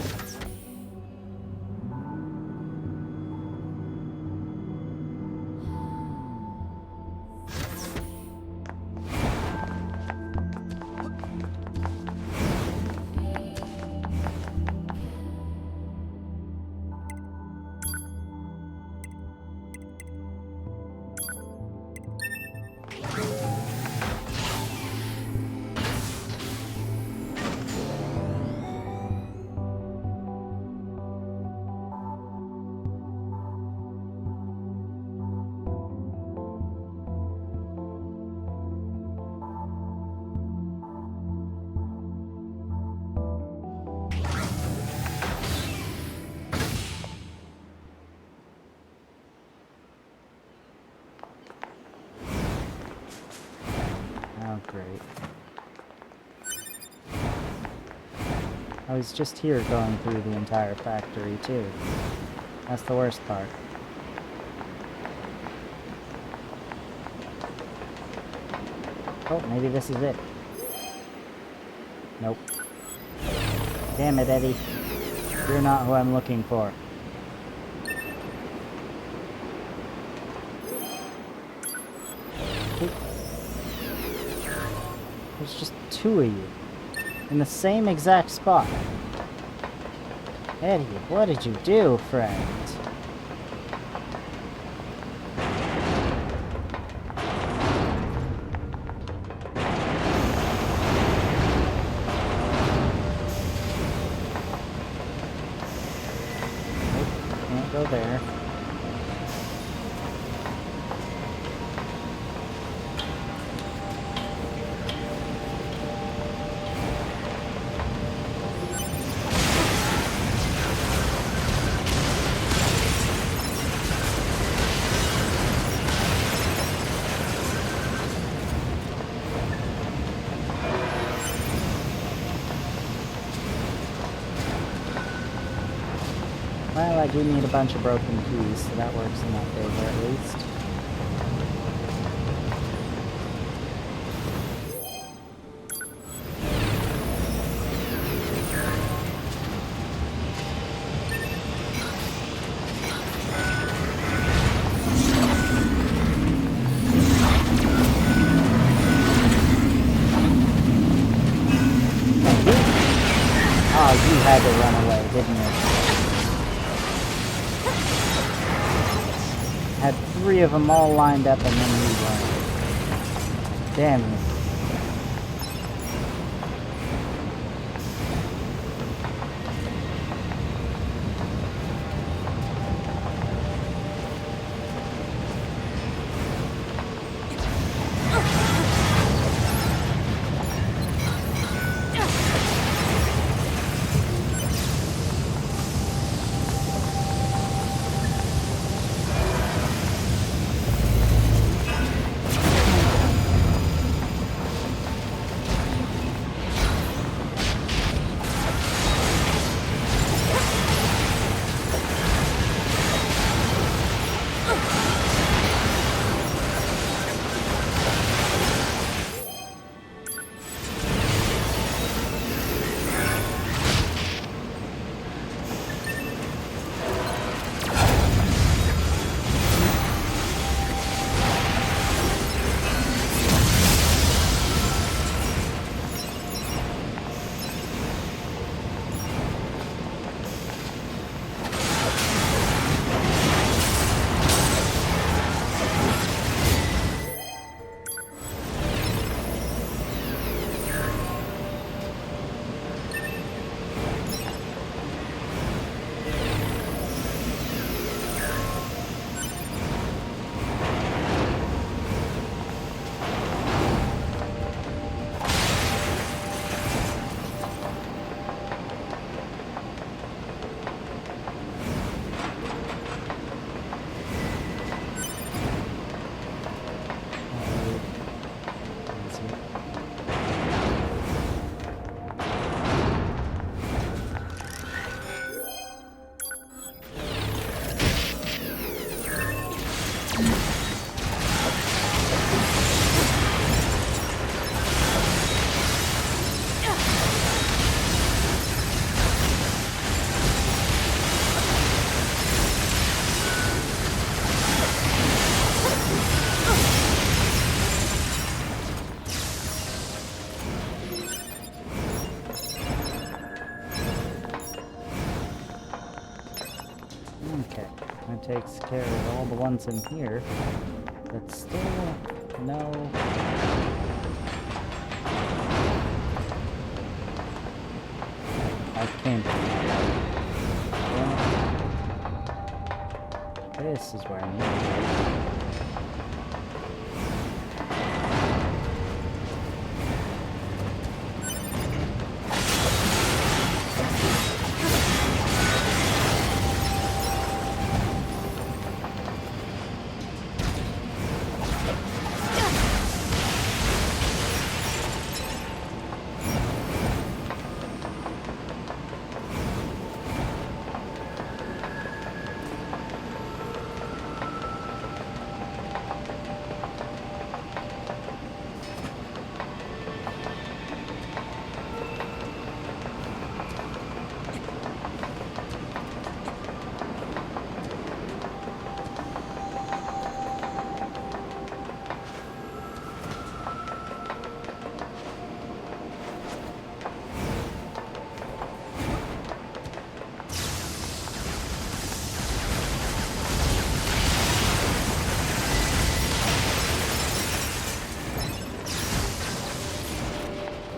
Oh, great. I was just here going through the entire factory, too. That's the worst part. Oh, maybe this is it. Nope. Damn it, Eddie. You're not who I'm looking for. There's just two of you. In the same exact spot. Eddie, what did you do, friend? Nope, can't go there. Well, I do need a bunch of broken keys, so that works in my favor at least. Oh, you had to run away, didn't you? Had three of them all lined up and then you won. Damn you. That takes care of all the ones in here. But still, no. I came from that. This is where I need to go.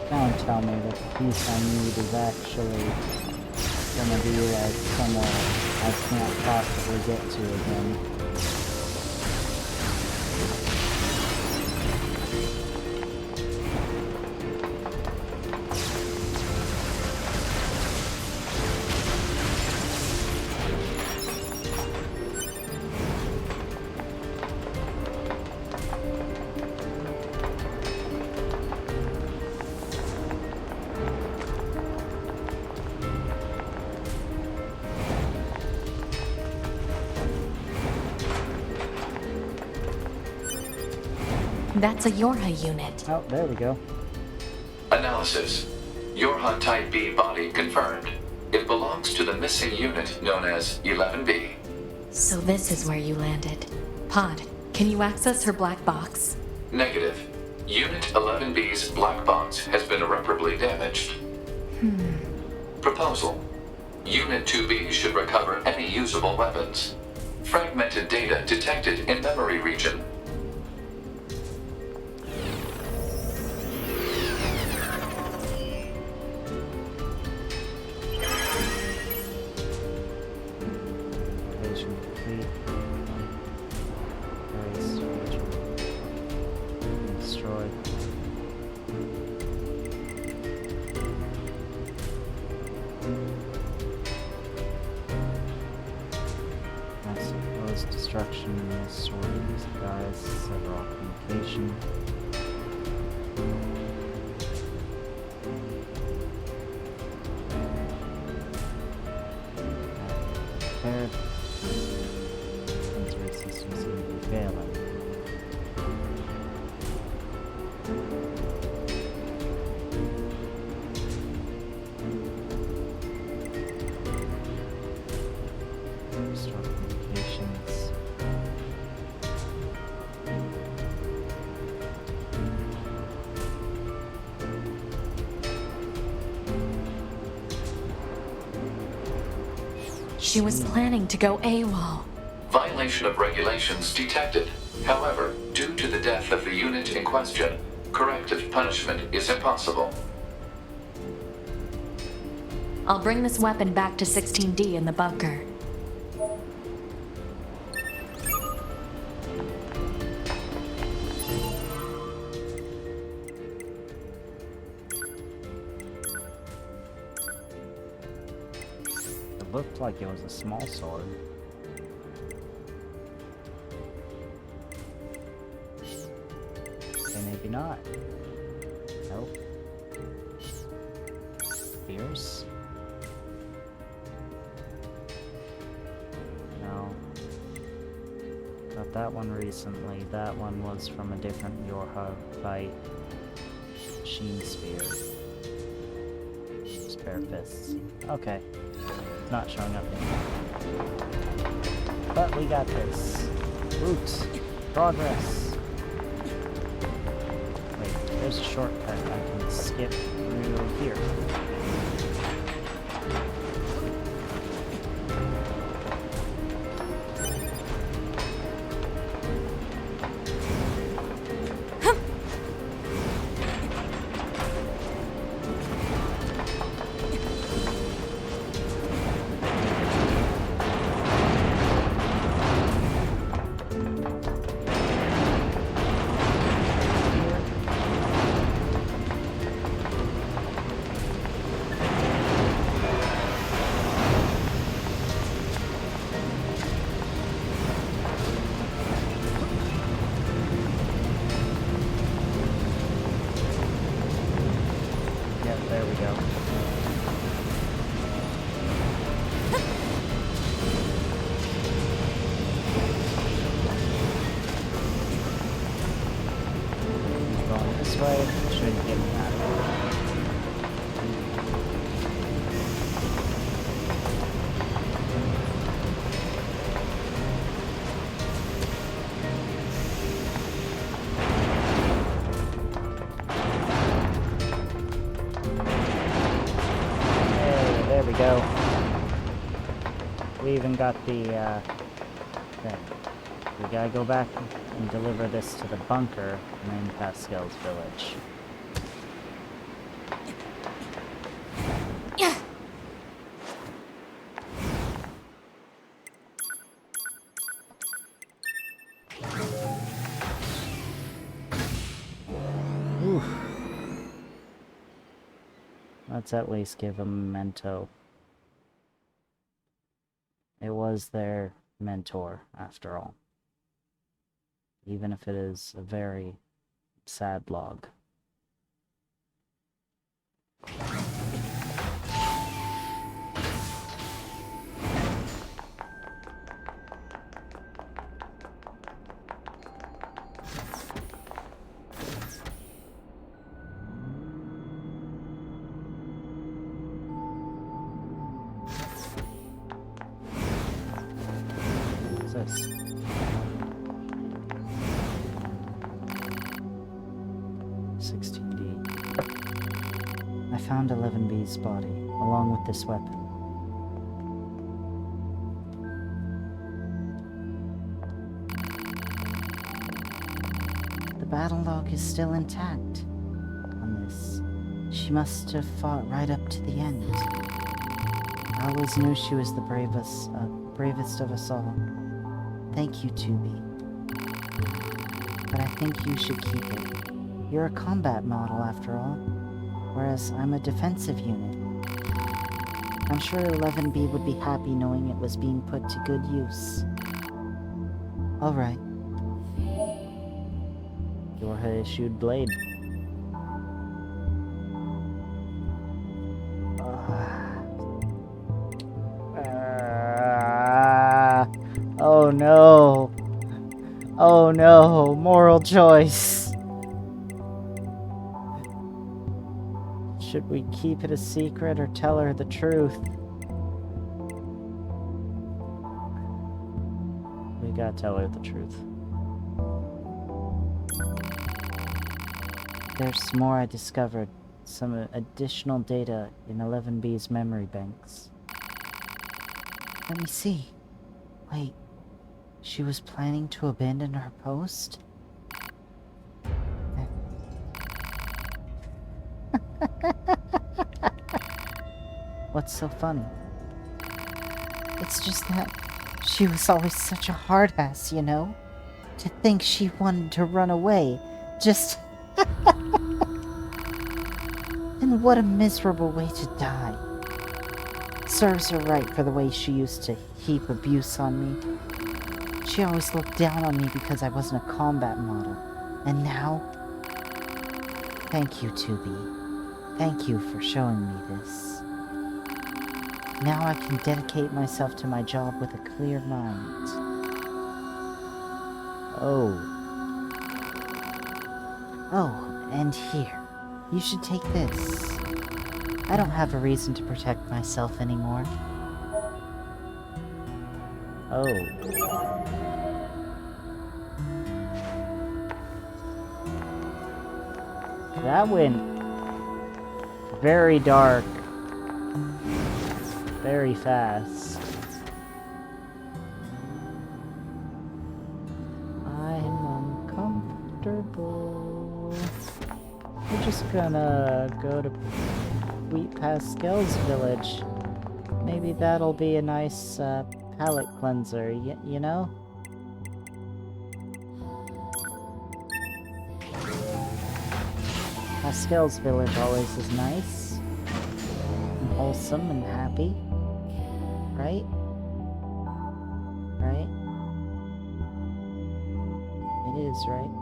Don't tell me that the piece I need is actually gonna be like somewhere I can't possibly get to again. That's a Yorha unit. Oh, there we go. Analysis. Yorha Type B body confirmed. It belongs to the missing unit known as 11B. So this is where you landed. Pod, can you access her black box? Negative. Unit 11B's black box has been irreparably damaged. Proposal. Unit 2B should recover any usable weapons. Fragmented data detected in memory region. Vision complete. Erase region. Destroyed. I suppose destruction will destroy these guys, sever all communication. Prepared. Sensory systems seem to be failing. Restore communications. She was planning to go AWOL. Violation of regulations detected. However, due to the death of the unit in question, corrective punishment is impossible. I'll bring this weapon back to 16D in the bunker. It looked like it was a small sword. Okay, maybe not. Nope. Spears? No. Got that one recently. That one was from a different Yorha fight. Sheen Spear. Spare fists. Okay. It's not showing up anymore. But we got this. Oops. Progress. Wait, there's a shortcut I can skip through here. There we go. Going this way should get me out of here. Hey, there we go. We even got the thing. We gotta go back and deliver this to the bunker in Pascal's village. Oof. Let's at least give them a memento. It was their mentor, after all. Even if it is a very sad log. What's this? I found 11B's body, along with this weapon. The battle log is still intact on this. She must have fought right up to the end. I always knew she was the bravest of us all. Thank you, Tubi. But I think you should keep it. You're a combat model, after all. Whereas I'm a defensive unit. I'm sure 11B would be happy knowing it was being put to good use. Alright. Yorha-issued blade. Oh no. Oh no. Moral choice. Should we keep it a secret or tell her the truth? We gotta tell her the truth. There's more I discovered. Some additional data in 11B's memory banks. Let me see. Wait. She was planning to abandon her post? What's so funny? It's just that she was always such a hard ass, you know? To think she wanted to run away, just... And what a miserable way to die. Serves her right for the way she used to heap abuse on me. She always looked down on me because I wasn't a combat model. And now... Thank you, Tubi. Thank you for showing me this. Now I can dedicate myself to my job with a clear mind. Oh. Oh, and here. You should take this. I don't have a reason to protect myself anymore. Oh. That went very dark. Very fast. I'm uncomfortable. We're just gonna go to Sweet Pascal's village. Maybe that'll be a nice palate cleanser, you know? Pascal's village always is nice, and wholesome and happy. Right? Right? It is, right?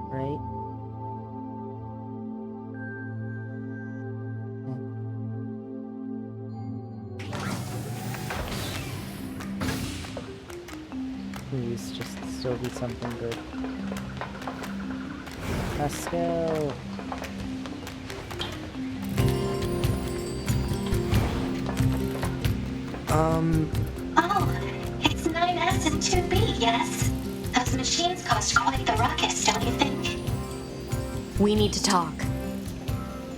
Please, just still be something good. Pascal! Oh, it's 9S and 2B, yes? Those machines caused quite the ruckus, don't you think? We need to talk.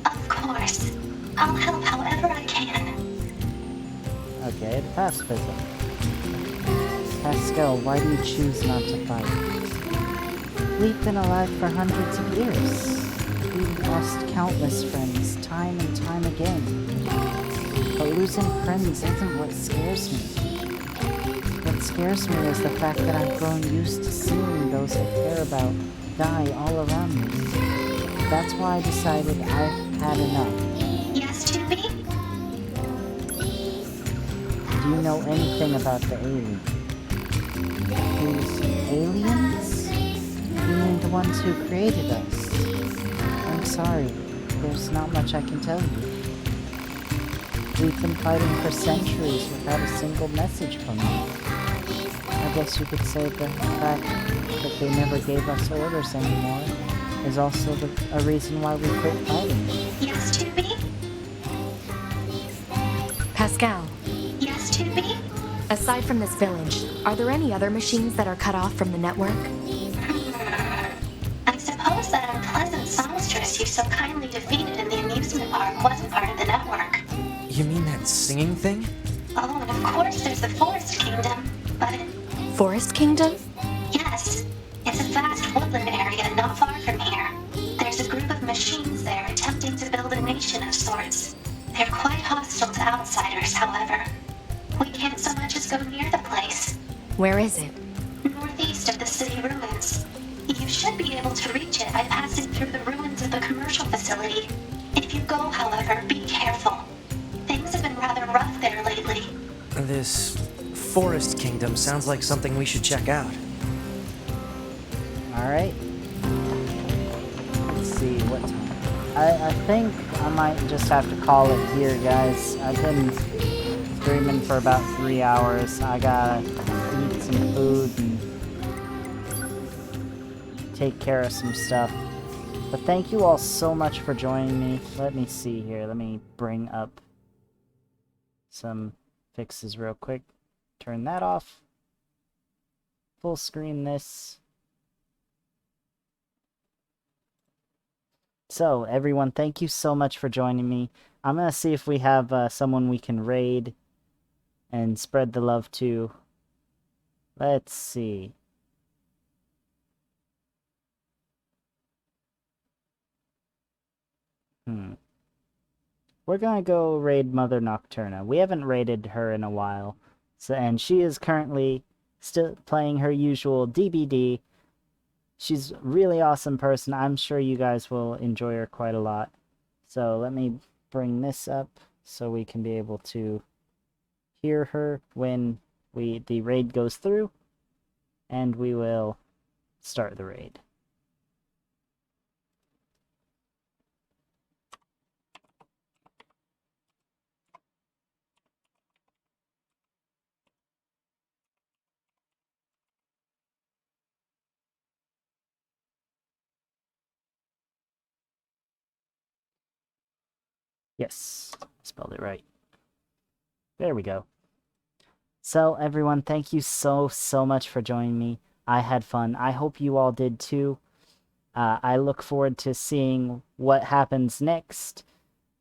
Of course. I'll help however I can. Okay, pacifism. Pascal, why do you choose not to fight? We've been alive for hundreds of years. We've lost countless friends, time and time again. But losing friends isn't what scares me. What scares me is the fact that I've grown used to seeing those I care about die all around me. That's why I decided I've had enough. Yes, 2B? Do you know anything about the alien? Who's aliens? You mean the ones who created us? I'm sorry, there's not much I can tell you. We've been fighting for centuries without a single message from them. I guess you could say the fact that they never gave us orders anymore is also a reason why we quit fighting. Yes, 2B? Pascal, Yes, 2B? aside from this village, are there any other machines that are cut off from the network? I suppose that unpleasant songstress you so kindly defeated in the amusement park wasn't part of the network. You mean that singing thing? Oh, and of course there's the Forest Kingdom, but Forest Kingdom? yes, it's a vast woodland area not far from here. There's a group of machines there attempting to build a nation of sorts. They're quite hostile to outsiders, however. We can't so much as go near the place. Where is it? Northeast of the city ruins. You should be able to reach it by passing through the ruins of the commercial facility. If you go, however, be careful. Things have been rather rough there lately. This Forest Kingdom sounds like something we should check out. Alright. Let's see, what time? I think I might just have to call it here, guys. I've been streaming for about 3 hours. I gotta eat some food and take care of some stuff. But thank you all so much for joining me. Let me see here. Let me bring up some fixes real quick. Turn that off. Full screen this. So, everyone, thank you so much for joining me. I'm gonna see if we have someone we can raid and spread the love to. Let's see. We're gonna go raid Mother Nocturna. We haven't raided her in a while. So, and she is currently still playing her usual DBD. She's a really awesome person. I'm sure you guys will enjoy her quite a lot. So let me bring this up so we can be able to hear her when the raid goes through. And we will start the raid. Yes, spelled it right. There we go. So, everyone, thank you so much for joining me. I had fun. I hope you all did too. I look forward to seeing what happens next.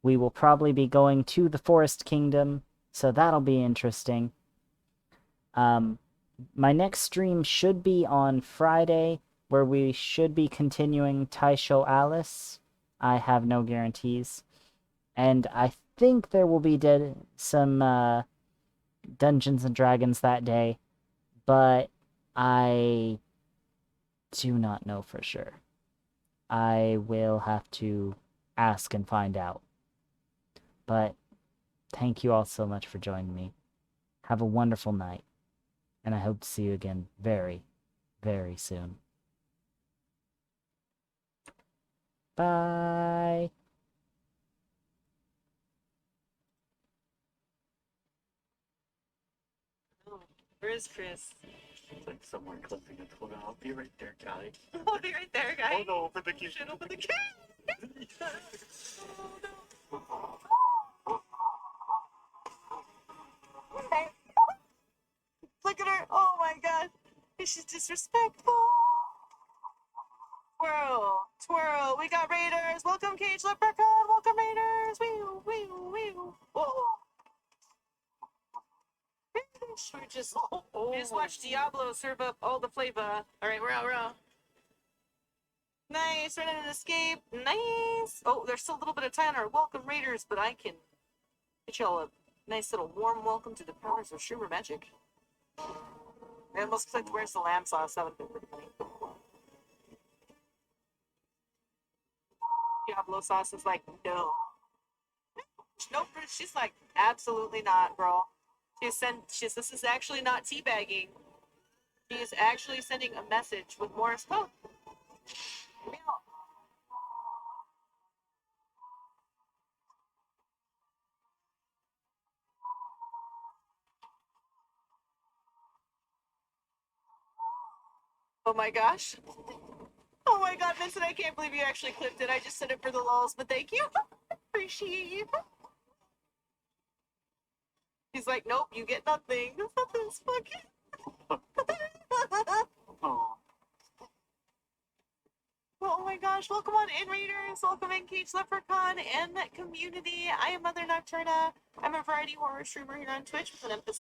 We will probably be going to the Forest Kingdom, so that'll be interesting. My next stream should be on Friday, where we should be continuing Taisho Alice. I have no guarantees. And I think there will be some Dungeons and Dragons that day, but I do not know for sure. I will have to ask and find out. But thank you all so much for joining me. Have a wonderful night, and I hope to see you again very, very soon. Bye! Where is Chris? It's like somewhere clipping it. Hold on, I'll be right there, guy. I'll be right there, guy. Oh no, open the kitchen, Open the kitchen. Look at her. Oh my god. She's disrespectful. Twirl. Twirl. We got raiders. Welcome, Cage Leprechaun. Welcome, raiders. Wee wee wee. Whoa. We just watch Diablo serve up all the flavor. Alright, we're out, we're out. Nice, run in and escape. Nice. Oh, there's still a little bit of time on our welcome raiders, but I can get y'all a nice little warm welcome to the powers of Schumer magic. And most like where's the lamb sauce? That would have been pretty funny. Diablo sauce is like, no. Nope, she's like, absolutely not, girl. This is actually not teabagging. She is actually sending a message with Morris Pope. Oh my gosh. Oh my god, Vincent, I can't believe you actually clipped it. I just said it for the lulz, but thank you. Appreciate you. He's like, nope, you get nothing. Nothing's fucking. Well, oh my gosh, welcome on in, Raiders. Welcome in, Cage Leprechaun and community. I am Mother Nocturna. I'm a variety horror streamer here on Twitch with an emphasis